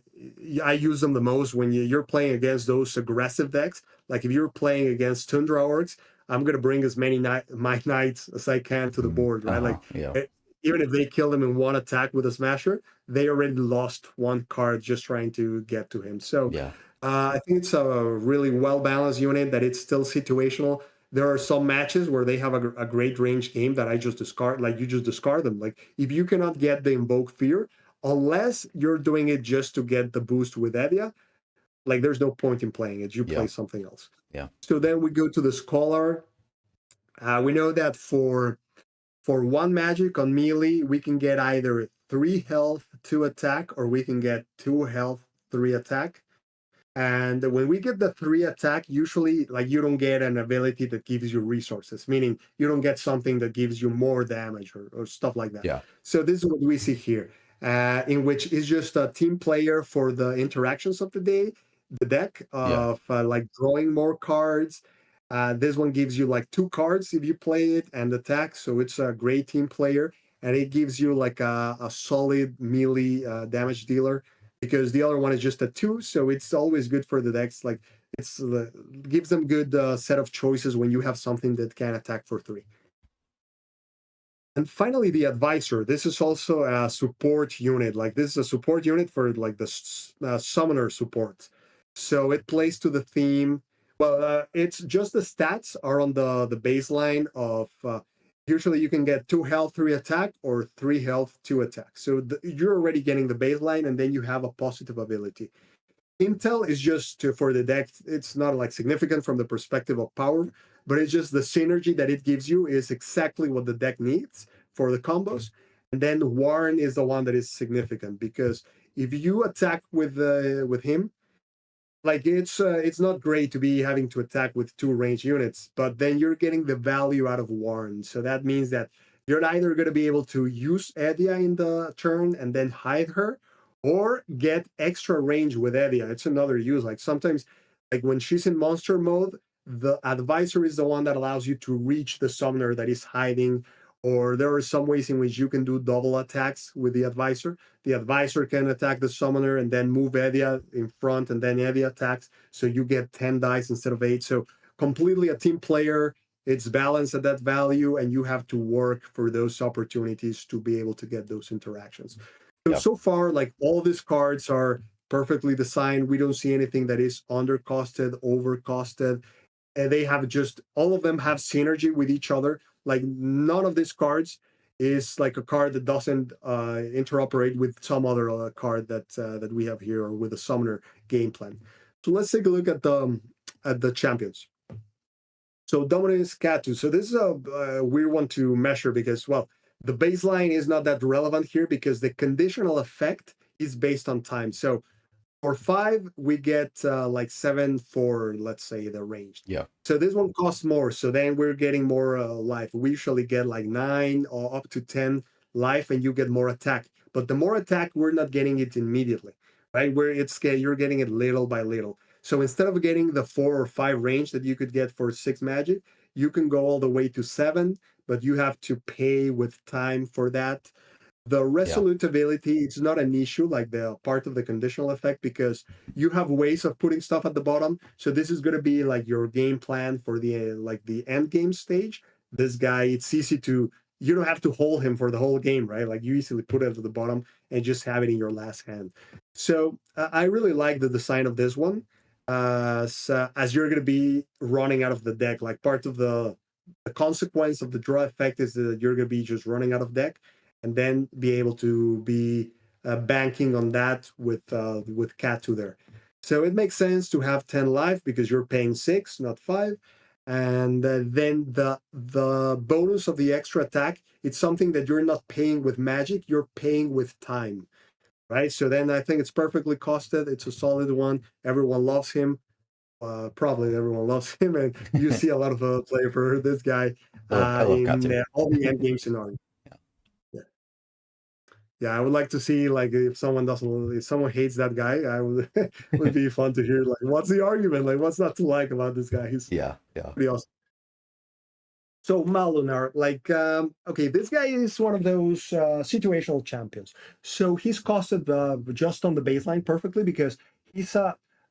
use them the most when you're playing against those aggressive decks. Like if you're playing against Tundra orcs, I'm gonna bring as many my knights as I can to the board, right? Uh-huh. Like Yeah. even if they kill them in 1 attack with a smasher, they already lost 1 card just trying to get to him. So Yeah. I think it's a really well balanced unit, that it's still situational. there are some matches where they have a great range game that I just discard. Like you just discard them. Like if you cannot get the Invoke Fear, unless you're doing it just to get the boost with Evia, like there's no point in playing it. You play Yeah. something else. Yeah. So then we go to the Scholar. We know that for one magic on melee, we can get either 3 health, 2 attack, or we can get 2 health, 3 attack. And when we get the 3 attack, usually like you don't get an ability that gives you resources, meaning you don't get something that gives you more damage or stuff like that. Yeah. So this is what we see here, in which is just a team player for the interactions of the day, the deck of like drawing more cards. This one gives you like 2 cards if you play it and attack. So it's a great team player, and it gives you like a solid melee damage dealer, because the other one is just a 2, so it's always good for the decks. Like it's gives them good set of choices when you have something that can attack for 3. And finally, the advisor. This is also a support unit. Like this is a support unit for like the summoner support. So it plays to the theme. Well, it's just the stats are on the baseline of. Usually, you can get 2 health, 3 attack, or 3 health, 2 attack. So you're already getting the baseline, and then you have a positive ability. Intel is just for the deck. It's not like significant from the perspective of power, but it's just the synergy that it gives you is exactly what the deck needs for the combos. And then Warren is the one that is significant, because if you attack with him, like it's not great to be having to attack with 2 range units, but then you're getting the value out of Warren. So that means that you're either going to be able to use Edia in the turn and then hide her, or get extra range with Edia. It's another use. Like sometimes, like when she's in monster mode, the advisor is the one that allows you to reach the summoner that is hiding. Or there are some ways in which you can do double attacks with the advisor. The advisor can attack the summoner and then move Edia in front, and then Edia attacks. So you get 10 dice instead of 8. So completely a team player. It's balanced at that value, and you have to work for those opportunities to be able to get those interactions. So, Yeah. so far, like all these cards are perfectly designed. We don't see anything that is undercosted, overcosted. And they have just, all of them have synergy with each other. Like none of these cards is like a card that doesn't interoperate with some other card that we have here, or with a summoner game plan. So let's take a look at the champions. So Dominus Catu. So this is a weird one to measure, because, well, the baseline is not that relevant here, because the conditional effect is based on time. So for 5, we get like 7 for, let's say, the range. Yeah. So this one costs more. So then we're getting more life. We usually get like 9 or up to 10 life, and you get more attack. But the more attack, we're not getting it immediately, right? Where you're getting it little by little. So instead of getting the 4 or 5 range that you could get for 6 magic, you can go all the way to 7, but you have to pay with time for that. The resolute ability, it's not an issue like the part of the conditional effect, because you have ways of putting stuff at the bottom. So this is going to be like your game plan for the like the end game stage. This guy, it's easy to, you don't have to hold him for the whole game, right? Like you easily put it at the bottom and just have it in your last hand. So I really like the design of this one. So, as you're going to be running out of the deck, like part of the consequence of the draw effect is that you're going to be just running out of deck, and then be able to be banking on that with Cat2 there. So it makes sense to have 10 life, because you're paying 6, not 5. And then the bonus of the extra attack, it's something that you're not paying with magic, you're paying with time, right? So then I think it's perfectly costed. It's a solid one. Everyone loves him. Probably everyone loves him, and you see a lot of play for this guy I love in Katu. all the end game scenarios. Yeah. Yeah. Yeah, I would like to see, like, if someone hates that guy, I would would be fun to hear, like, what's the argument? Like, what's not to like about this guy? He's Yeah. Yeah. pretty awesome. So Malunar, like, okay, this guy is one of those situational champions. So he's costed just on the baseline perfectly, because he's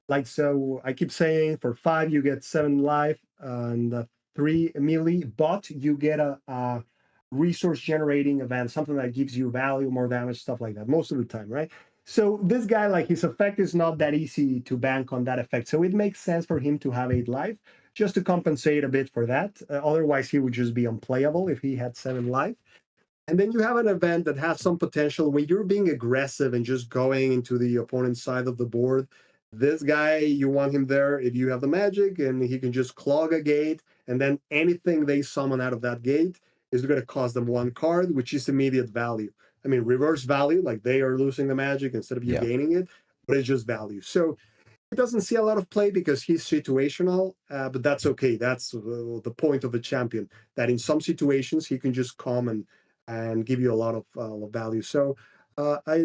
like, so I keep saying for 5 you get 7 life and 3 melee, but you get a resource generating event, something that gives you value, more damage, stuff like that, most of the time, right? So this guy, like, his effect is not that easy to bank on that effect. So it makes sense for him to have 8 life. just to compensate a bit for that. Otherwise, he would just be unplayable if he had 7 life. And then you have an event that has some potential when you're being aggressive and just going into the opponent's side of the board. This guy, you want him there if you have the magic, and he can just clog a gate, and then anything they summon out of that gate is going to cost them 1 card, which is immediate value. I mean, reverse value, like they are losing the magic instead of you Yeah, gaining it, but it's just value. So he doesn't see a lot of play because he's situational, but that's okay. That's the point of a champion. That in some situations he can just come and give you a lot of value. So I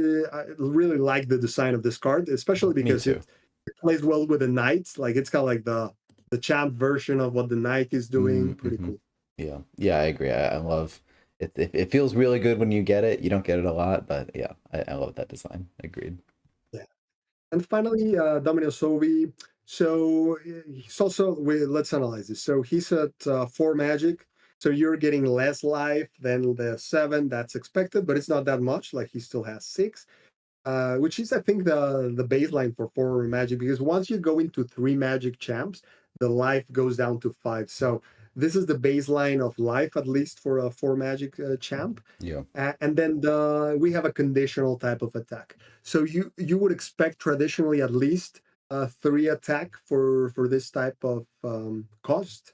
really like the design of this card, especially me because too. it plays well with the knight. Like it's kind of like the champ version of what the knight is doing. Pretty Mm-hmm. cool. Yeah, yeah, I agree. I love it, it feels really good when you get it. You don't get it a lot, but yeah, I love that design. Agreed. Yeah. And finally, Domino Sovi. So he's also, let's analyze this. So he's at 4 magic. So you're getting less life than the 7 that's expected, but it's not that much. Like he still has 6, which is, I think, the baseline for 4 magic. Because once you go into 3 magic champs, the life goes down to 5. So this is the baseline of life, at least for a 4 magic champ. Yeah. And then we have a conditional type of attack. So you would expect traditionally at least 3 attack for this type of cost,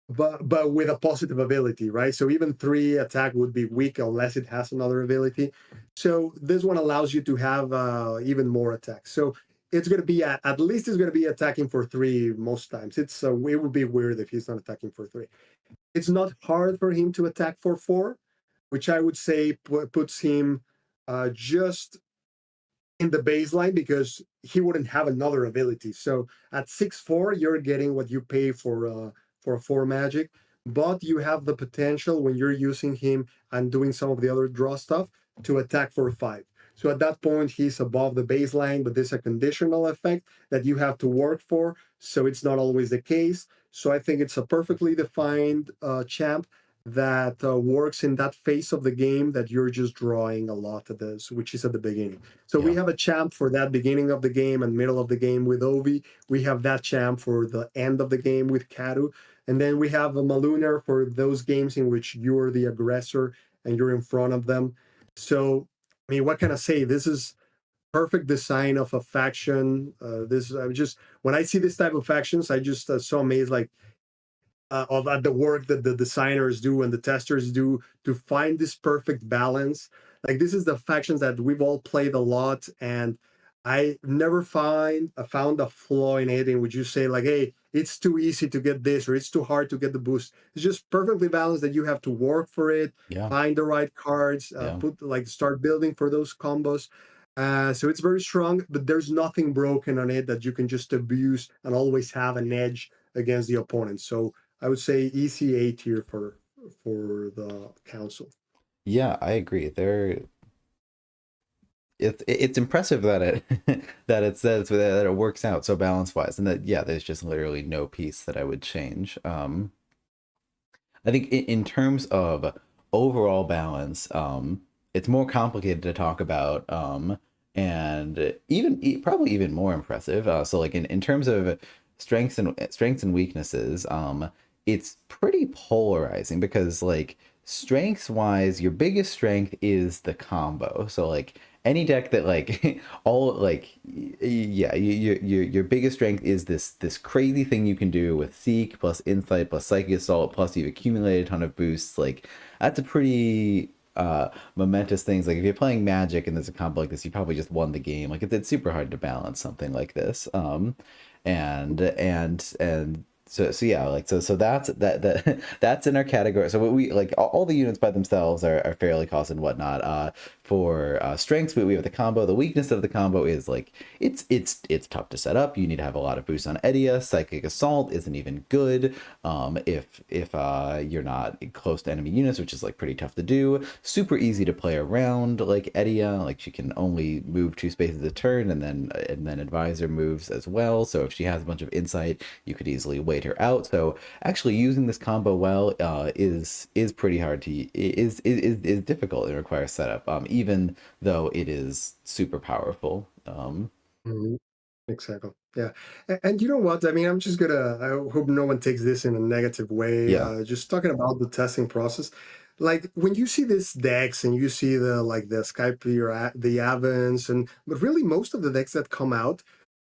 but with a positive ability, right? So even 3 attack would be weak unless it has another ability. So this one allows you to have even more attacks. So it's going to be at least it's going to be attacking for 3 most times. It would be weird if he's not attacking for 3. It's not hard for him to attack for 4, which I would say puts him just in the baseline because he wouldn't have another ability. So at 6/4, you're getting what you pay for a 4 magic, but you have the potential when you're using him and doing some of the other draw stuff to attack for 5. So at that point, he's above the baseline, but there's a conditional effect that you have to work for. So it's not always the case. So I think it's a perfectly defined champ that works in that phase of the game that you're just drawing a lot of this, which is at the beginning. So we Yeah. have a champ for that beginning of the game and middle of the game with Ovi. We have that champ for the end of the game with Kadu. And then we have a Malunar for those games in which you're the aggressor and you're in front of them. So, I mean, what can I say? This is perfect design of a faction. This I'm just when I see this type of factions, I just so amazed. Like of the work that the designers do and the testers do to find this perfect balance. Like this is the factions that we've all played a lot, and I never found a flaw in it. And would you say like, hey, it's too easy to get this or it's too hard to get the boost? It's just perfectly balanced that you have to work for it, Yeah. find the right cards, Yeah. start building for those combos. So it's very strong, but there's nothing broken on it that you can just abuse and always have an edge against the opponent. So I would say easy A tier for the council. Yeah, I agree. It's impressive that it that it works out so balance wise, and that yeah, there's just literally no piece that I would change. I think in terms of overall balance, it's more complicated to talk about, and probably even more impressive. So like in terms of strengths and weaknesses, it's pretty polarizing because like strengths wise, your biggest strength is the combo. So like any deck that like all like yeah your biggest strength is this crazy thing you can do with seek plus insight plus psychic assault plus you've accumulated a ton of boosts. Like that's a pretty momentous things. Like if you're playing magic and there's a combo like this, you probably just won the game. Like it's super hard to balance something like this. And so yeah, like so that that's in our category. So what we like all the units by themselves are fairly cost and whatnot. For strengths, we have the combo. The weakness of the combo is like it's tough to set up. You need to have a lot of boosts on Edia. Psychic Assault isn't even good if you're not close to enemy units, which is like pretty tough to do. Super easy to play around like Edia. Like she can only move 2 spaces a turn, and then Advisor moves as well. So if she has a bunch of insight, you could easily wait her out. So actually using this combo well is pretty hard to is difficult. It requires setup. Even though it is super powerful. Mhm. Exactly. Yeah. And you know what? I mean, I'm just gonna, I hope no one takes this in a negative way. Yeah, Just talking about the testing process. Like when you see this decks and you see the Skype, the Avens, and but really most of the decks that come out,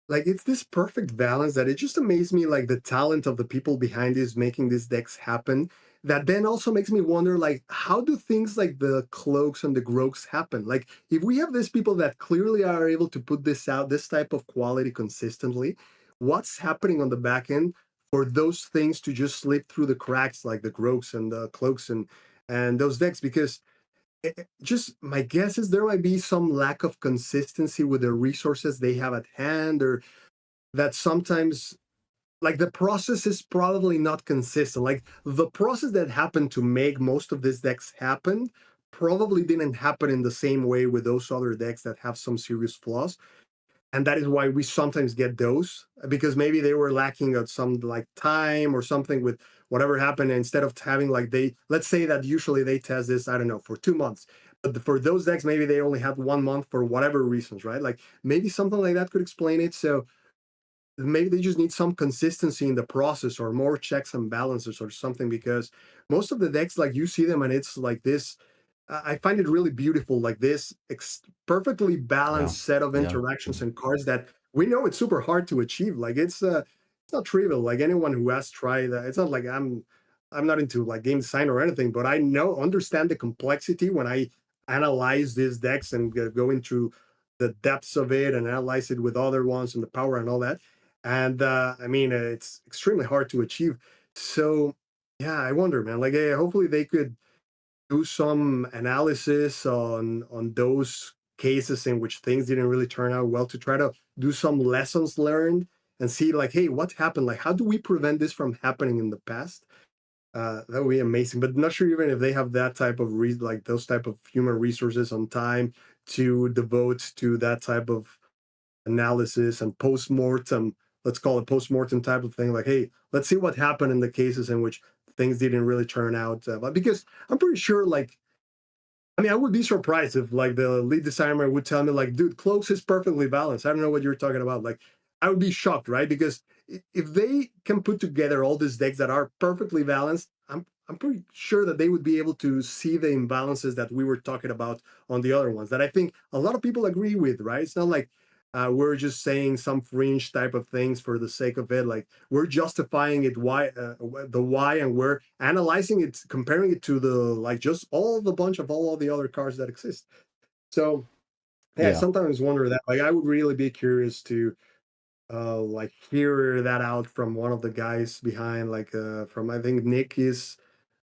like it's this perfect balance that it just amazed me, like the talent of the people behind this making these decks happen. That then also makes me wonder, like, how do things like the cloaks and the groaks happen? Like, if we have these people that clearly are able to put this out, this type of quality consistently, what's happening on the back end for those things to just slip through the cracks, like the groaks and the cloaks and those decks? Because just my guess is there might be some lack of consistency with the resources they have at hand, or that sometimes like the process is probably not consistent. Like the process that happened to make most of these decks happen probably didn't happen in the same way with those other decks that have some serious flaws, and that is why we sometimes get those, because maybe they were lacking of some like time or something with whatever happened. And instead of having like, they, let's say that usually they test this, I don't know, for 2 months, but for those decks maybe they only had 1 month for whatever reasons, right? Like maybe something like that could explain it. So maybe they just need some consistency in the process or more checks and balances or something, because most of the decks, like you see them and it's like this, I find it really beautiful, like this perfectly yeah, balanced set of yeah, interactions and cards that we know it's super hard to achieve. Like it's not trivial. Like anyone who has tried that, it's not like I'm not into like game design or anything, but I know understand the complexity when I analyze these decks and go into the depths of it and analyze it with other ones and the power and all that. And I mean, it's extremely hard to achieve. So yeah, I wonder, man. Like, hopefully they could do some analysis on those cases in which things didn't really turn out well, to try to do some lessons learned and see like, hey, what happened? Like, how do we prevent this from happening in the past? That would be amazing. But not sure even if they have that type of like those type of human resources on time to devote to that type of analysis and post-mortem, let's call it post-mortem type of thing. Like, hey, let's see what happened in the cases in which things didn't really turn out. But because I'm pretty sure, like, I mean, I would be surprised if like the lead designer would tell me like, dude, Cloaks is perfectly balanced. I don't know what you're talking about. Like, I would be shocked, right? Because if they can put together all these decks that are perfectly balanced, I'm pretty sure that they would be able to see the imbalances that we were talking about on the other ones that I think a lot of people agree with, right? It's not like we're just saying some fringe type of things for the sake of it. Like we're justifying it, why the why, and we're analyzing it, comparing it to the like just all the bunch of all the other cars that exist. So yeah, I yeah, sometimes wonder that. Like I would really be curious to like hear that out from one of the guys behind, like from, I think Nick is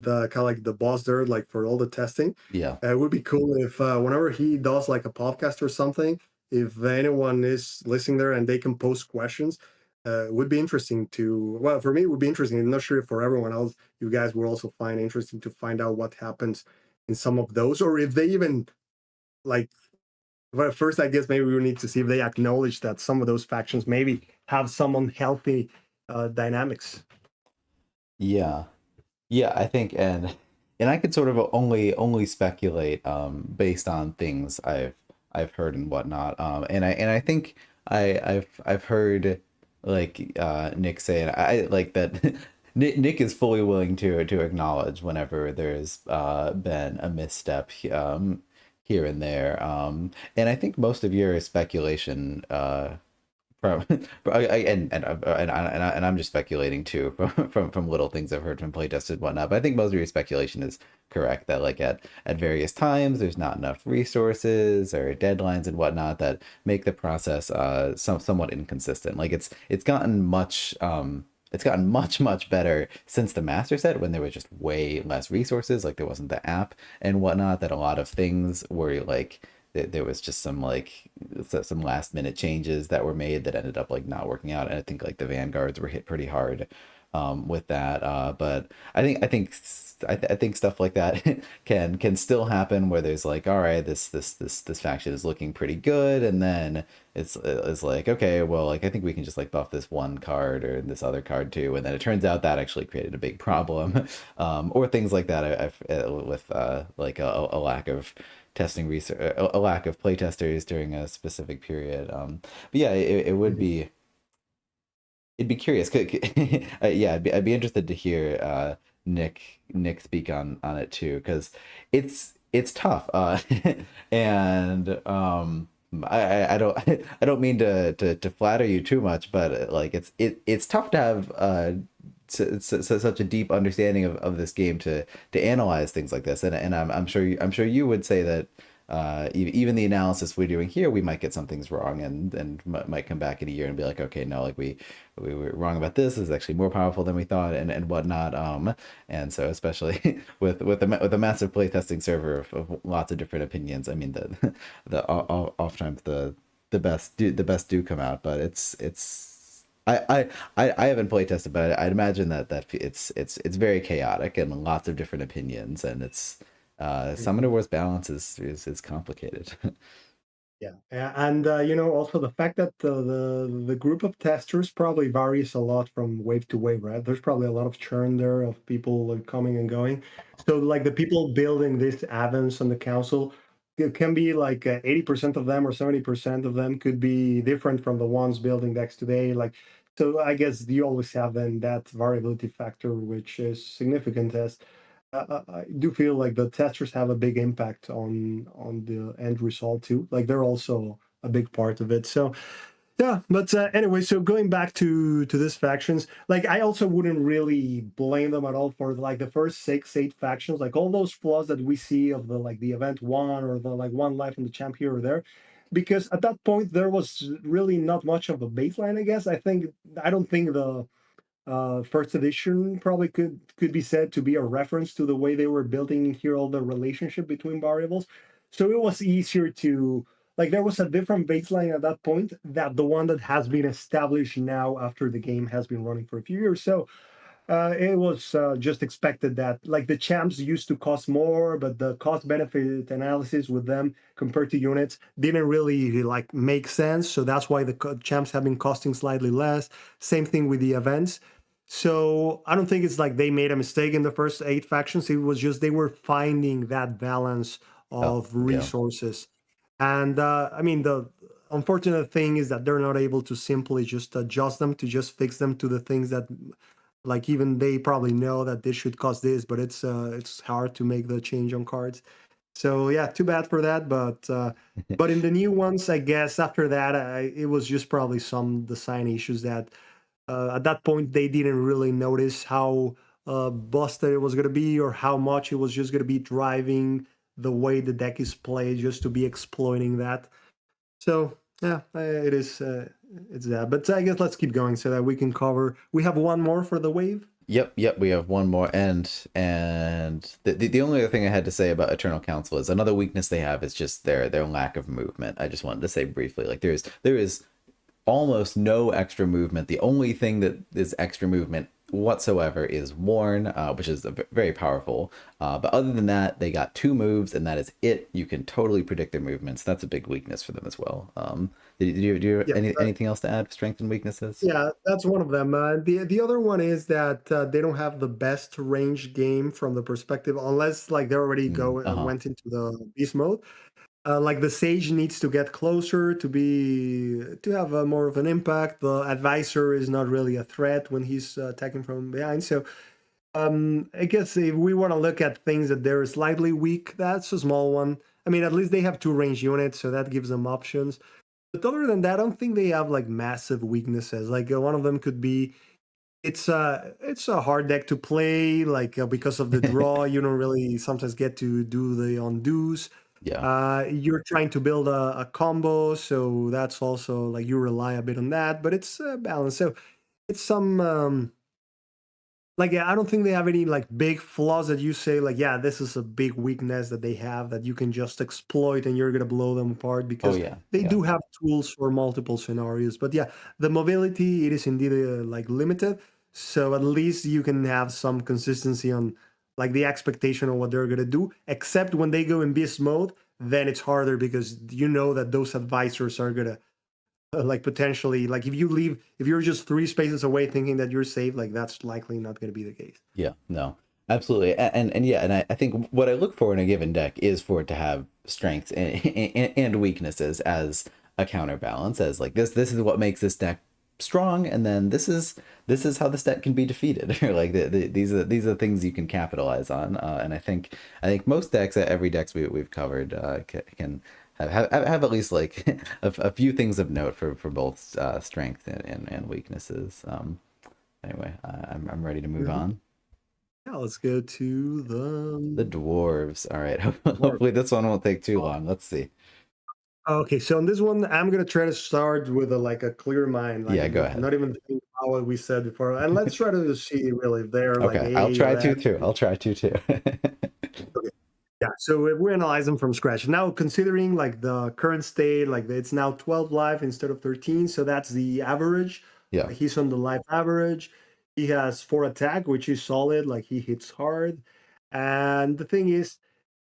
the kind of like the boss there, like for all the testing. yeah. It would be cool if whenever he does like a podcast or something, if anyone is listening there and they can post questions, it would be interesting to, well, for me, it would be interesting. I'm not sure if for everyone else, you guys will also find interesting to find out what happens in some of those, or if they even like, well, first, I guess maybe we need to see if they acknowledge that some of those factions maybe have some unhealthy dynamics. Yeah. Yeah, I think, and I could sort of only speculate based on things I've heard and whatnot. And I think I've heard like Nick say, and I like that Nick is fully willing to acknowledge whenever there's been a misstep here and there. And I think most of your speculation from and I'm just speculating too from little things I've heard from playtesters and whatnot. But I think most of your speculation is correct, that like at various times there's not enough resources or deadlines and whatnot that make the process somewhat inconsistent. Like it's gotten much better since the master set, when there was just way less resources, like there wasn't the app and whatnot, that a lot of things were like there was just some like some last minute changes that were made that ended up like not working out. And I think like the vanguards were hit pretty hard with that. But I think stuff like that can still happen, where there's like, all right, this faction is looking pretty good, and then it's like, okay, well, like I think we can just like buff this one card or this other card too, and then it turns out that actually created a big problem, or things like that. With like a lack of testing research, a lack of playtesters during a specific period. But yeah, it would Mhm. be It'd be curious. Yeah, I'd be interested to hear Nick speak on it too, because it's tough. And I don't I don't mean to flatter you too much, but like it's tough to have such a deep understanding of this game to analyze things like this, and I'm sure you would say that even the analysis we're doing here, we might get some things wrong, and might come back in a year and be like, okay, no, like we were wrong about this. This is actually more powerful than we thought, and whatnot. And so especially with a massive playtesting server of lots of different opinions, I mean the oftentimes the best do come out, but it's I haven't play tested, but I'd imagine that it's very chaotic and lots of different opinions, and it's Summoner Wars balance is complicated. Yeah, and also the fact that the group of testers probably varies a lot from wave to wave, right? There's probably a lot of churn there of people like, coming and going. So like the people building this Avens on the council, it can be like 80% of them or 70% of them could be different from the ones building decks today. Like, so I guess you always have then that variability factor, which is significant as I do feel like the testers have a big impact on the end result too. Like they're also a big part of it. So yeah, but anyway, so going back to these factions, like I also wouldn't really blame them at all for like the first 6, 8 factions, like all those flaws that we see of the like the event one or the like one life in the champ here or there, because at that point there was really not much of a baseline. I guess I don't think the first edition probably could be said to be a reference to the way they were building here all the relationship between variables. So it was easier to like there was a different baseline at that point that the one that has been established now after the game has been running for a few years. So it was just expected that like the champs used to cost more, but the cost benefit analysis with them compared to units didn't really like make sense. So that's why the champs have been costing slightly less. Same thing with the events. So I don't think it's like they made a mistake in the first 8 factions. It was just they were finding that balance Oh, of yeah. resources. And I mean, the unfortunate thing is that they're not able to simply just adjust them to just fix them to the things that like even they probably know that this should cost this, but it's hard to make the change on cards. So yeah, too bad for that. But in the new ones, I guess after that, it was just probably some design issues that at that point they didn't really notice how busted it was going to be or how much it was just going to be driving the way the deck is played, just to be exploiting that. So yeah, it is. It's that. But I guess let's keep going so that we can cover. We have one more for the wave. Yep. We have one more, and the only other thing I had to say about Eternal Council is another weakness they have is just their lack of movement. I just wanted to say briefly, like there is almost no extra movement. The only thing that is extra movement whatsoever is Warn, which is very powerful. But other than that, they got 2 moves, and that is it. You can totally predict their movements. That's a big weakness for them as well. Do you Yeah, anything else to add? Strength and weaknesses? yeah, that's one of them. The other one is that they don't have the best range game from the perspective, unless like they already go Uh-huh. went into the beast mode. Like the sage needs to get closer to have more of an impact. The advisor is not really a threat when he's attacking from behind. So I guess if we want to look at things that they're slightly weak, that's a small one. I mean, at least they have 2 range units, so that gives them options. But other than that, I don't think they have like massive weaknesses. Like one of them could be it's a hard deck to play. Like because of the draw, you don't really sometimes get to do the undos. Yeah. You're trying to build a combo, so that's also like you rely a bit on that. But it's balanced. So it's some like yeah, I don't think they have any like big flaws that you say like yeah, this is a big weakness that they have that you can just exploit and you're gonna blow them apart Oh because yeah. they Yeah. do have tools for multiple scenarios. But yeah, the mobility it is indeed like limited, so at least you can have some consistency on like the expectation of what they're gonna do. Except when they go in beast mode, then it's harder because you know that those advisors are gonna like potentially like if you're just 3 spaces away thinking that you're safe, like that's likely not going to be the case. Yeah. No. Absolutely. And yeah, and I think what I look for in a given deck is for it to have strengths and weaknesses as a counterbalance, as like this is what makes this deck strong, and then this is how this deck can be defeated. Like these are things you can capitalize on, and I think most decks, every decks we've covered, can have at least like a few things of note for both strength and weaknesses. Anyway, I'm ready to move Mhm. on. Yeah, let's go to The the dwarves. All right. dwarf. Hopefully this one won't take too long. Let's see. Okay, so on this one, I'm gonna try to start with a clear mind, like Yeah, go ahead. not even think about what we said before, and let's try to see really if they're like Okay, I'll A try or to F. too. I'll try to too. Okay. Yeah, so if we analyze them from scratch now, considering like the current state, like it's now 12 life instead of 13, so that's the average. Yeah, He's on the life average. He has 4 attack, which is solid, like he hits hard. And the thing is,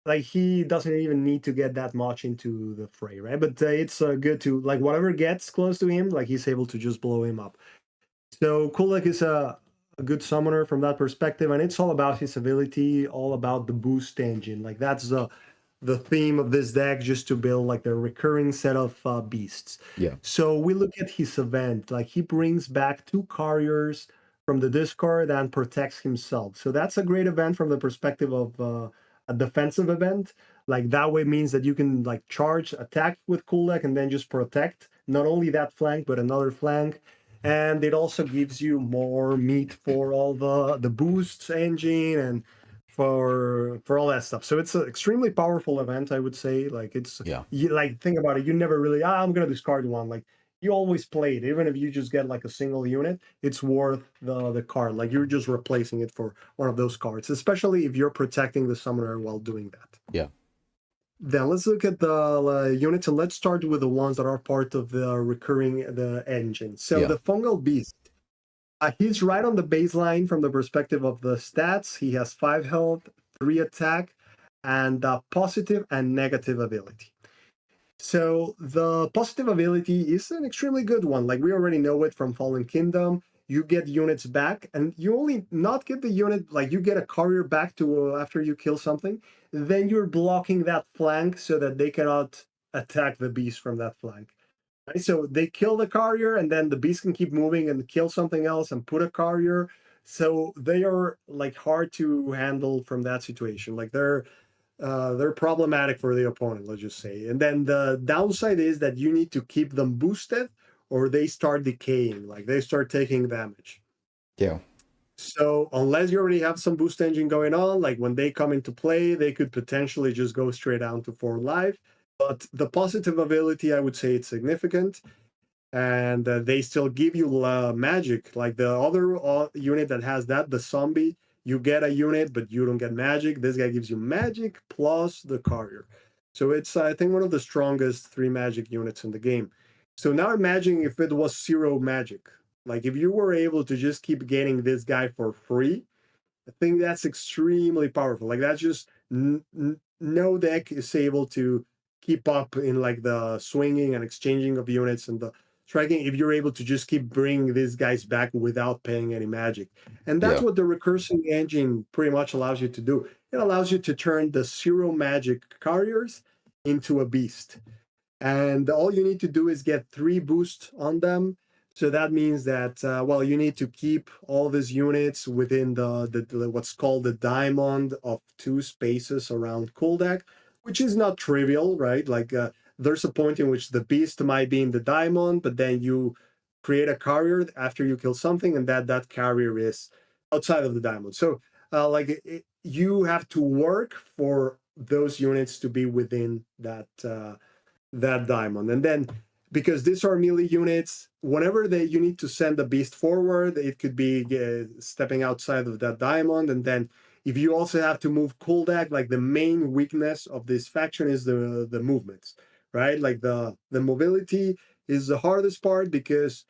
like he doesn't even need to get that much into the fray, right? But it's good to like whatever gets close to him, like he's able to just blow him up. So Kulak is a good summoner from that perspective, and it's all about his ability, all about the boost engine. Like that's the theme of this deck, just to build like the recurring set of beasts. yeah, So we look at his event, like he brings back 2 carriers from the discard and protects himself. So that's a great event from the perspective of a defensive event. Like that way means that you can like charge, attack with Kulak, and then just protect not only that flank but another flank. And it also gives you more meat for all the boosts engine and for all that stuff. So it's an extremely powerful event, I would say. Like it's yeah, you, like think about it, you never really I'm gonna discard one. Like you always play it, even if you just get like a single unit, it's worth the card. Like you're just replacing it for one of those cards, especially if you're protecting the summoner while doing that. yeah, Then let's look at the units, and let's start with the ones that are part of the recurring the engine. So yeah, the fungal beast, he's right on the baseline from the perspective of the stats. He has 5 health, 3 attack, and positive and negative ability. So the positive ability is an extremely good one. Like we already know it from Fallen Kingdom. You get units back, and you only not get the unit, like you get a carrier back to after you kill something. Then you're blocking that flank so that they cannot attack the beast from that flank. Right? So they kill the carrier, and then the beast can keep moving and kill something else and put a carrier. So they are like hard to handle from that situation. Like they're problematic for the opponent, let's just say. And then the downside is that you need to keep them boosted or they start decaying, like they start taking damage. yeah, So unless you already have some boost engine going on, like when they come into play, they could potentially just go straight down to 4 life. But the positive ability, I would say it's significant. And they still give you magic. Like the other unit that has that, the zombie, you get a unit, but you don't get magic. This guy gives you magic plus the carrier. So it's, I think, one of the strongest 3 magic units in the game. So now imagine if it was 0 magic. Like if you were able to just keep getting this guy for free, I think that's extremely powerful. Like that's just no deck is able to keep up in like the swinging and exchanging of units and the striking if you're able to just keep bringing these guys back without paying any magic. And that's yeah, what the recursing engine pretty much allows you to do. It allows you to turn the 0 magic carriers into a beast, and all you need to do is get 3 boosts on them. So that means that well, you need to keep all these units within the what's called the diamond of 2 spaces around Kuldak, which is not trivial, right? Like there's a point in which the beast might be in the diamond, but then you create a carrier after you kill something, and that carrier is outside of the diamond. So you have to work for those units to be within that diamond. And then because these are melee units, whenever you need to send the beast forward, it could be stepping outside of that diamond. And then if you also have to move Kuldak, like the main weakness of this faction is the movements, right? Like the mobility is the hardest part because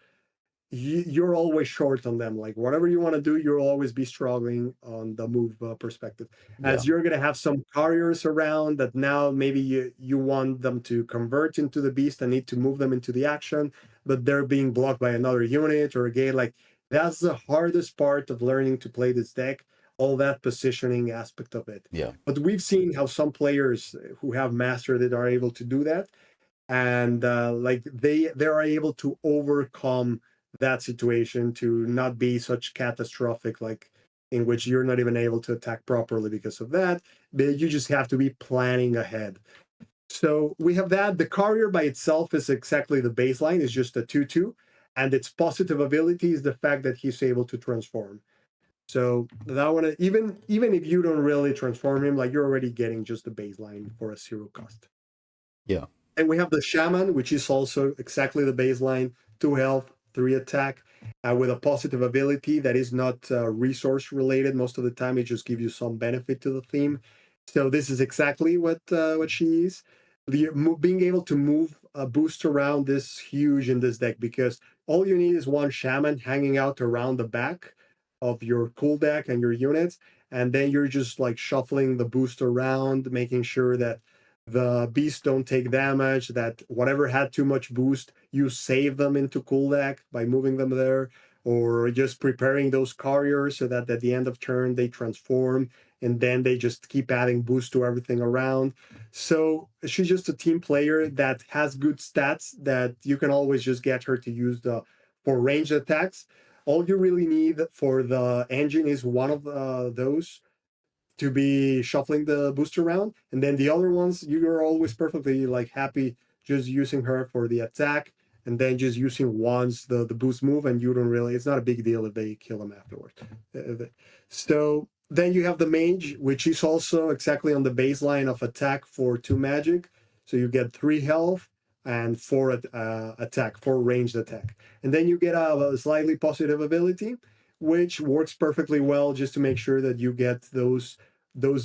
you're always short on them. Like whatever you want to do, you'll always be struggling on the move perspective, yeah, as you're going to have some carriers around that now maybe you want them to convert into the beast and need to move them into the action, but they're being blocked by another unit or a gate. Like that's the hardest part of learning to play this deck, all that positioning aspect of it. yeah, But we've seen how some players who have mastered it are able to do that, and like they are able to overcome that situation to not be such catastrophic, like in which you're not even able to attack properly because of that. But you just have to be planning ahead. So we have that. The courier by itself is exactly the baseline, is just a 2/2. And its positive ability is the fact that he's able to transform. So that one, even if you don't really transform him, like you're already getting just the baseline for a 0 cost. Yeah. And we have the shaman, which is also exactly the baseline: 2 health, 3 attack, with a positive ability that is not resource related. Most of the time, it just gives you some benefit to the theme. So this is exactly what she is. Being able to move a boost around is huge in this deck, because all you need is one shaman hanging out around the back of your cool deck and your units, and then you're just like shuffling the boost around, making sure that the beasts don't take damage, that whatever had too much boost, you save them into cool deck by moving them there, or just preparing those couriers so that at the end of turn they transform, and then they just keep adding boost to everything around. So she's just a team player that has good stats that you can always just get her to use the for ranged attacks. All you really need for the engine is one of those to be shuffling the booster around, and then the other ones you're always perfectly like happy just using her for the attack, and then just using once the boost move, and you don't really, it's not a big deal if they kill him afterwards. So then you have the mage, which is also exactly on the baseline of attack for 2 magic, so you get 3 health and 4 attack, 4 ranged attack, and then you get a slightly positive ability which works perfectly well just to make sure that you get those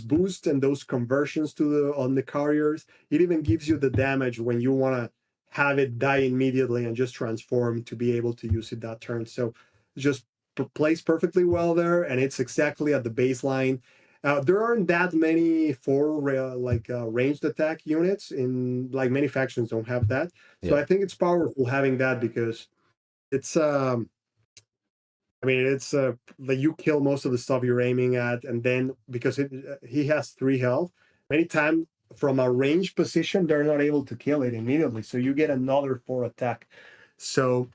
boosts and those conversions to the on the carriers. It even gives you the damage when you want to have it die immediately and just transform to be able to use it that turn. So just plays perfectly well there, and it's exactly at the baseline. There aren't that many ranged attack units in, like, many factions don't have that. So Yeah. I think it's powerful having that, because it's I mean, it's like you kill most of the stuff you're aiming at, and then because he has 3 health, many times from a range position, they're not able to kill it immediately. So you get another 4 attack. So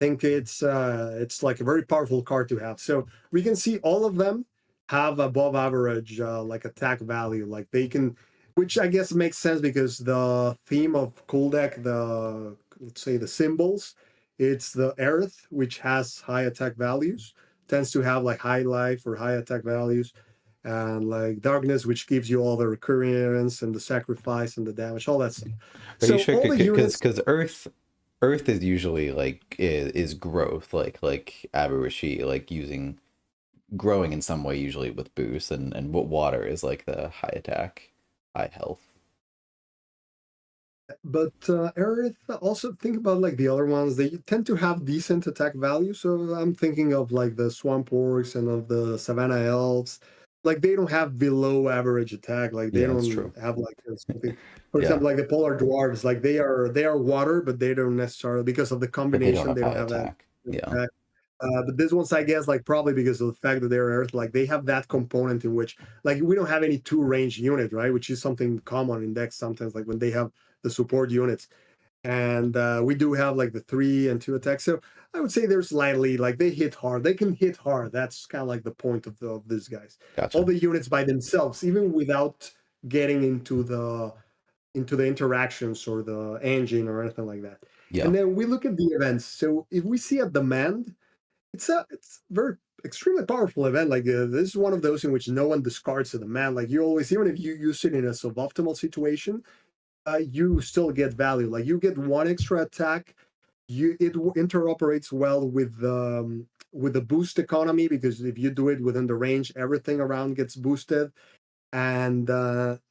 I think it's like a very powerful card to have. So we can see all of them have above average like attack value. Like they can, which I guess makes sense because the theme of cool deck, the, let's say, the symbols, it's the earth, which has high attack values, tends to have like high life or high attack values, and like darkness, which gives you all the recurrence and the sacrifice and the damage, all that stuff. Are you So sure? all the units. Because Earth is usually like is growth, like Aberishi, like using growing in some way, usually with boost, and what water is like the high attack, high health. But Aerith, also think about like the other ones. They tend to have decent attack value. So I'm thinking of like the swamp orcs and of the savannah elves. Like they don't have below average attack. Like they Yeah, that's don't true. have like something. For Yeah, example, like the polar dwarves, like they are water, but they don't necessarily, because of the but they don't combination, have they high don't have that attack. Yeah, attack. But this one's, I guess, like probably because of the fact that they're Earth, like they have that component in which, like, we don't have any 2 range unit, right? Which is something common in decks sometimes, like when they have the support units, and we do have like the 3 and 2 attacks. So I would say they're slightly like they hit hard. They can hit hard. That's kind of like the point of these guys. All gotcha. the units by themselves, even without getting into the interactions or the engine or anything like that. Yeah, And then we look at the events. So if we see a demand, it's very extremely powerful event. Like this is one of those in which no one discards the demand. Like you always, even if you use it in a suboptimal situation, you still get value. Like you get 1 extra attack. It interoperates well with the boost economy, because if you do it within the range, everything around gets boosted, and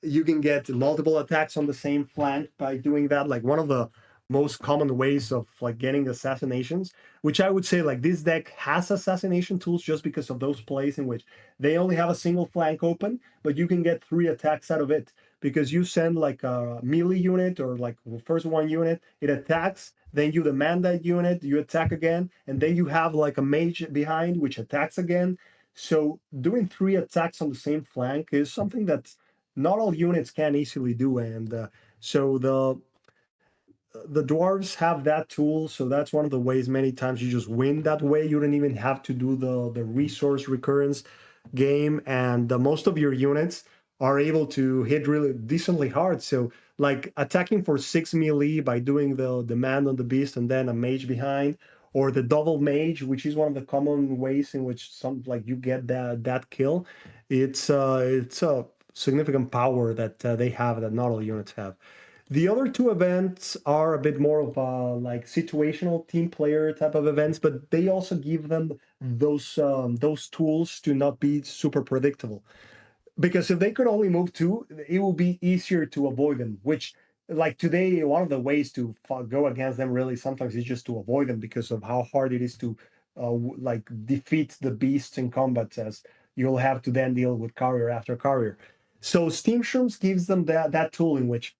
you can get multiple attacks on the same flank by doing that. Like one of the most common ways of like getting assassinations, which I would say like this deck has assassination tools just because of those plays in which they only have a single flank open, but you can get 3 attacks out of it, because you send like a melee unit or like first 1 unit, it attacks, then you demand that unit, you attack again, and then you have like a mage behind which attacks again. So doing 3 attacks on the same flank is something that not all units can easily do, and so the dwarves have that tool, so that's one of the ways many times you just win that way. You don't even have to do the resource recurrence game, and most of your units are able to hit really decently hard. So like attacking for 6 melee by doing the demand on the beast and then a mage behind, or the double mage, which is one of the common ways in which some like you get that kill. It's a significant power that they have that not all units have. The other two events are a bit more of a like situational team player type of events, but they also give them those tools to not be super predictable. Because if they could only move two, it would be easier to avoid them. Which, like today, one of the ways to go against them really sometimes is just to avoid them because of how hard it is to like defeat the beasts in combat. As you'll have to then deal with carrier after carrier. So Steam Shrooms gives them that tool in which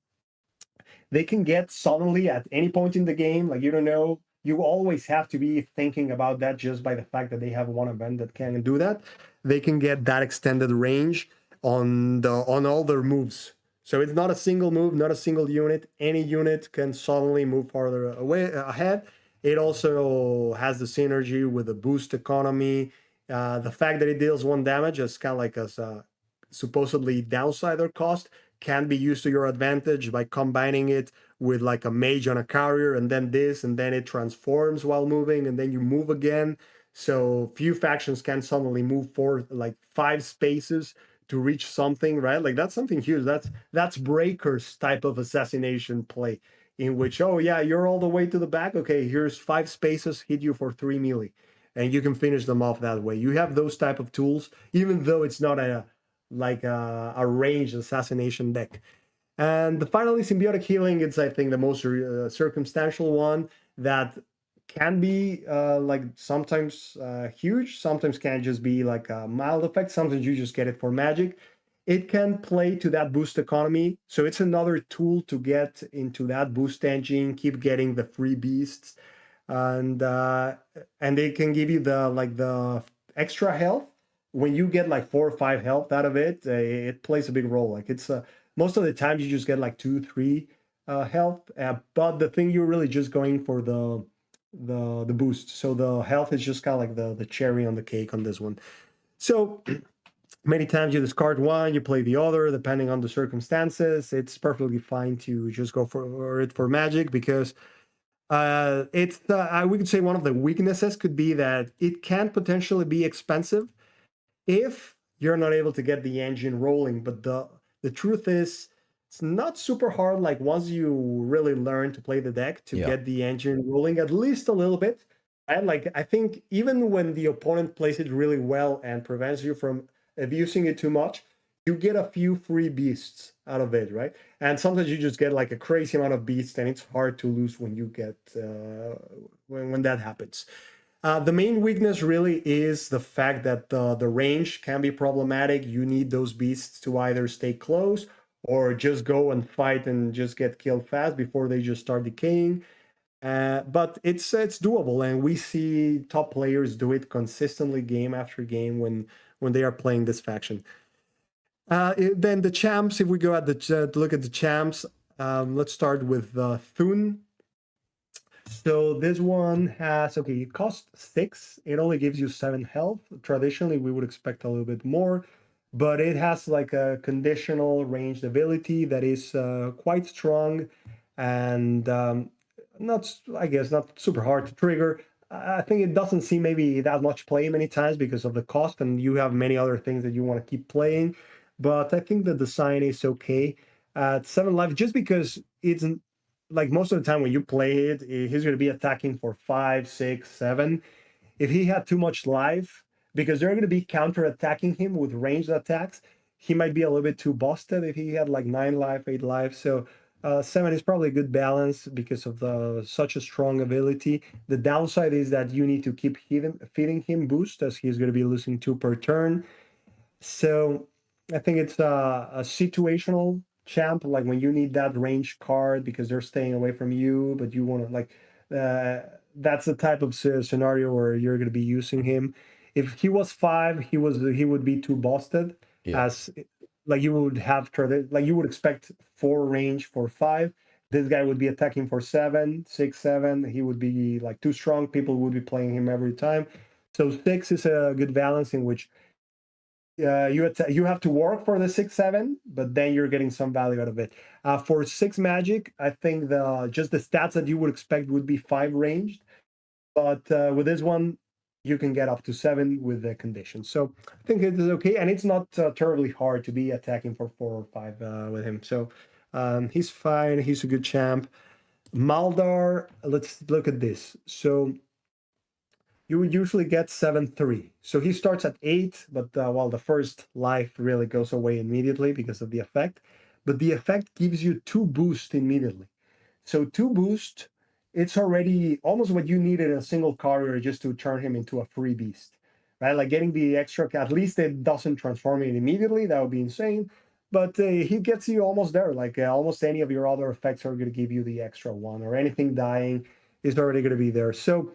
they can get suddenly at any point in the game. Like you don't know, you always have to be thinking about that just by the fact that they have one event that can do that. They can get that extended range on all their moves. So it's not a single move, not a single unit. Any unit can suddenly move farther away ahead. It also has the synergy with the boost economy. The fact that it deals one damage is kind of like a supposedly downside or cost can be used to your advantage by combining it with like a mage on a carrier and then this and then it transforms while moving and then you move again. So few factions can suddenly move forward like 5 spaces to reach something, right? Like that's something huge. That's Breaker's type of assassination play, in which, oh yeah, you're all the way to the back. Okay, here's 5 spaces, hit you for 3 melee. And you can finish them off that way. You have those type of tools, even though it's not a ranged assassination deck. And the finally, symbiotic healing, it's I think the most circumstantial one that can be like sometimes huge, sometimes can just be like a mild effect, sometimes you just get it for magic. It can play to that boost economy, so it's another tool to get into that boost engine, keep getting the free beasts, and they can give you the extra health when you get like 4 or 5 health out of it. It plays a big role. Like it's most of the times you just get like 2, 3 health, but the thing you're really just going for the boost. So the health is just kind of like the cherry on the cake on this one. So many times you discard one, you play the other, depending on the circumstances. It's perfectly fine to just go for it for magic because it's we could say one of the weaknesses could be that it can potentially be expensive if you're not able to get the engine rolling. But the truth is, it's not super hard. Like once you really learn to play the deck to Yeah. get the engine rolling at least a little bit. And like I think even when the opponent plays it really well and prevents you from abusing it too much, you get a few free beasts out of it, right? And sometimes you just get like a crazy amount of beasts, and it's hard to lose when you get when that happens. The main weakness really is the fact that the range can be problematic. You need those beasts to either stay close or just go and fight and just get killed fast before they just start decaying. But it's doable, and we see top players do it consistently game after game when they are playing this faction. Then the champs, if we go at the look at the champs, let's start with Thun. So this one has, okay, it costs 6. It only gives you 7 health. Traditionally, we would expect a little bit more, but it has like a conditional ranged ability that is quite strong and not, I guess, not super hard to trigger. I think it doesn't seem maybe that much play many times because of the cost, and you have many other things that you want to keep playing. But I think the design is okay at 7 life, just because it's like most of the time when you play it, he's going to be attacking for 5, 6, 7. If he had too much life, because they're going to be counter attacking him with ranged attacks, he might be a little bit too busted if he had like 9 life, 8 life. So 7 is probably a good balance because of such a strong ability. The downside is that you need to keep feeding him boost, as he's going to be losing 2 per turn. So I think it's a situational champ, like when you need that range card because they're staying away from you, but you want to like that's the type of scenario where you're going to be using him. If he was 5, he would be too busted, Yeah. as like you would have like you would expect 4 range for 5. This guy would be attacking for 7, 6, 7. He would be like too strong. People would be playing him every time. So 6 is a good balance in which you have to work for the 6 7, but then you're getting some value out of it. For 6 magic, I think the just the stats that you would expect would be 5 ranged, but with this one, you can get up to 7 with the conditions. So I think it is okay, and it's not terribly hard to be attacking for 4 or 5 with him. So he's fine. He's a good champ. Maldar, let's look at this. So you would usually get 7-3. So he starts at 8, but well, the first life really goes away immediately because of the effect. But the effect gives you 2 boost immediately. So 2 boost, it's already almost what you need in a single carrier just to turn him into a free beast, right? Like getting the extra, at least it doesn't transform it immediately. That would be insane. But he gets you almost there. Like almost any of your other effects are going to give you the extra one, or anything dying is already going to be there. So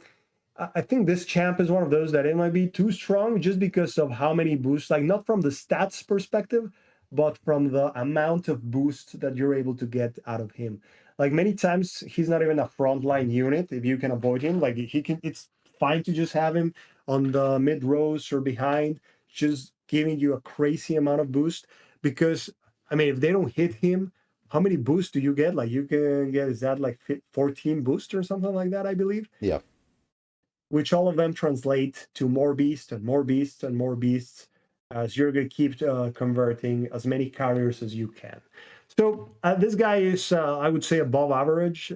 I think this champ is one of those that it might be too strong just because of how many boosts, like not from the stats perspective, but from the amount of boost that you're able to get out of him. Like many times he's not even a frontline unit if you can avoid him. Like he can, it's fine to just have him on the mid rows or behind, just giving you a crazy amount of boost. Because I mean, if they don't hit him, how many boosts do you get? Like you can get, is that like 14 boosts or something like that, I believe, Yeah. which all of them translate to more beasts and more beasts and more beasts, as you're going to keep converting as many carriers as you can. So this guy is, I would say, above average.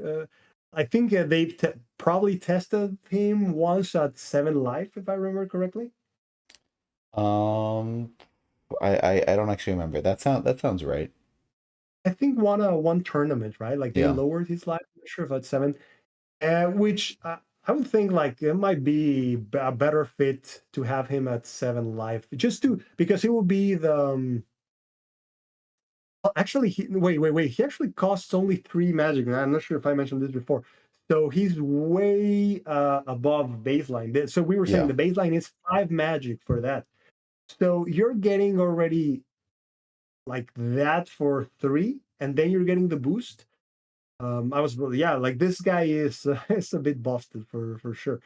I think they've probably tested him once at 7 life, if I remember correctly. Um, I don't actually remember. That sounds right. I think one tournament, right? Like they Yeah. lowered his life. I'm not sure if at 7. Which I would think like it might be a better fit to have him at 7 life, just to because he will be the actually wait, he actually costs only 3 magic. I'm not sure if I mentioned this before. So he's way above baseline. So we were saying Yeah. the baseline is 5 magic for that. So you're getting already like that for 3, and then you're getting the boost. I was, yeah, like this guy is is a bit busted for sure.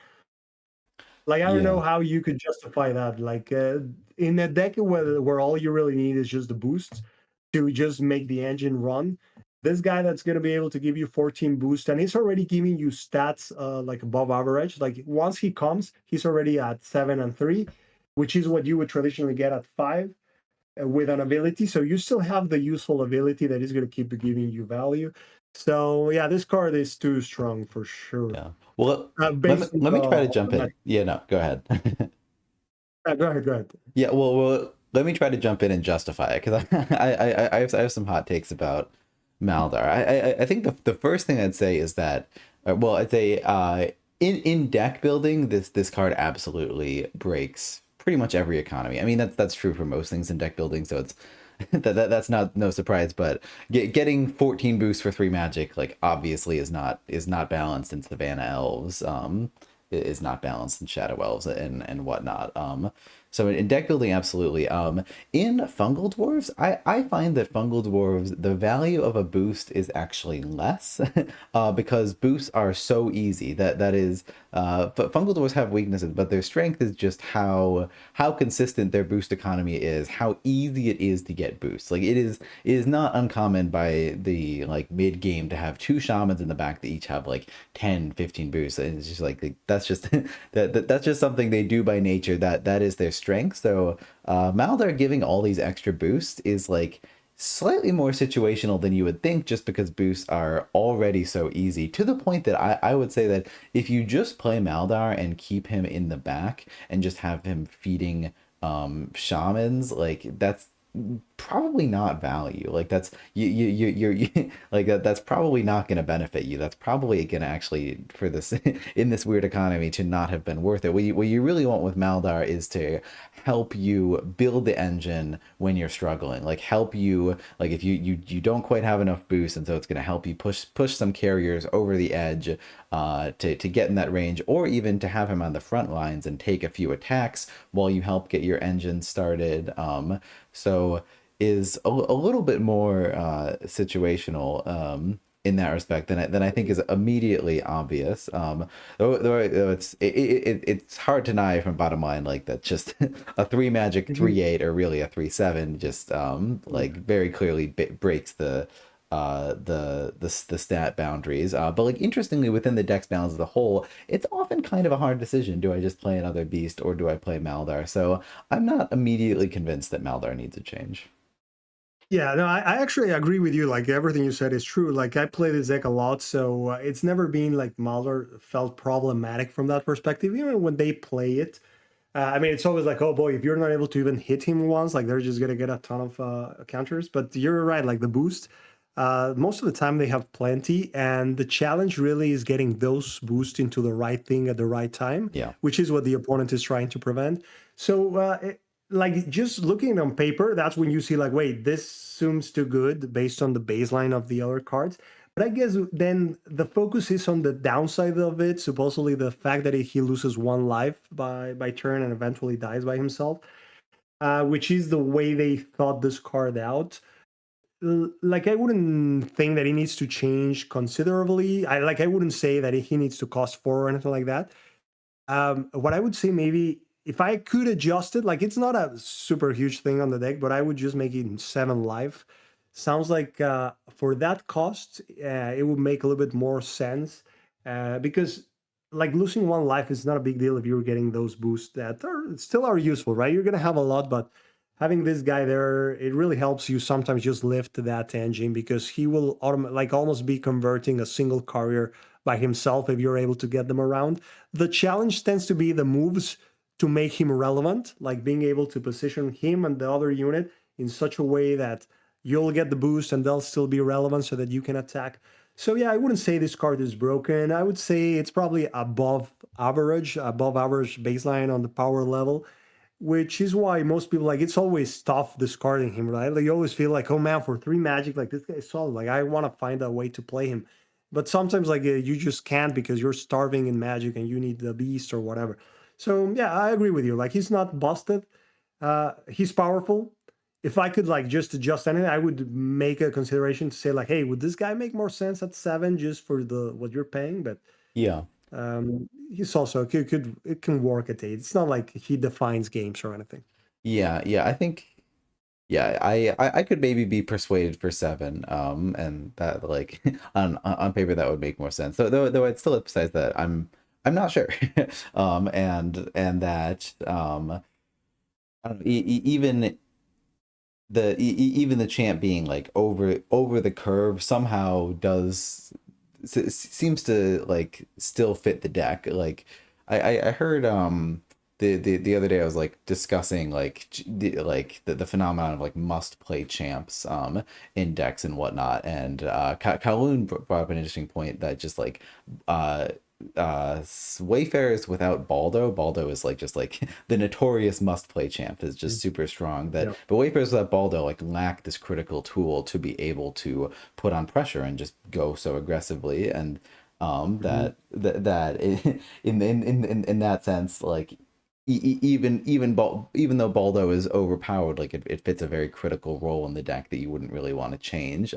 Like I don't know Yeah. how you could justify that. Like in a deck where all you really need is just the boosts to just make the engine run. This guy that's going to be able to give you 14 boost, and he's already giving you stats like above average. Like once he comes, he's already at 7 and 3, which is what you would traditionally get at 5 with an ability. So you still have the useful ability that is going to keep giving you value. So yeah, this card is too strong for sure. Yeah. Well, Based let me try to on jump the in. match. Yeah, no, go ahead. Go ahead, go ahead. Yeah, let me try to jump in and justify it because I have some hot takes about Maldar. I think the first thing I'd say is that, well, I'd say in deck building, this card absolutely breaks pretty much every economy. I mean, that's true for most things in deck building, so it's that's not no surprise. But getting 14 boosts for 3 magic, like obviously is not balanced in Savannah elves. Is not balanced in Shadow Elves and whatnot. So in deck building, absolutely. In Fungal Dwarves, I find that Fungal Dwarves, the value of a boost is actually less because boosts are so easy. That is, but Fungal Dwarves have weaknesses, but their strength is just how consistent their boost economy is, how easy it is to get boosts. Like it is not uncommon by the like mid game to have 2 shamans in the back that each have like 10, 15 boosts. And it's just like that's just that's just something they do by nature. That is their strength. So Maldar giving all these extra boosts is like slightly more situational than you would think, just because boosts are already so easy, to the point that I would say that if you just play Maldar and keep him in the back and just have him feeding shamans, like that's probably not value. Like that's like that's probably not going to benefit you. That's probably going to actually, for this in this weird economy, to not have been worth it. What you really want with Maldar is to help you build the engine when you're struggling, like help you, like if you don't quite have enough boost, and so it's going to help you push some carriers over the edge to get in that range, or even to have him on the front lines and take a few attacks while you help get your engine started. So is a little bit more situational. in that respect than I think is immediately obvious. Though it's hard to deny from bottom line like that just a 3 magic Mhm. 3/8 or really a 3/7 just like very clearly breaks the stat boundaries. But like interestingly within the dex balance as a whole, it's often kind of a hard decision. Do I just play another beast or do I play Maldar? So I'm not immediately convinced that Maldar needs a change. Yeah, no, I actually agree with you. Like everything you said is true. Like I play this deck a lot, so it's never been like Mulder felt problematic from that perspective. Even when they play it, I mean, it's always like, oh boy, if you're not able to even hit him once, like they're just gonna get a ton of counters. But you're right, like the boost, most of the time they have plenty, and the challenge really is getting those boosts into the right thing at the right time, Yeah. which is what the opponent is trying to prevent. So, like just looking on paper, that's when you see like, wait, this seems too good based on the baseline of the other cards. But I guess then the focus is on the downside of it. Supposedly, the fact that he loses 1 life by turn and eventually dies by himself, which is the way they thought this card out. Like I wouldn't think that he needs to change considerably. I wouldn't say that he needs to cost 4 or anything like that. What I would say maybe if I could adjust it, like it's not a super huge thing on the deck, but I would just make it 7 life. Sounds like for that cost, it would make a little bit more sense because like losing 1 life is not a big deal if you're getting those boosts that are still are useful, right? You're gonna have a lot, but having this guy there, it really helps you sometimes just lift that engine because he will like almost be converting a single carrier by himself if you're able to get them around. The challenge tends to be the moves to make him relevant, like being able to position him and the other unit in such a way that you'll get the boost and they'll still be relevant so that you can attack. So yeah, I wouldn't say this card is broken. I would say it's probably above average baseline on the power level, which is why most people like it's always tough discarding him, right? Like you always feel like, oh man, for 3 magic, like this guy is solid. Like I want to find a way to play him, but sometimes like you just can't because you're starving in magic and you need the beast or whatever. So yeah, I agree with you. Like he's not busted. He's powerful. If I could like just adjust anything, I would make a consideration to say like, hey, would this guy make more sense at 7 just for the what you're paying? But Yeah. he's also could it can work at 8. It's not like he defines games or anything. Yeah, I think yeah, I could maybe be persuaded for 7, and that like on paper that would make more sense. Though I'd still emphasize that I'm not sure, and that I don't know, even even the champ being like over the curve somehow does seems to like still fit the deck. Like I heard the other day I was like discussing like the phenomenon of like must play champs in decks and whatnot, and Kowloon brought up an interesting point that just like uh Wayfarers without Baldo is like just like the notorious must play champ is just Mm. super strong, that Yeah. but Wayfarers without Baldo like lack this critical tool to be able to put on pressure and just go so aggressively, and Mhm. in that sense like even though Baldo is overpowered, like it fits a very critical role in the deck that you wouldn't really want to change.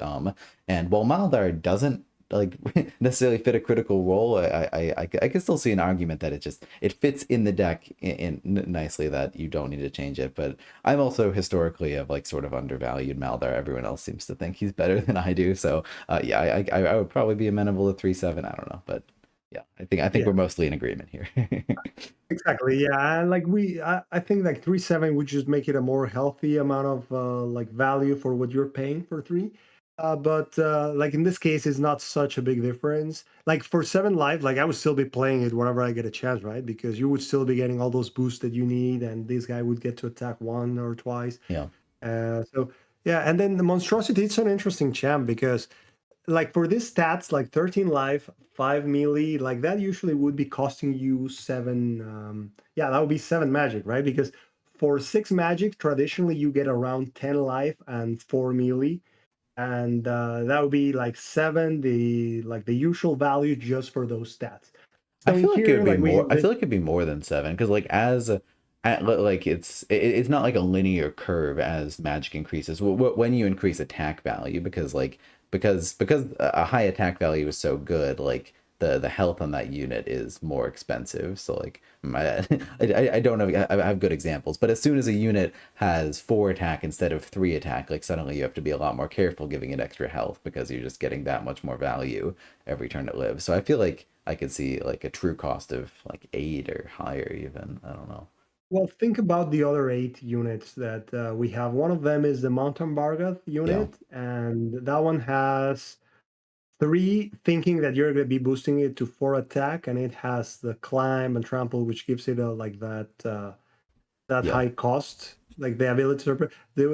And while Maldar doesn't like necessarily fit a critical role, I can still see an argument that it fits in the deck nicely, that you don't need to change it. But I'm also historically have like sort of undervalued Maldar. Everyone else seems to think he's better than I do. So yeah, I would probably be amenable to 3/7. I don't know, but yeah, I think Yeah. we're mostly in agreement here. Exactly. Yeah. And like I think like 3/7 would just make it a more healthy amount of like value for what you're paying for 3. But like in this case, it's not such a big difference. Like for 7 life, like I would still be playing it whenever I get a chance, right? Because you would still be getting all those boosts that you need, and this guy would get to attack 1 or 2. Yeah. So yeah, and then the monstrosity, it's an interesting champ because like for this stats, like 13 life, 5 melee, like that usually would be costing you 7. Yeah, that would be 7 magic, right? Because for 6 magic, traditionally you get around 10 life and 4 melee. And that would be like 7, the usual value just for those stats. I So in feel like it would here, be like we more. have I this. feel like it'd be more than 7 because like like it's not like a linear curve as magic increases. When you increase attack value, because like because a high attack value is so good, like the health on that unit is more expensive. So like I don't know, I have good examples, but as soon as a unit has 4 attack instead of 3 attack, like suddenly you have to be a lot more careful giving it extra health because you're just getting that much more value every turn it lives. So I feel like I could see like a true cost of like 8 or higher even. I don't know. Well, think about the other 8 units that we have. One of them is the Mountain Bargath Yeah. unit, and that one has 3, thinking that you're going to be boosting it to 4 attack, and it has the climb and trample, which gives it a, like that Yeah. high cost, like the ability to.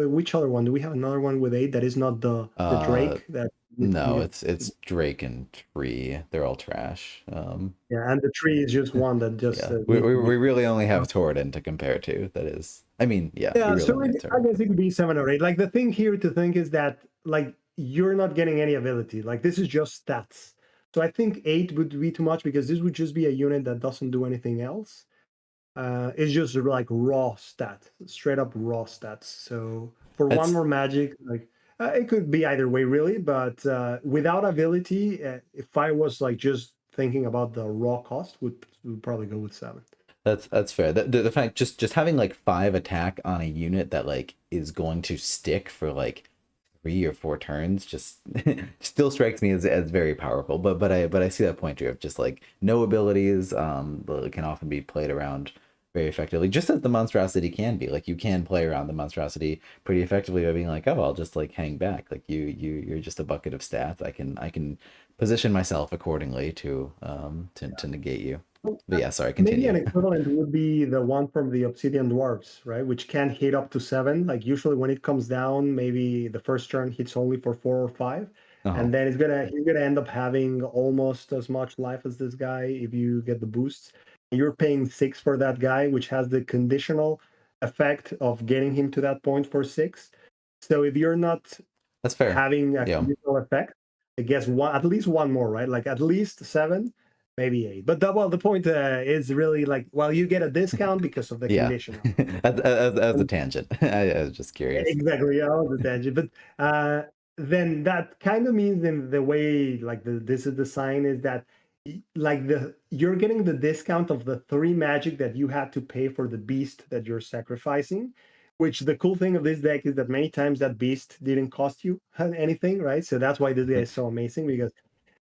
Which other one? Do we have another one with 8 that is not the Uh Drake that needs to no, be? it's Drake and Tree. They're all trash. Yeah, and the tree is just one that just Yeah. We, needs we, to be. we really only have Torden to compare to. That is, I mean, yeah, we Yeah, really so only have I Torden. guess it could be 7 or 8. Like the thing here to think is that like you're not getting any ability. Like this is just stats. So I think 8 would be too much because this would just be a unit that doesn't do anything else. It's just like raw stats, straight up raw stats. So for one That's more magic, like it could be either way really, but without ability, if I was like just thinking about the raw cost, would probably go with 7. that's fair. The fact just having like 5 attack on a unit that like is going to stick for like 3 or 4 turns just still strikes me as very powerful. But I see that point too of just like no abilities but can often be played around very effectively, just as the monstrosity can be. Like you can play around the monstrosity pretty effectively by being like, oh, I'll just like hang back. Like you're just a bucket of stats. I can position myself accordingly to negate you. But yeah, sorry, Maybe an continue. equivalent would be the one from the Obsidian Dwarves, right? Which can hit up to 7. Like usually when it comes down, maybe the first turn hits only for 4 or 5. Oh, And then he's gonna end up having almost as much life as this guy if you get the boosts. You're paying 6 for that guy, which has the conditional effect of getting him to that point for 6. So if you're not that's fair. having a Yeah. conditional effect, I guess one, at least one more, right? Like at least 7, maybe 8. But well, the point is really like, well, you get a discount because of the Yeah. conditional. As a tangent. I was just curious. Exactly, yeah, all the tangent. But then that kind of means in the way like this is the sign is that like you're getting the discount of the 3 magic that you had to pay for the beast that you're sacrificing. Which the cool thing of this deck is that many times that beast didn't cost you anything, right? So that's why this guy is so amazing because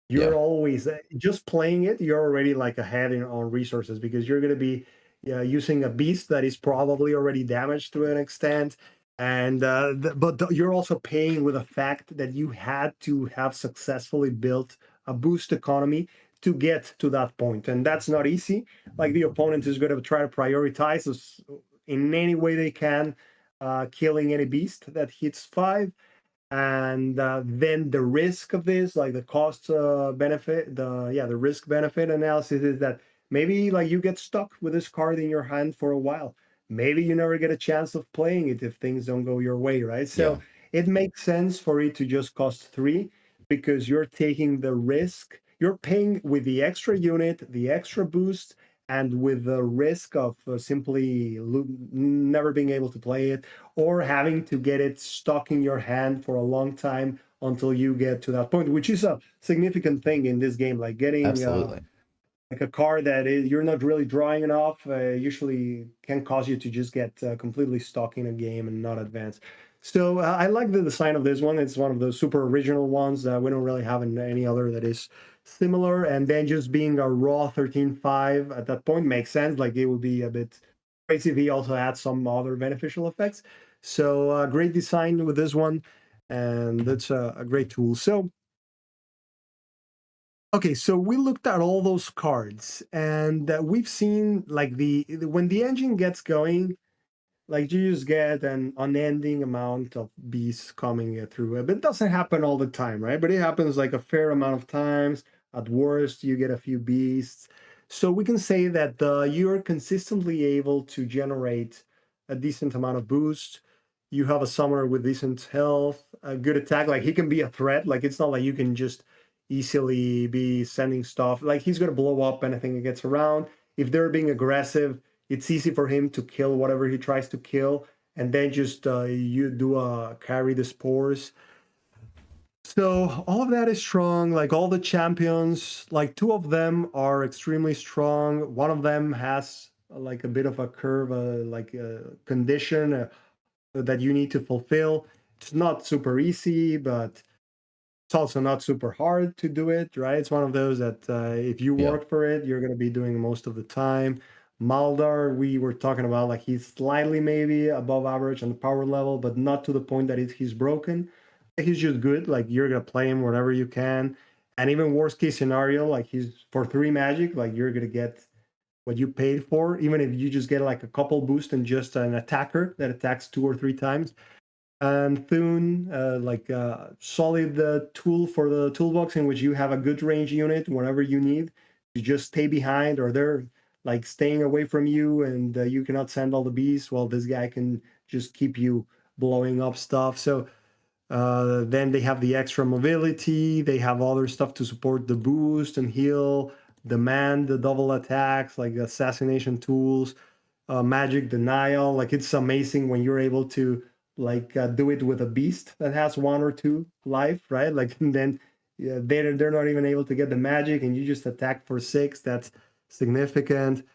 you're Yeah, always just playing it, you're already like ahead on resources because you're going to be using a beast that is probably already damaged to an extent, and you're also paying with the fact that you had to have successfully built a boost economy to get to that point, and that's not easy. Like the opponent is going to try to prioritize us in any way they can, killing any beast that hits 5. And then the risk of this, like the cost benefit, the risk benefit analysis is that maybe like you get stuck with this card in your hand for a while. Maybe you never get a chance of playing it if things don't go your way, right? yeah, So it makes sense for it to just cost 3 because you're taking the risk. You're paying with the extra unit, the extra boost, and with the risk of simply never being able to play it or having to get it stuck in your hand for a long time until you get to that point, which is a significant thing in this game. Like getting absolutely. like a card that is you're not really drawing enough usually can cause you to just get completely stuck in a game and not advance. So I like the design of this one. It's one of those super original ones that we don't really have in any other that is similar. And then just being a raw 13/5 at that point makes sense. Like it would be a bit crazy if he also had some other beneficial effects. So great design with this one, and that's a great tool. So okay, so we looked at all those cards, and we've seen like when the engine gets going, like you just get an unending amount of beasts coming through. But it doesn't happen all the time, right? But it happens like a fair amount of times. At worst, you get a few beasts. So we can say that you're consistently able to generate a decent amount of boost. You have a summoner with decent health, a good attack. Like he can be a threat. Like it's not like you can just easily be sending stuff. Like he's gonna blow up anything that gets around. If they're being aggressive, it's easy for him to kill whatever he tries to kill, and then just you do carry the spores. So all of that is strong. Like all the champions, like two of them are extremely strong. One of them has like a bit of a curve, like a condition that you need to fulfill. It's not super easy, but it's also not super hard to do it, right? It's one of those that if you Yeah. work for it, you're going to be doing most of the time. Maldar, we were talking about like he's slightly maybe above average on the power level, but not to the point that he's broken. He's just good. Like you're going to play him wherever you can. And even worst case scenario, like he's for 3 magic, like you're going to get what you paid for, even if you just get like a couple boost and just an attacker that attacks 2 or 3 times. And Thune, like a solid tool for the toolbox in which you have a good range unit whenever you need. You just stay behind, or they're like staying away from you, and you cannot send all the bees. Well, this guy can just keep you blowing up stuff. So then they have the extra mobility. They have other stuff to support the boost and heal, demand the double attacks, like assassination tools, magic denial. Like it's amazing when you're able to like do it with a beast that has 1 or 2 life, right? Like and then yeah, they're not even able to get the magic, and you just attack for 6. That's significant.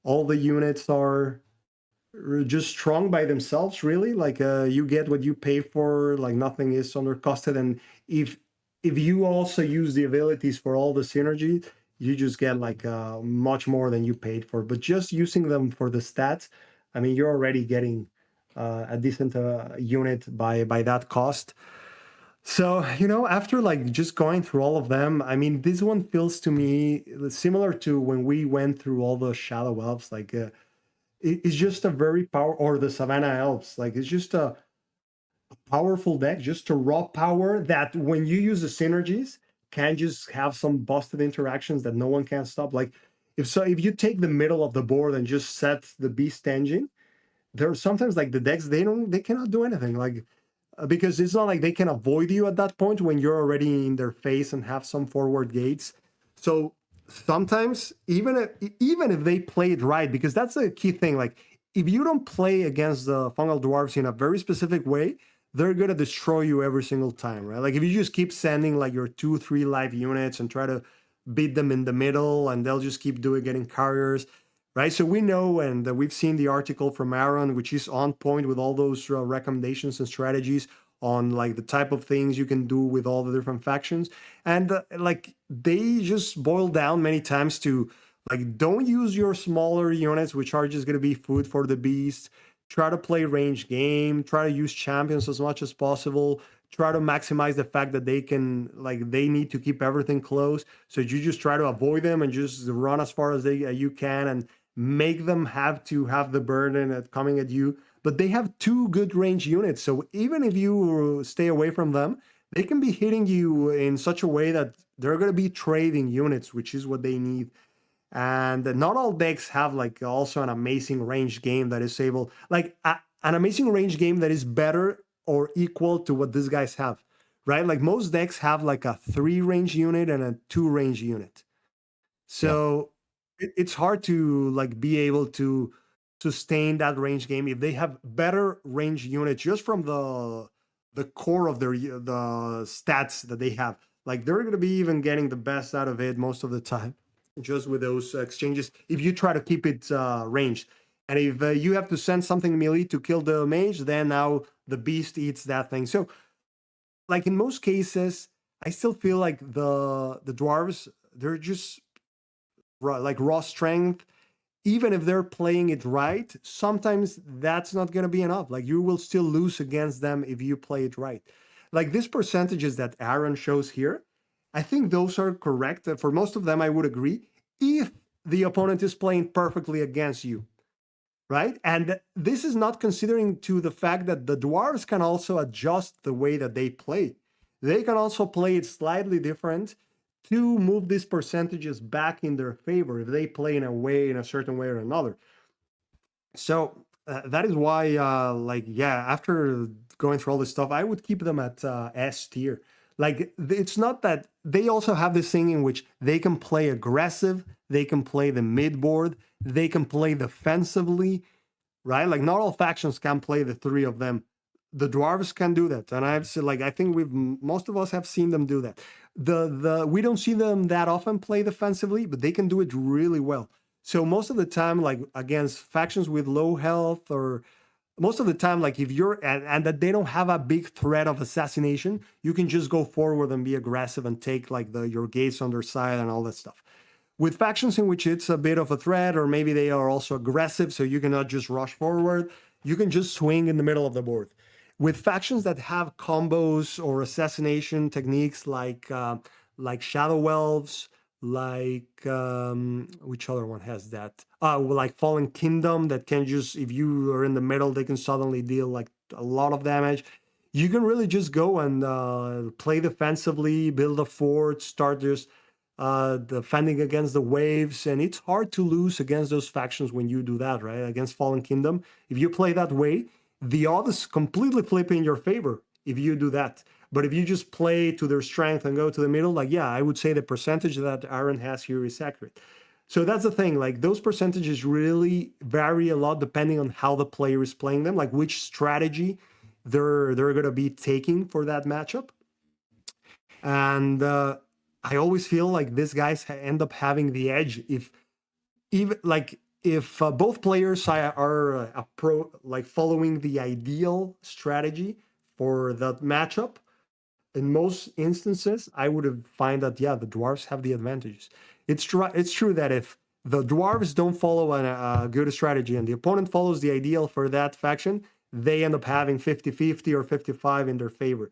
All the units are just strong by themselves, really. Like you get what you pay for. Like nothing is undercosted, and if you also use the abilities for all the synergy, you just get like much more than you paid for. But just using them for the stats, I mean, you're already getting a decent unit by that cost. So, after like just going through all of them, I mean, this one feels to me similar to when we went through all the Shadow Elves. Like, it's just a very power, or the Savannah Elves. Like, it's just a powerful deck, just a raw power that when you use the synergies, can just have some busted interactions that no one can stop. Like, if you take the middle of the board and just set the Beast Engine, there are sometimes like the decks they cannot do anything. Like because it's not like they can avoid you at that point when you're already in their face and have some forward gates. So sometimes even if they play it right, because that's a key thing. Like if you don't play against the fungal dwarves in a very specific way, they're gonna destroy you every single time, right? Like if you just keep sending like your 2-3 life units and try to beat them in the middle, and they'll just keep doing getting carriers, right? So we know, and we've seen the article from Aaron, which is on point with all those recommendations and strategies on like the type of things you can do with all the different factions. And like they just boil down many times to like don't use your smaller units, which are just going to be food for the beast. Try to play range game, try to use champions as much as possible, try to maximize the fact that they need to keep everything close, so you just try to avoid them and just run as far as you can, and make them have to have the burden at coming at you. But they have 2 good range units, so even if you stay away from them, they can be hitting you in such a way that they're going to be trading units, which is what they need. And not all decks have like also an amazing range game that is able like an amazing range game that is better or equal to what these guys have, right? Like most decks have like a 3 range unit and a 2 range unit. Yeah. So it's hard to like be able to sustain that range game if they have better range units just from the core of the stats that they have. Like they're going to be even getting the best out of it most of the time, just with those exchanges. If you try to keep it ranged, and if you have to send something melee to kill the mage, then now the beast eats that thing. So, like in most cases, I still feel like the dwarves, they're just like raw strength. Even if they're playing it right, sometimes that's not going to be enough. Like you will still lose against them if you play it right. Like these percentages that Aaron shows here, I think those are correct. For most of them, I would agree if the opponent is playing perfectly against you, right? And this is not considering to the fact that the dwarves can also adjust the way that they play. They can also play it slightly different to move these percentages back in their favor if they play in a certain way or another. So that is why, like, yeah, after going through all this stuff, I would keep them at S tier. Like, it's not that they also have this thing in which they can play aggressive, they can play the mid board, they can play defensively, right? Like, not all factions can play the 3 of them The dwarves can do that, and I've seen, like, I think we've most of us have seen them do that. The we don't see them that often play defensively, but they can do it really well. So most of the time, like against factions with low health, or most of the time, like if you're and that they don't have a big threat of assassination, you can just go forward and be aggressive and take like the your gates on their side and all that stuff. With factions in which it's a bit of a threat, or maybe they are also aggressive, so you cannot just rush forward, you can just swing in the middle of the board. With factions that have combos or assassination techniques like Shadow Elves, like which other one has that? Well, like Fallen Kingdom, that can just, if you are in the middle, they can suddenly deal like a lot of damage. You can really just go and play defensively, build a fort, start just defending against the waves, and it's hard to lose against those factions when you do that, right? Against Fallen Kingdom, if you play that way, the odds completely flip in your favor if you do that. But if you just play to their strength and go to the middle, like, yeah, I would say the percentage that Aaron has here is accurate. So that's the thing, like those percentages really vary a lot depending on how the player is playing them, like which strategy they're going to be taking for that matchup. And I always feel like these guys end up having the edge if even like if both players are a pro, like following the ideal strategy for that matchup. In most instances, I would have find that, yeah, the dwarves have the advantages. It's true that if the dwarves don't follow a good strategy and the opponent follows the ideal for that faction, they end up having 50-50 or 55 in their favor.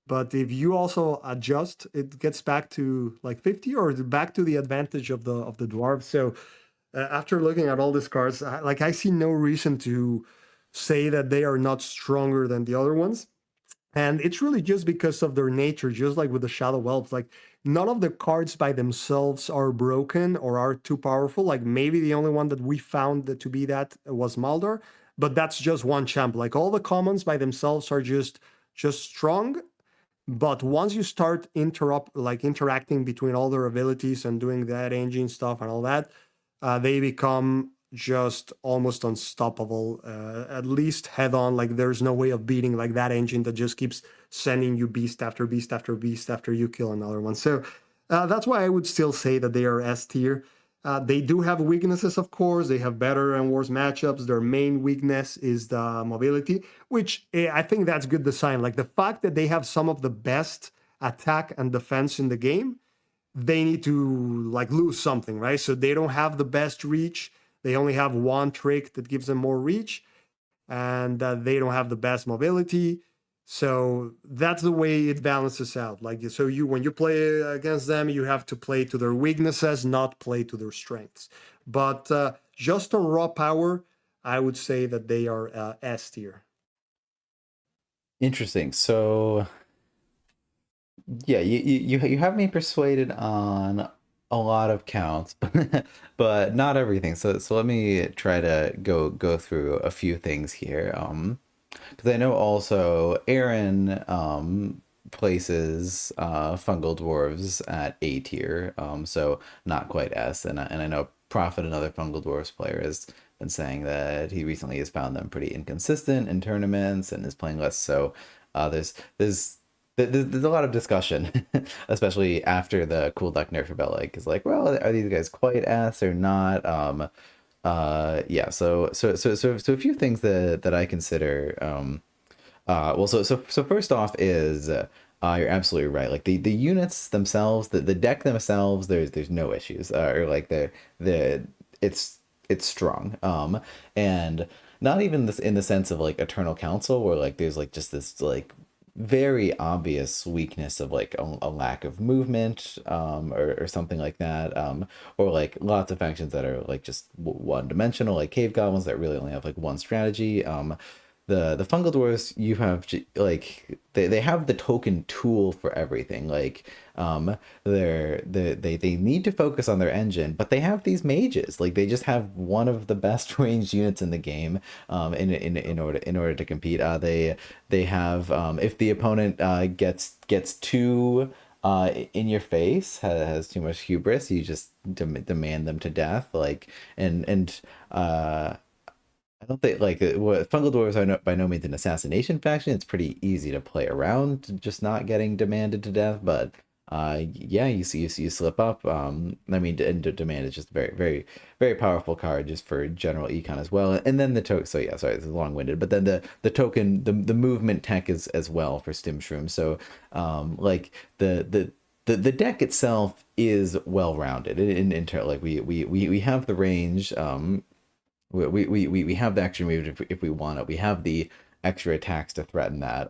But if you also adjust, it gets back to like 50 or back to the advantage of the dwarves. So after looking at all these cards, I see no reason to say that they are not stronger than the other ones. And it's really just because of their nature, just like with the Shadow Elves. Like, none of the cards by themselves are broken or are too powerful. Like, maybe the only one that we found that to be that was Maldor, but that's just one champ. Like, all the commons by themselves are just strong. But once you start interacting between all their abilities and doing that engine stuff and all that, they become just almost unstoppable, at least head on. Like there's no way of beating like that engine that just keeps sending you beast after beast after beast after you kill another one. So that's why I would still say that they are S tier. They do have weaknesses, of course. They have better and worse matchups. Their main weakness is the mobility, which I think that's good design. Like the fact that they have some of the best attack and defense in the game, they need to like lose something, right? So they don't have the best reach. They only have one trick that gives them more reach, and they don't have the best mobility. So that's the way it balances out. Like, so you, when you play against them, you have to play to their weaknesses, not play to their strengths. But just on raw power, I would say that they are S tier. Interesting. So yeah, you have me persuaded on a lot of counts, but not everything. So let me try to go through a few things here. Because I know also Aaron places fungal dwarves at A tier, so not quite S, and I know Prophet, another fungal dwarves player, has been saying that he recently has found them pretty inconsistent in tournaments and is playing less. So there's a lot of discussion, especially after the cool duck nerf about like is like, well, are these guys quite S or not? Yeah, so a few things that I consider. Well, so first off is you're absolutely right. Like the units themselves, the deck themselves, there's no issues, or like the it's strong. And not even this in the sense of like Eternal Council, where like there's like just this like very obvious weakness of like a lack of movement, or something like that, or like lots of factions that are like just one dimensional, like cave goblins that really only have like one strategy. The fungal dwarves, you have like they have the token tool for everything. Like they need to focus on their engine, but they have these mages. Like they just have one of the best ranged units in the game, in order to compete. They have, if the opponent gets too in your face, has too much hubris, you just demand them to death. Like and I don't think like Fungal Dwarves are by no means an assassination faction. It's pretty easy to play around, just not getting demanded to death. But yeah, you slip up. I mean, demand is just a very powerful card just for general econ as well. And then the token. So yeah, sorry, this is long winded. But then the token, the movement tech is as well for Stim Shroom. So like the deck itself is well rounded in like we have the range. We have the extra move if we want it. We have the extra attacks to threaten that.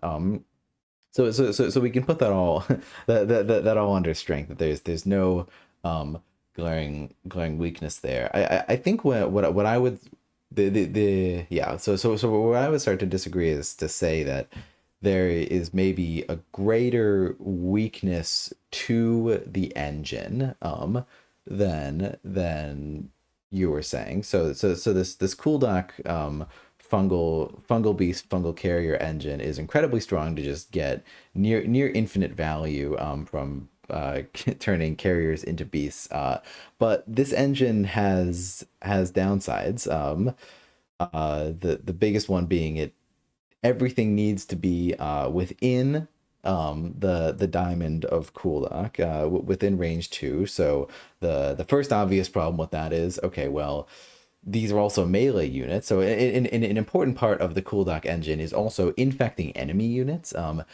So we can put that all that all under strength. That there's no um glaring weakness there. I think what I would the yeah. So where I would start to disagree is to say that there is maybe a greater weakness to the engine than you were saying. So this cool doc fungal beast fungal carrier engine is incredibly strong to just get near infinite value from turning carriers into beasts. But this engine has downsides. The biggest one being everything needs to be within the diamond of Kulak, within range 2. So the first obvious problem with that is, okay, well, these are also melee units. So an important part of the Cooldock engine is also infecting enemy units.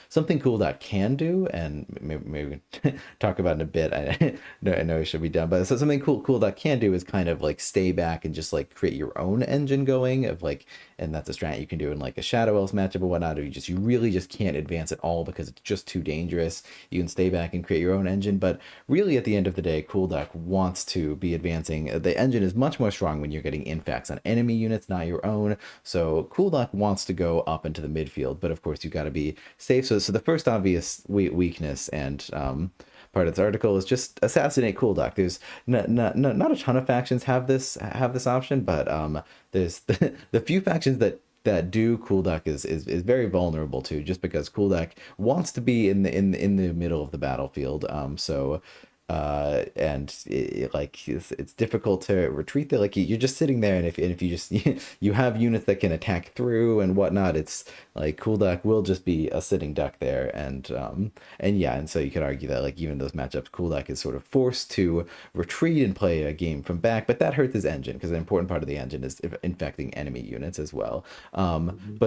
Something Cooldock can do, and maybe we talk about in a bit. I know it should be done, but so something Cooldock can do is kind of like stay back and just like create your own engine going of like, and that's a strat you can do in like a Shadow Elves matchup or whatnot. Or you really just can't advance at all because it's just too dangerous. You can stay back and create your own engine, but really at the end of the day, Cooldock wants to be advancing. The engine is much more strong when you're getting infects on enemy units, not your own. So Cooldock wants to go up into the midfield, but of course you got to be safe. So the first obvious weakness and part of this article is just assassinate Cooldock. There's not a ton of factions have this option, but there's the few factions that do Cooldock is very vulnerable to, just because Cooldock wants to be in the middle of the battlefield. And it's difficult to retreat there. Like you're just sitting there, and if you just you have units that can attack through and whatnot, it's like Cooldock will just be a sitting duck there. And yeah, and so you could argue that like even those matchups, Cooldock is sort of forced to retreat and play a game from back, but that hurts his engine because an important part of the engine is infecting enemy units as well. Mhm.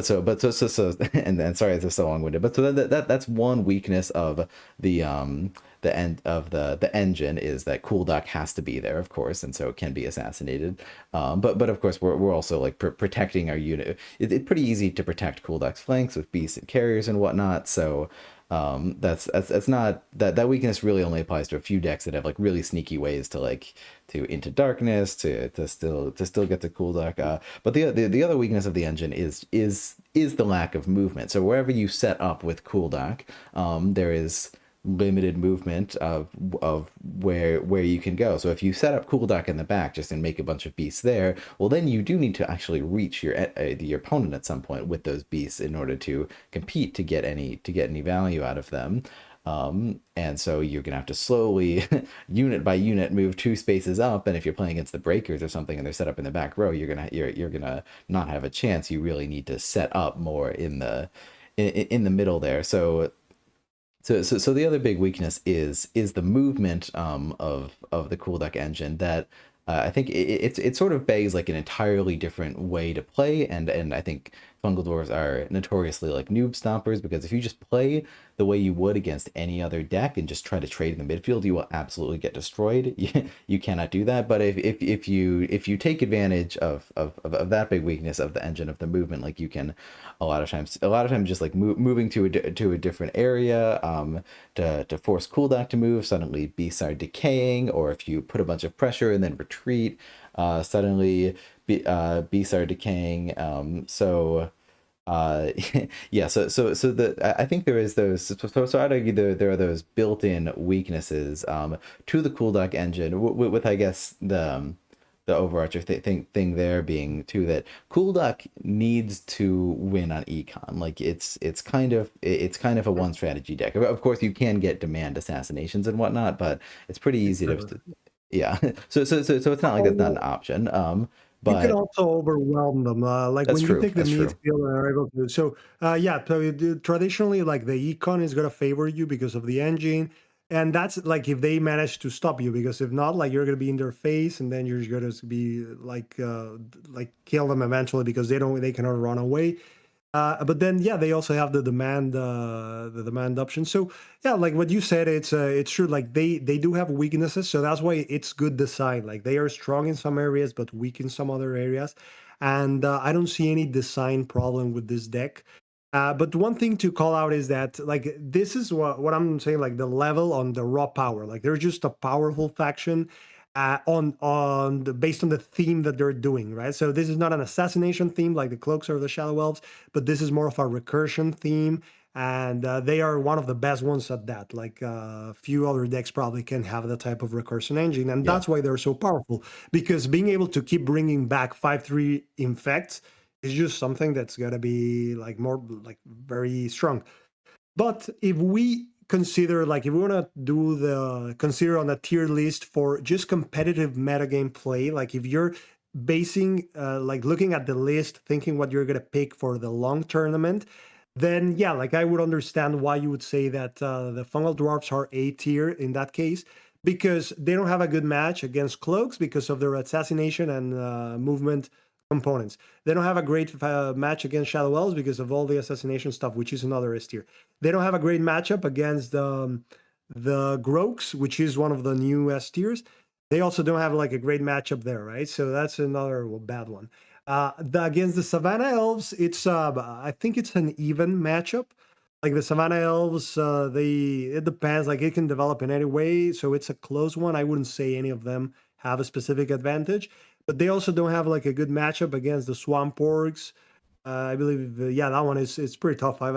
And then sorry, it's so long winded, but so that's one weakness of the end of the engine is that Cooldock has to be there, of course, and so it can be assassinated. But of course we're also like protecting our unit. It's pretty easy to protect Cooldock's flanks with beasts and carriers and whatnot. So that's not that weakness really only applies to a few decks that have like really sneaky ways to like to into darkness to still get to Cooldock. But the other weakness of the engine is the lack of movement. So wherever you set up with Cooldock, there is limited movement of where you can go. So if you set up Cooldock in the back just and make a bunch of beasts there, well then you do need to actually reach your opponent at some point with those beasts in order to compete to get any value out of them. And so you're gonna have to slowly unit by unit move 2 spaces up, and if you're playing against the breakers or something and they're set up in the back row, you're gonna not have a chance. You really need to set up more in the middle there. So the other big weakness is the movement of the Cooldock engine that I think it sort of begs like an entirely different way to play, and I think Fungal Dwarves are notoriously like noob stompers, because if you just play the way you would against any other deck and just try to trade in the midfield, you will absolutely get destroyed. You cannot do that. But if you take advantage of that big weakness of the engine, of the movement, like you can a lot of times just like moving to a different area to force Cooldock to move, suddenly beasts are decaying, or if you put a bunch of pressure and then retreat, suddenly beasts are decaying. Uh yeah, so I think there is those, so I'd argue there are those built-in weaknesses to the Cooldock engine, with I guess the overarching thing there being too that Cooldock needs to win on econ. Like it's kind of a one strategy deck. Of course you can get demand assassinations and whatnot, but it's pretty easy to, yeah. So it's not like that's not an option. You can but also overwhelm them. Like that's when you true. take the That's meat true. field and are able to. So, yeah, so traditionally, like the econ is going to favor you because of the engine. And that's like if they manage to stop you, because if not, like you're going to be in their face and then you're going to be like kill them eventually because they cannot run away. But then, yeah, they also have the demand option. So, yeah, like what you said, it's true. Like they do have weaknesses, so that's why it's good design. Like they are strong in some areas, but weak in some other areas. And I don't see any design problem with this deck. But one thing to call out is that like this is what I'm saying. Like the level on the raw power, like they're just a powerful faction. Based on the theme that they're doing, right? So this is not an assassination theme like the Cloaks or the Shadow Elves, but this is more of a recursion theme, and they are one of the best ones at that. Like a few other decks probably can have that type of recursion engine, and Yeah. that's why they're so powerful. Because being able to keep bringing back 5/3 infects is just something that's gonna be like more like very strong. But if we consider, like, if we want to do the consider on a tier list for just competitive metagame play, like if you're basing, like looking at the list, thinking what you're going to pick for the long tournament, then yeah, like I would understand why you would say that the Fungal Dwarfs are A tier in that case, because they don't have a good match against Cloaks because of their assassination and movement components. They don't have a great match against Shadow Elves because of all the assassination stuff, which is another S tier. They don't have a great matchup against the Grokes, which is one of the new S tiers. They also don't have like a great matchup there, right? So that's another bad one. Against the Savannah Elves, it's I think it's an even matchup. Like the Savannah Elves, it depends. Like it can develop in any way, so it's a close one. I wouldn't say any of them have a specific advantage, but they also don't have like a good matchup against the Swamp Orcs. I believe, yeah, that one is it's pretty tough. I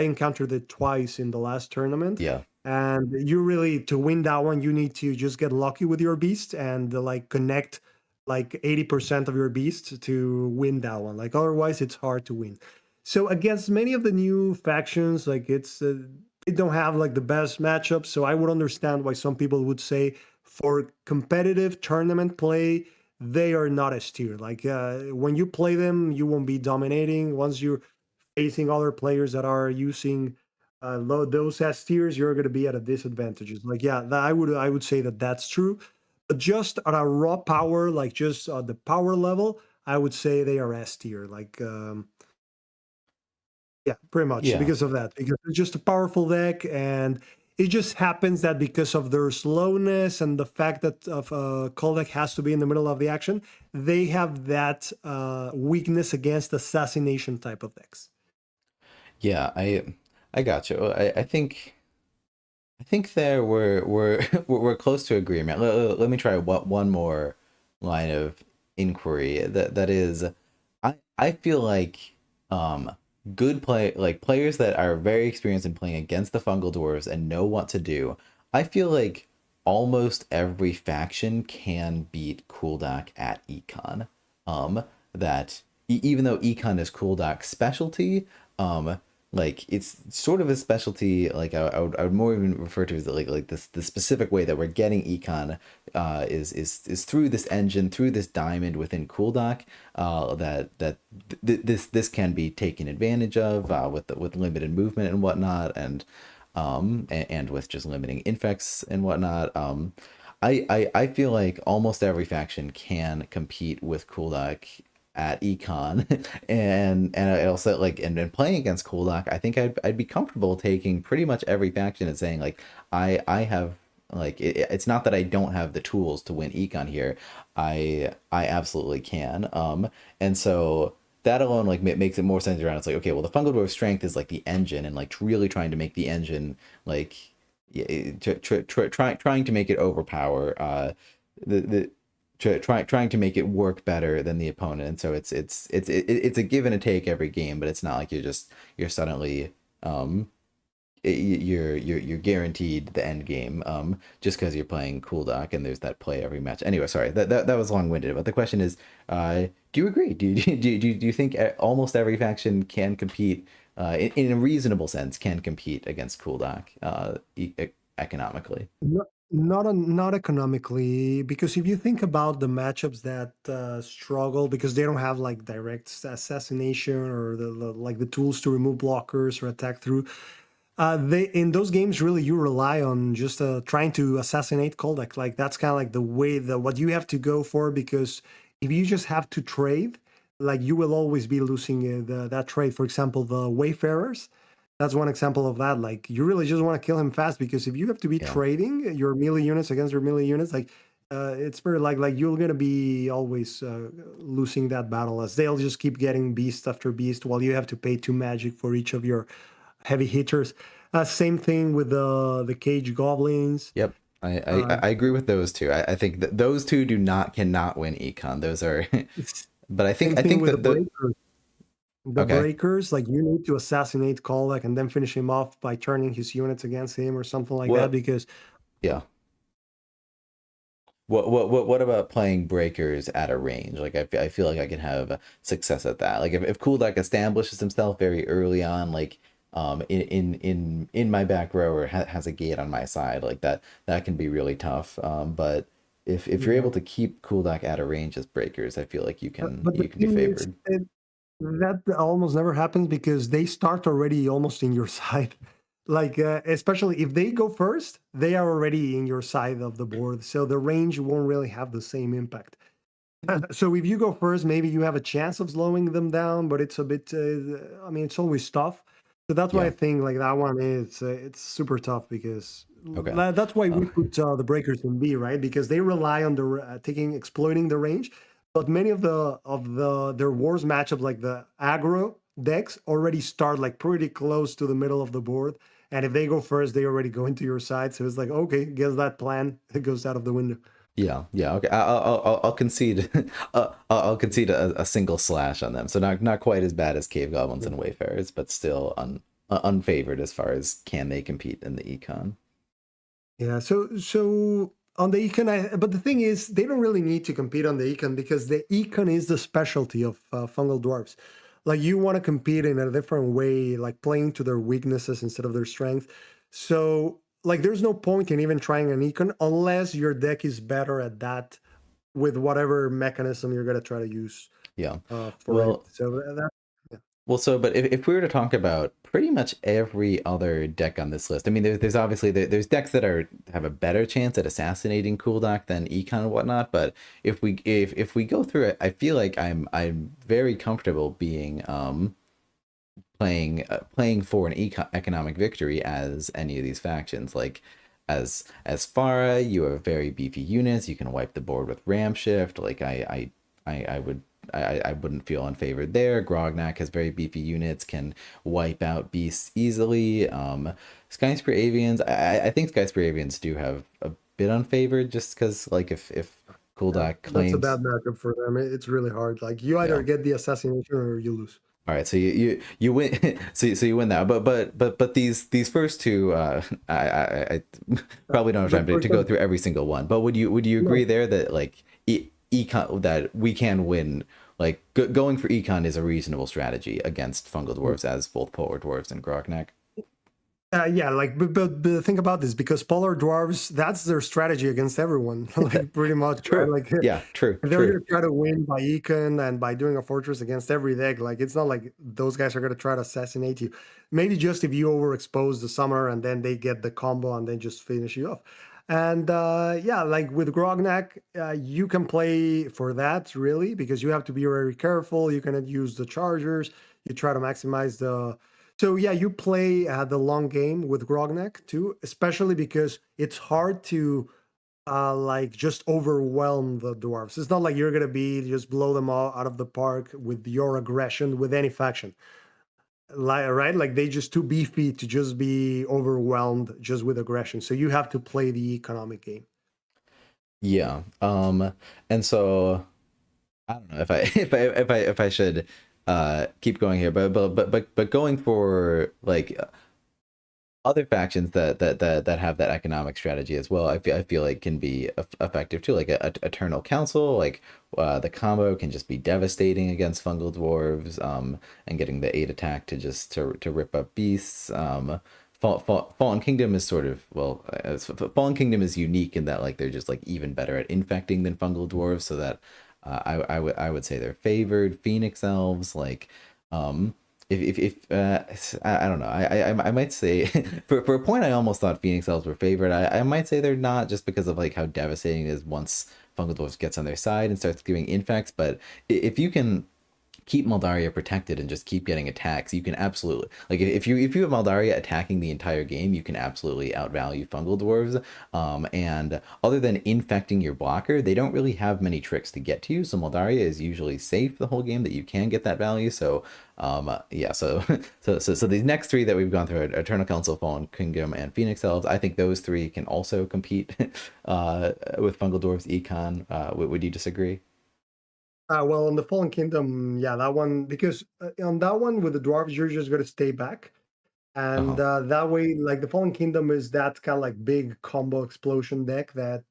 encountered it twice in the last tournament, Yeah. and you really to win that one, you need to just get lucky with your beast and like connect like 80% of your beast to win that one. Like otherwise, it's hard to win. So against many of the new factions, like they don't have like the best matchups. So I would understand why some people would say for competitive tournament play they are not as tier. Like when you play them, you won't be dominating. Once you're facing other players that are using those S tiers, you're going to be at a disadvantage. Like yeah, I would say that that's true. But just on a raw power, like just the power level, I would say they are S tier. Like yeah, pretty much Yeah. because of that. Because it's just a powerful deck, and it just happens that because of their slowness and the fact that of call deck has to be in the middle of the action, they have that weakness against assassination type of decks. Yeah. I got you. I think there we're we're close to agreement. Let me try one more line of inquiry. That is, I feel like good players that are very experienced in playing against the fungal dwarves and know what to do. I feel like almost every faction can beat Cooldock at Econ. That even though Econ is Cooldock's specialty, um, like it's sort of a specialty. Like I would more even refer to as like this the specific way that we're getting econ is through this engine, through this diamond within Cooldock, this can be taken advantage of with limited movement and whatnot, and with just limiting infects and whatnot. I feel like almost every faction can compete with Cooldock at econ, and I also like and playing against Cooldock, I think I'd be comfortable taking pretty much every faction and saying like I have like it's not that I don't have the tools to win econ here. I absolutely can. And so that alone like makes it more centered around, it's like, okay, well, the fungal dwarf strength is like the engine, and like really trying to make the engine like yeah, trying to make it overpower the trying to make it work better than the opponent. And so it's a give and a take every game, but it's not like you're suddenly you're guaranteed the end game just because you're playing cool doc and there's that play every match. Anyway, sorry, that was long-winded, but the question is, do you agree? Do you think almost every faction can compete in a reasonable sense, can compete against cool doc economically? Not economically, because if you think about the matchups that struggle because they don't have like direct assassination or like the tools to remove blockers or attack through. They in those games really you rely on just trying to assassinate Koldak. Like that's kind of like the way the what you have to go for because if you just have to trade, like you will always be losing that trade. For example, the Wayfarers. That's one example of that. Like you really just want to kill him fast because if you have to be Yeah. trading your melee units against your melee units, like it's very like you're gonna be always losing that battle as they'll just keep getting beast after beast while you have to pay 2 magic for each of your heavy hitters. Same thing with the cage goblins. Yep. I Uh, I agree with those two. I think that those two do not cannot win econ. Those are, but Same I thing think with the that the breakers. The okay. breakers, like you need to assassinate Kolak and then finish him off by turning his units against him or something like that What? because Yeah. What about playing breakers at a range? Like I feel like I can have success at that. Like if Kuldak establishes himself very early on, like in my back row or has a gate on my side, like that can be really tough. But if you're yeah. able to keep Kuldak at a range as breakers, I feel like But the you can be thing is, favored. that almost never happens because they start already almost in your side. Like, especially if they go first, they are already in your side of the board. So the range won't really have the same impact. So if you go first, maybe you have a chance of slowing them down, but it's a bit, I mean, it's always tough. So that's why I Yeah. think like that one is, it's super tough because Okay. that's why we Um, put the breakers in B, right? Because they rely on the exploiting the range. But many of their wars matchups, like the aggro decks, already start like pretty close to the middle of the board. And if they go first, they already go into your side. So it's like, okay, guess that plan it goes out of the window. yeah, yeah, okay. I'll concede. I'll concede a single slash on them. So not quite as bad as cave goblins and wayfarers, but still unfavored as far as can they compete in the econ. Yeah, so on the econ, but the thing is, they don't really need to compete on the econ because the econ is the specialty of fungal dwarves. Like you want to compete in a different way, like playing to their weaknesses instead of their strength. So like, there's no point in even trying an econ unless your deck is better at that with whatever mechanism you're gonna try to use Yeah. for it. Well, So that yeah. but if we were to talk about pretty much every other deck on this list, I mean, there's obviously there's decks that are have a better chance at assassinating Cooldock than Econ and whatnot. But if we go through it, I feel like I'm very comfortable being playing for an economic victory as any of these factions. Like as Farah, you have very beefy units. You can wipe the board with Ram Shift. Like I would. I wouldn't feel unfavored there. Grognak has very beefy units, can wipe out beasts easily. Skyscraper Avians, I think Skyscraper Avians do have a bit unfavored just because, like, if Kuldak That's a claims, bad matchup for them. It's really hard. Like you yeah. either get the assassination or you lose. All right, so you win, so you win that. But these first two, I probably don't have But time for to go example, through every single one. But would you agree no, there that like econ that we can win? Like going for econ is a reasonable strategy against fungal dwarves as both polar dwarves and Grognak. yeah, like but think about this because polar dwarves, that's their strategy against everyone, like pretty much, right? True. Like Yeah. True. they're True. gonna try to win by econ and by doing a fortress against every deck. Like it's not like those guys are gonna try to assassinate you. Maybe just if you overexpose the summoner and then they get the combo and then just finish you off. And yeah, like with Grognak, you can play for that really because you have to be very careful. You cannot use the chargers. You try to maximize the. So yeah, you play the long game with Grognak too, especially because it's hard to like just overwhelm the dwarves. It's not like you're gonna be just blow them all out of the park with your aggression with any faction. Like right, like they just too beefy to just be overwhelmed just with aggression. So you have to play the economic game. Yeah. And so I don't know if I if I should keep going here, but going for like other factions that have that economic strategy as well, I feel like can be effective too. Like a Eternal Council, like the combo can just be devastating against fungal dwarves, and getting the 8 attack to just to rip up beasts. Fallen Kingdom is sort of, well, Fallen Kingdom is unique in that like they're just like even better at infecting than fungal dwarves, so that I would say they're favored. Phoenix elves, like, if I don't know, I might say for a point I almost thought Phoenix elves were favored. I might say they're not, just because of like how devastating it is once fungal dwarves gets on their side and starts giving infects. But if you can keep Maldaria protected and just keep getting attacks, you can absolutely, like, if you have Maldaria attacking the entire game, you can absolutely outvalue fungal dwarves. And other than infecting your blocker, they don't really have many tricks to get to you. So Maldaria is usually safe the whole game, that you can get that value. So yeah, so so these next three that we've gone through, Eternal Council, Fallen Kingdom, and Phoenix Elves, I think those three can also compete with fungal dwarves econ. Would you disagree? Well, on the Fallen Kingdom, yeah, that one, because on that one with the dwarves, you're just going to stay back. And Uh-huh. that way, like the Fallen Kingdom is that kind of like big combo explosion deck that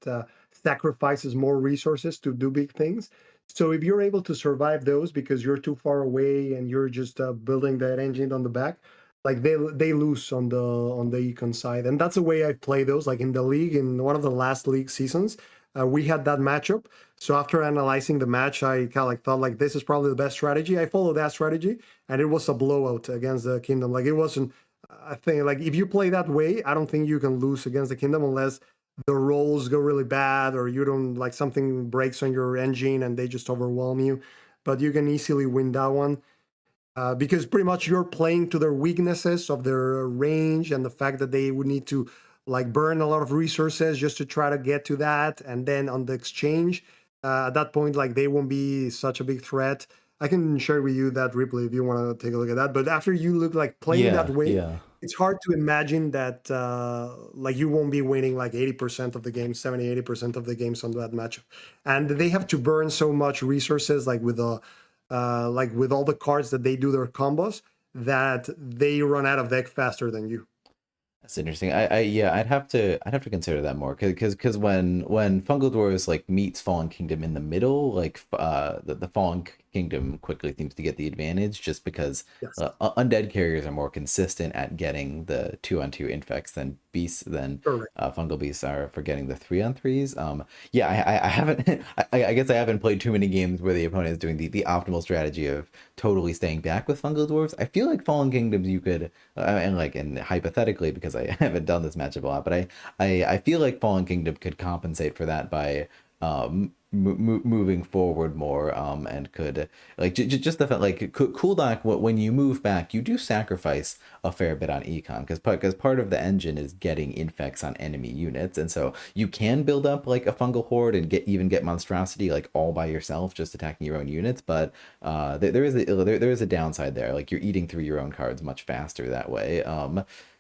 sacrifices more resources to do big things. So if you're able to survive those because you're too far away and you're just building that engine on the back, like they lose on the econ side, and that's the way I play those. Like in the league, in one of the last league seasons, we had that matchup. So after analyzing the match, I kind of like thought like this is probably the best strategy. I followed that strategy, and it was a blowout against the Kingdom. Like it wasn't. I think like if you play that way, I don't think you can lose against the Kingdom unless the rolls go really bad or you don't like something breaks on your engine and they just overwhelm you. But you can easily win that one because pretty much you're playing to their weaknesses of their range and the fact that they would need to like burn a lot of resources just to try to get to that, and then on the exchange, at that point, like they won't be such a big threat. I can share with you that replay if you want to take a look at that. But after you look like playing that Yeah, way, yeah. it's hard to imagine that like you won't be winning like 80% of the games, 70-80% of the games on that matchup. And they have to burn so much resources like with all the cards that they do their combos, that they run out of deck faster than you. That's interesting. Yeah, I'd have to consider that more, because when Fungal Dwarves like meets Fallen Kingdom in the middle, like the Fallen Kingdom quickly seems to get the advantage, just because Yes, undead carriers are more consistent at getting the 2-on-2 infects than correct. fungal beasts are for getting the 3-on-3s. Yeah, I haven't I guess I haven't played too many games where the opponent is doing the optimal strategy of totally staying back with fungal dwarves. I feel like Fallen Kingdoms you could and hypothetically, because I haven't done this matchup a lot, but I feel like Fallen Kingdom could compensate for that by moving forward more, and could, like, just the fact, like, cooldown, when you move back, you do sacrifice a fair bit on econ, because part of the engine is getting infects on enemy units, and so you can build up like a fungal horde and get monstrosity like all by yourself, just attacking your own units. But there is a downside there, like you're eating through your own cards much faster that way.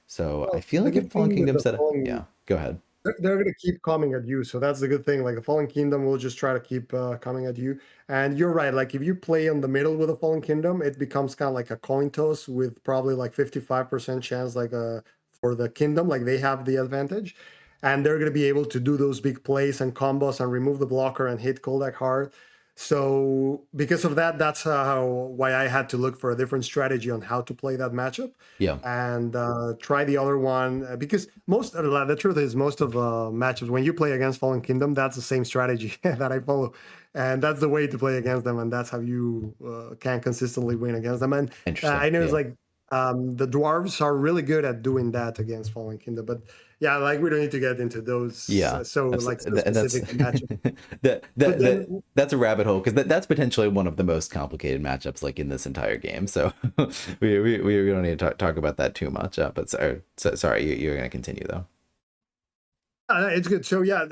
So I Well, feel the like if good Fallen thing with Kingdom the said, Fallen, yeah, go ahead. they're going to keep coming at you. So that's the good thing. Like the Fallen Kingdom will just try to keep coming at you. And you're right. Like if you play in the middle with a Fallen Kingdom, it becomes kind of like a coin toss with probably like 55% chance, like for the Kingdom, like they have the advantage. And they're going to be able to do those big plays and combos and remove the blocker and hit Koldak hard. So because of that, that's why I had to look for a different strategy on how to play that matchup Yeah, and try the other one because the truth is most of matches when you play against Fallen Kingdom, that's the same strategy that I follow, and that's the way to play against them, and that's how you can consistently win against them. And interesting. I know it's Yeah. like the dwarves are really good at doing that against Fallen Kingdom, but yeah, like we don't need to get into those Yeah, so that's specific matchup. But that then that's a rabbit hole, because that's potentially one of the most complicated matchups like in this entire game. So we don't need to talk about that too much. But sorry, you're gonna continue though. it's good. So yeah,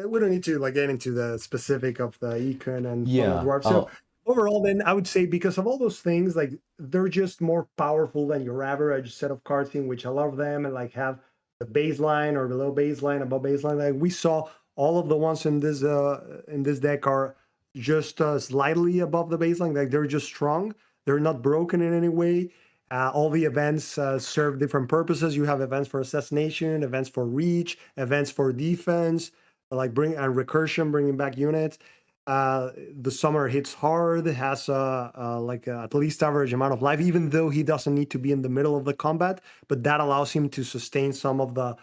we don't need to like get into the specific of the econ and fungal Yeah. dwarf. So overall, then I would say because of all those things, like they're just more powerful than your average set of cards, in which a lot of them and like have the baseline or below baseline, above baseline. Like we saw all of the ones in this deck are just slightly above the baseline. Like they're just strong. They're not broken in any way. All the events serve different purposes. You have events for assassination, events for reach, events for defense, like bring and recursion, bringing back units. The summoner hits hard, has at least average amount of life, even though he doesn't need to be in the middle of the combat. But that allows him to sustain some of the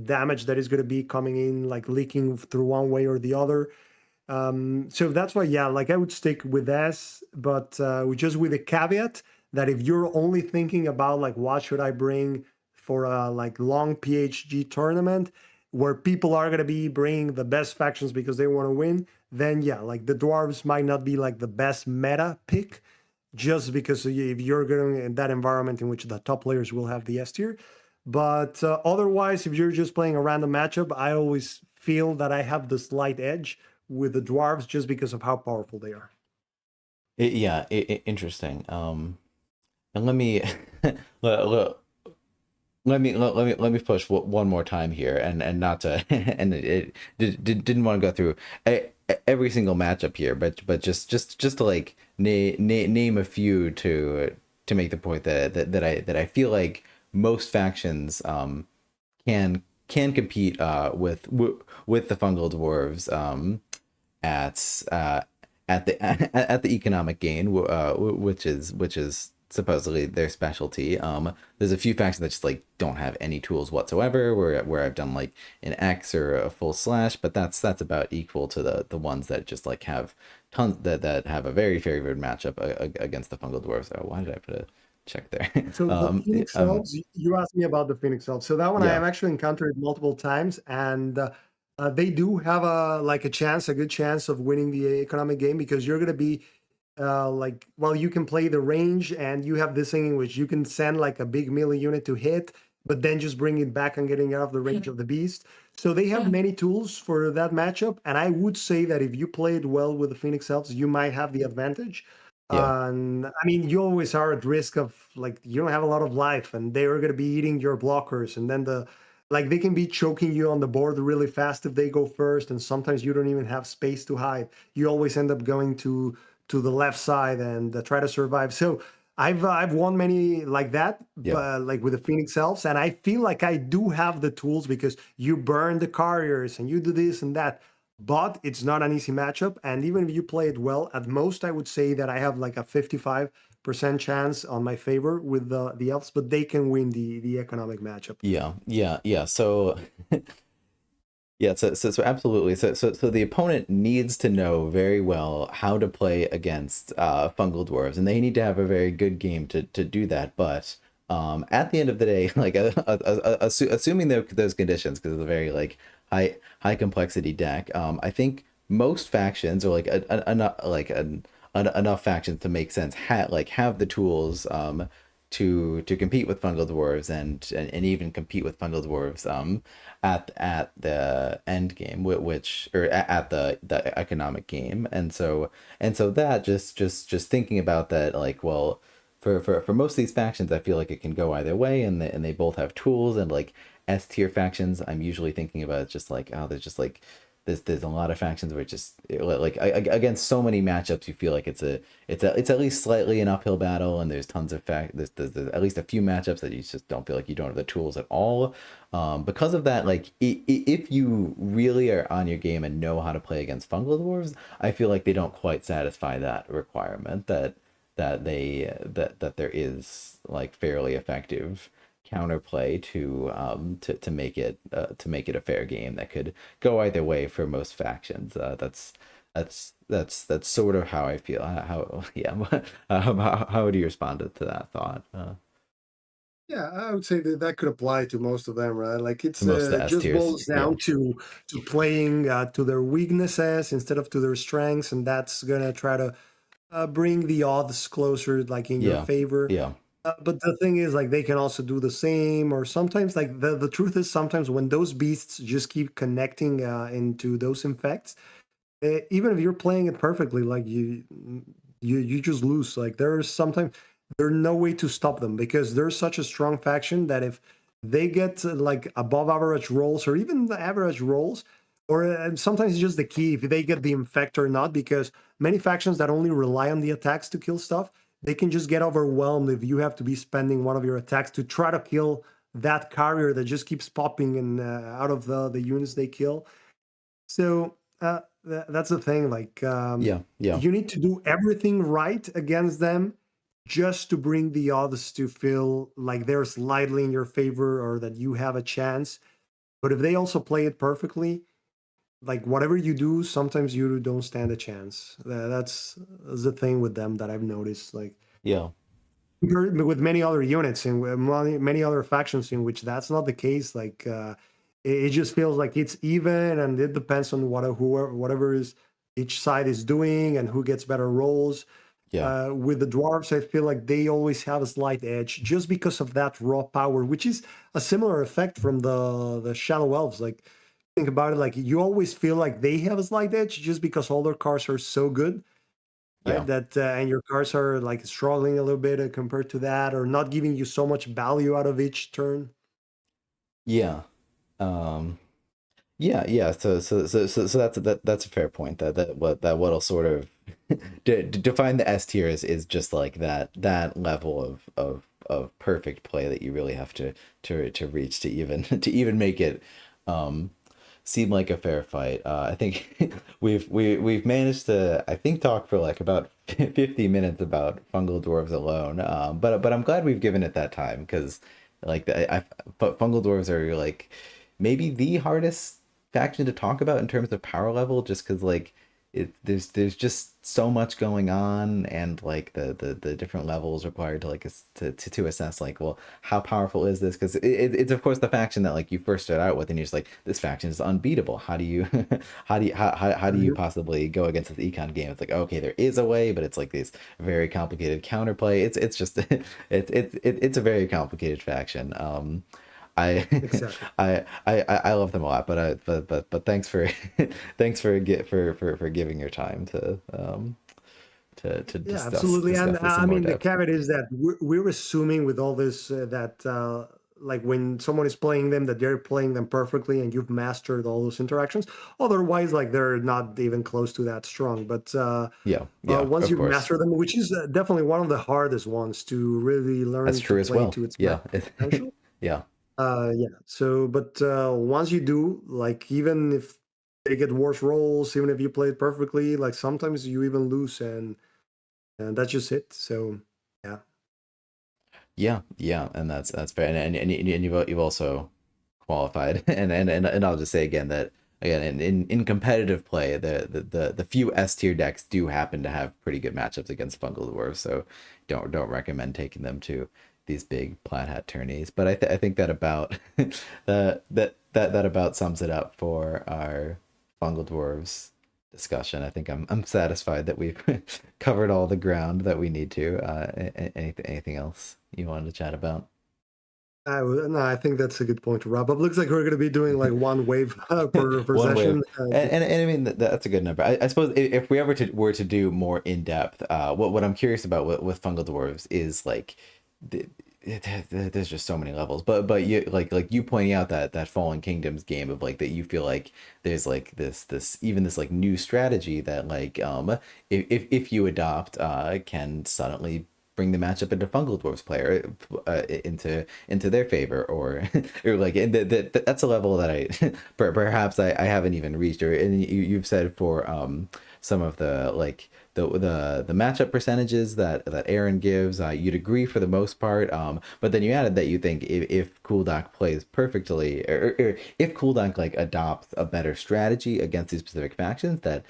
damage that is going to be coming in, like leaking through one way or the other. So that's why, yeah, like I would stick with S, but just with a caveat that if you're only thinking about like what should I bring for a like long PHG tournament where people are going to be bringing the best factions because they want to win, then yeah, like the dwarves might not be like the best meta pick, just because if you're going in that environment in which the top players will have the S tier. But otherwise, if you're just playing a random matchup, I always feel that I have the slight edge with the dwarves just because of how powerful they are. Interesting. And let me let, let me push one more time here, and not to and didn't want to go through every single matchup here, but just to like name a few to make the point that I feel like most factions can compete with the fungal dwarves at at the economic gain, which is supposedly their specialty. There's a few factions that just like don't have any tools whatsoever. Where I've done like an X or a full slash, but that's about equal to the ones that just like have tons that have a very favored matchup against the fungal dwarves. Oh, why did I put a check there? So the Phoenix Elves, you asked me about the Phoenix Elves. So that one I Yeah, have actually encountered multiple times, and they do have a good chance of winning the economic game because you're going to be you can play the range and you have this thing in which you can send like a big melee unit to hit, but then just bring it back and getting out of the range of the beast. So they have many tools for that matchup, and I would say that if you played well with the Phoenix Elves, you might have the advantage. yeah, And I mean, you always are at risk of like you don't have a lot of life, and they are going to be eating your blockers, and then they can be choking you on the board really fast if they go first, and sometimes you don't even have space to hide. You always end up going to the left side and try to survive. So I've won many like that, yeah. but like with the Phoenix Elves, and I feel like I do have the tools because you burn the carriers and you do this and that. But it's not an easy matchup, and even if you play it well, at most I would say that I have like a 55% chance on my favor with the elves, but they can win the economic matchup. Yeah. So yeah, so absolutely. So the opponent needs to know very well how to play against fungal dwarves, and they need to have a very good game to do that. But at the end of the day, like assuming those conditions, because it's a very like high complexity deck, I think most factions or like enough factions to make sense have the tools to compete with fungal dwarves and even compete with fungal dwarves at the end game, which or at the economic game. And so that just thinking about that, like, well, for most of these factions I feel like it can go either way, and they both have tools. And like S tier factions, I'm usually thinking about just like, oh, there's just like there's a lot of factions where it just like against so many matchups you feel like it's at least slightly an uphill battle, and there's tons of there's at least a few matchups that you just don't feel like you don't have the tools at all. Because of that, like if you really are on your game and know how to play against fungal dwarves, I feel like they don't quite satisfy that requirement that there is like fairly effective counterplay to make it a fair game that could go either way for most factions. That's sort of how I feel. How yeah. How would you respond to that thought? Yeah, I would say that that could apply to most of them, right? Like To it's most of the S just tiers, boils yeah, down to playing to their weaknesses instead of to their strengths, and that's gonna try to bring the odds closer, like in your yeah, favor. yeah, But the thing is, like they can also do the same, or sometimes, like the truth is, sometimes when those beasts just keep connecting into those infects, even if you're playing it perfectly, like you just lose. Like there's sometimes there's no way to stop them because they're such a strong faction that if they get like above average rolls or even the average rolls, or sometimes it's just the key if they get the infect or not, because many factions that only rely on the attacks to kill stuff, they can just get overwhelmed if you have to be spending one of your attacks to try to kill that carrier that just keeps popping and out of the units they kill. So that's the thing. Like, Yeah, yeah, you need to do everything right against them just to bring the odds to feel like they're slightly in your favor or that you have a chance. But if they also play it perfectly, like whatever you do, sometimes you don't stand a chance. That's the thing with them that I've noticed. Like yeah, with many other units and many other factions in which that's not the case. Like it just feels like it's even, and it depends on whatever is each side is doing and who gets better rolls. yeah, With the dwarves, I feel like they always have a slight edge just because of that raw power, which is a similar effect from the shadow elves. Like think about it, like you always feel like they have a slight edge just because all their cards are so good, right? yeah, That and your cards are like struggling a little bit compared to that, or not giving you so much value out of each turn. yeah. Um, yeah, yeah. So that's a fair point. What'll sort of define the S tier is just like that level of perfect play that you really have to reach to even to even make it um seem like a fair fight. I think we've managed to, I think, talk for like about 50 minutes about fungal dwarves alone. But I'm glad we've given it that time because like but fungal dwarves are like maybe the hardest faction to talk about in terms of power level, just because like there's just so much going on, and like the different levels required to like to assess like, well, how powerful is this, because it's of course the faction that like you first start out with and you're just like, this faction is unbeatable. How do you how do you Mhm. possibly go against this econ game? It's like, okay, there is a way, but it's like this very complicated counterplay. It's just it's a very complicated faction. I, Exactly. I love them a lot, but but thanks for thanks for for giving your time to Yeah, absolutely. And discuss this in I more mean, the depth. caveat is that we're assuming with all this that like when someone is playing them, that they're playing them perfectly and you've mastered all those interactions. Otherwise, like they're not even close to that strong. But Yeah, yeah, once of you course. master them, which is definitely one of the hardest ones to really That's learn to true as play well. to its Yeah. maximum potential. Yeah. Yeah. So, but once you do, like even if they get worse rolls, even if you play it perfectly, like sometimes you even lose, and that's just it. So, yeah, Yeah, yeah, and that's fair, and you've also qualified, and I'll just say again that again in competitive play, the few S tier decks do happen to have pretty good matchups against Fungal Dwarves, so don't recommend taking them to these big plat hat tourneys. But I think that about that about sums it up for our Fungal Dwarves discussion. I think I'm satisfied that we've covered all the ground that we need to. Anything else you wanted to chat about? no, I think that's a good point to wrap up. Looks like we're going to be doing like one wave per One session. wave, and I mean that's a good number. I suppose if we ever were to do more in depth, what I'm curious about with Fungal Dwarves is like, the, there's just so many levels. But you like you pointing out that Fallen Kingdoms game of like that you feel like there's like this even this like new strategy that like if you adopt can suddenly bring the matchup into Fungal Dwarves player into their favor, or or like and that's a level that I perhaps I haven't even reached, or and you've said for some of the like the matchup percentages that Aaron gives, you'd agree for the most part, but then you added that you think if Kuldak plays perfectly, or if Kuldak like adopts a better strategy against these specific factions, that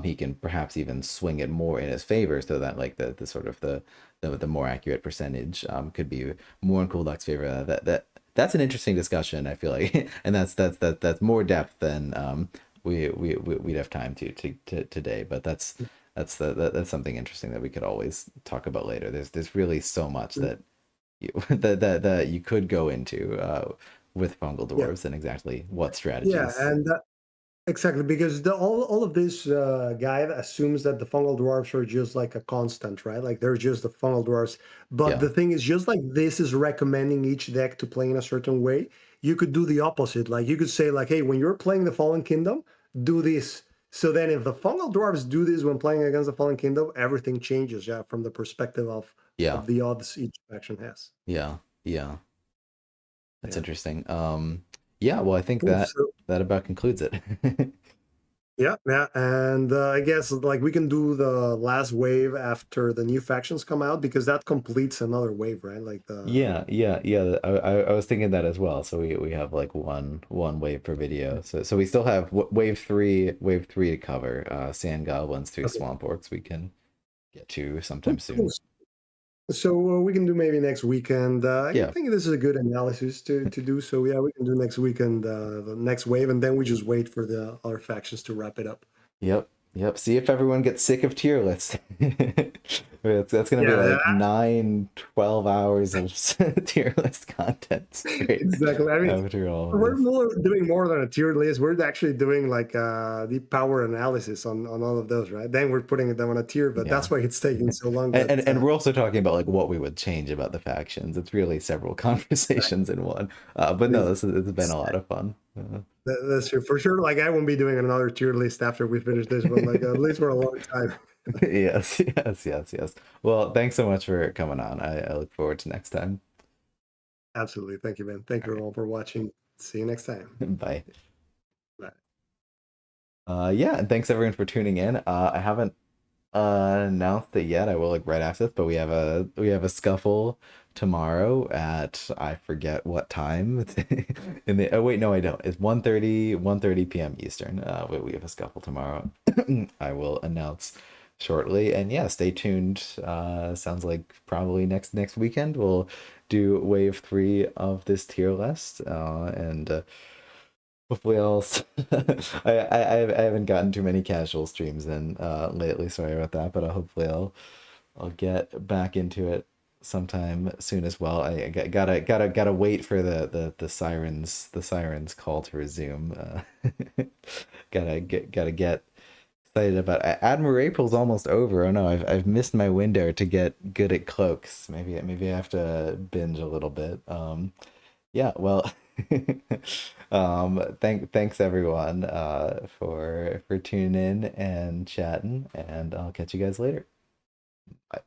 he can perhaps even swing it more in his favor, so that like the sort of the more accurate percentage could be more in Kuldak's favor. That's an interesting discussion, I feel like, and that's more depth than we'd have time to today. But that's something interesting that we could always talk about later. There's really so much that you that you could go into with fungal Yeah, dwarves and exactly what yeah, strategies. and exactly, because all of this guide assumes that the fungal dwarfs are just like a constant, right? Like they're just the fungal dwarfs. But Yeah, the thing is, just like this is recommending each deck to play in a certain way, you could do the opposite. Like you could say, like, hey, when you're playing the Fallen Kingdom, do this. So then, if the fungal dwarfs do this when playing against the Fallen Kingdom, everything changes, yeah, from the perspective yeah, of the odds each faction has. yeah, yeah. That's Yeah, interesting. Yeah. Well, I think cool. So that about concludes it. Yeah, yeah, and I guess like we can do the last wave after the new factions come out because that completes another wave, right? Like the Yeah. I was thinking that as well. So we have like one wave per video. So we still have wave three to cover. Sand goblins through okay. swamp orcs we can get to sometime Cool, cool. soon. So we can do maybe next weekend. I Yeah. think this is a good analysis to do. So yeah, we can do next weekend, the next wave, and then we just wait for the other factions to wrap it up. Yep. See if everyone gets sick of tier lists. That's gonna be Yeah, like 9, 12 hours of tier list content straight exactly. I mean, after all of we're this. more doing more than a tier list. We're actually doing like the power analysis on all of those, right? Then we're putting them on a tier, but Yeah. that's why it's taking so long. And we're also talking about like what we would change about the factions. It's really several conversations in one. But no, this is it's been a lot of fun. That's true for sure. Like I won't be doing another tier list after we finish this one, like at least for a long time. Yes. Well, thanks so much for coming on. I look forward to next time. Absolutely. Thank you, man. Thank All you all for watching. See you next time. right. Bye. Bye. Yeah, and thanks everyone for tuning in. I haven't announced it yet. I will like right after this, but we have a scuffle tomorrow at I forget what time. It's in the oh wait, no, I don't. It's 1:30 p.m. Eastern. We have a scuffle tomorrow. I will announce shortly. And yeah, stay tuned. Sounds like probably next weekend we'll do wave three of this tier list. And hopefully I'll I haven't gotten too many casual streams in lately. Sorry about that, but hopefully I'll get back into it sometime soon as well. I gotta wait for the sirens call to resume. Gotta get excited about Admiral April's almost over. Oh no, I've missed my window to get good at cloaks. Maybe I have to binge a little bit. Yeah, well, thanks everyone for tuning in and chatting, and I'll catch you guys later. Bye.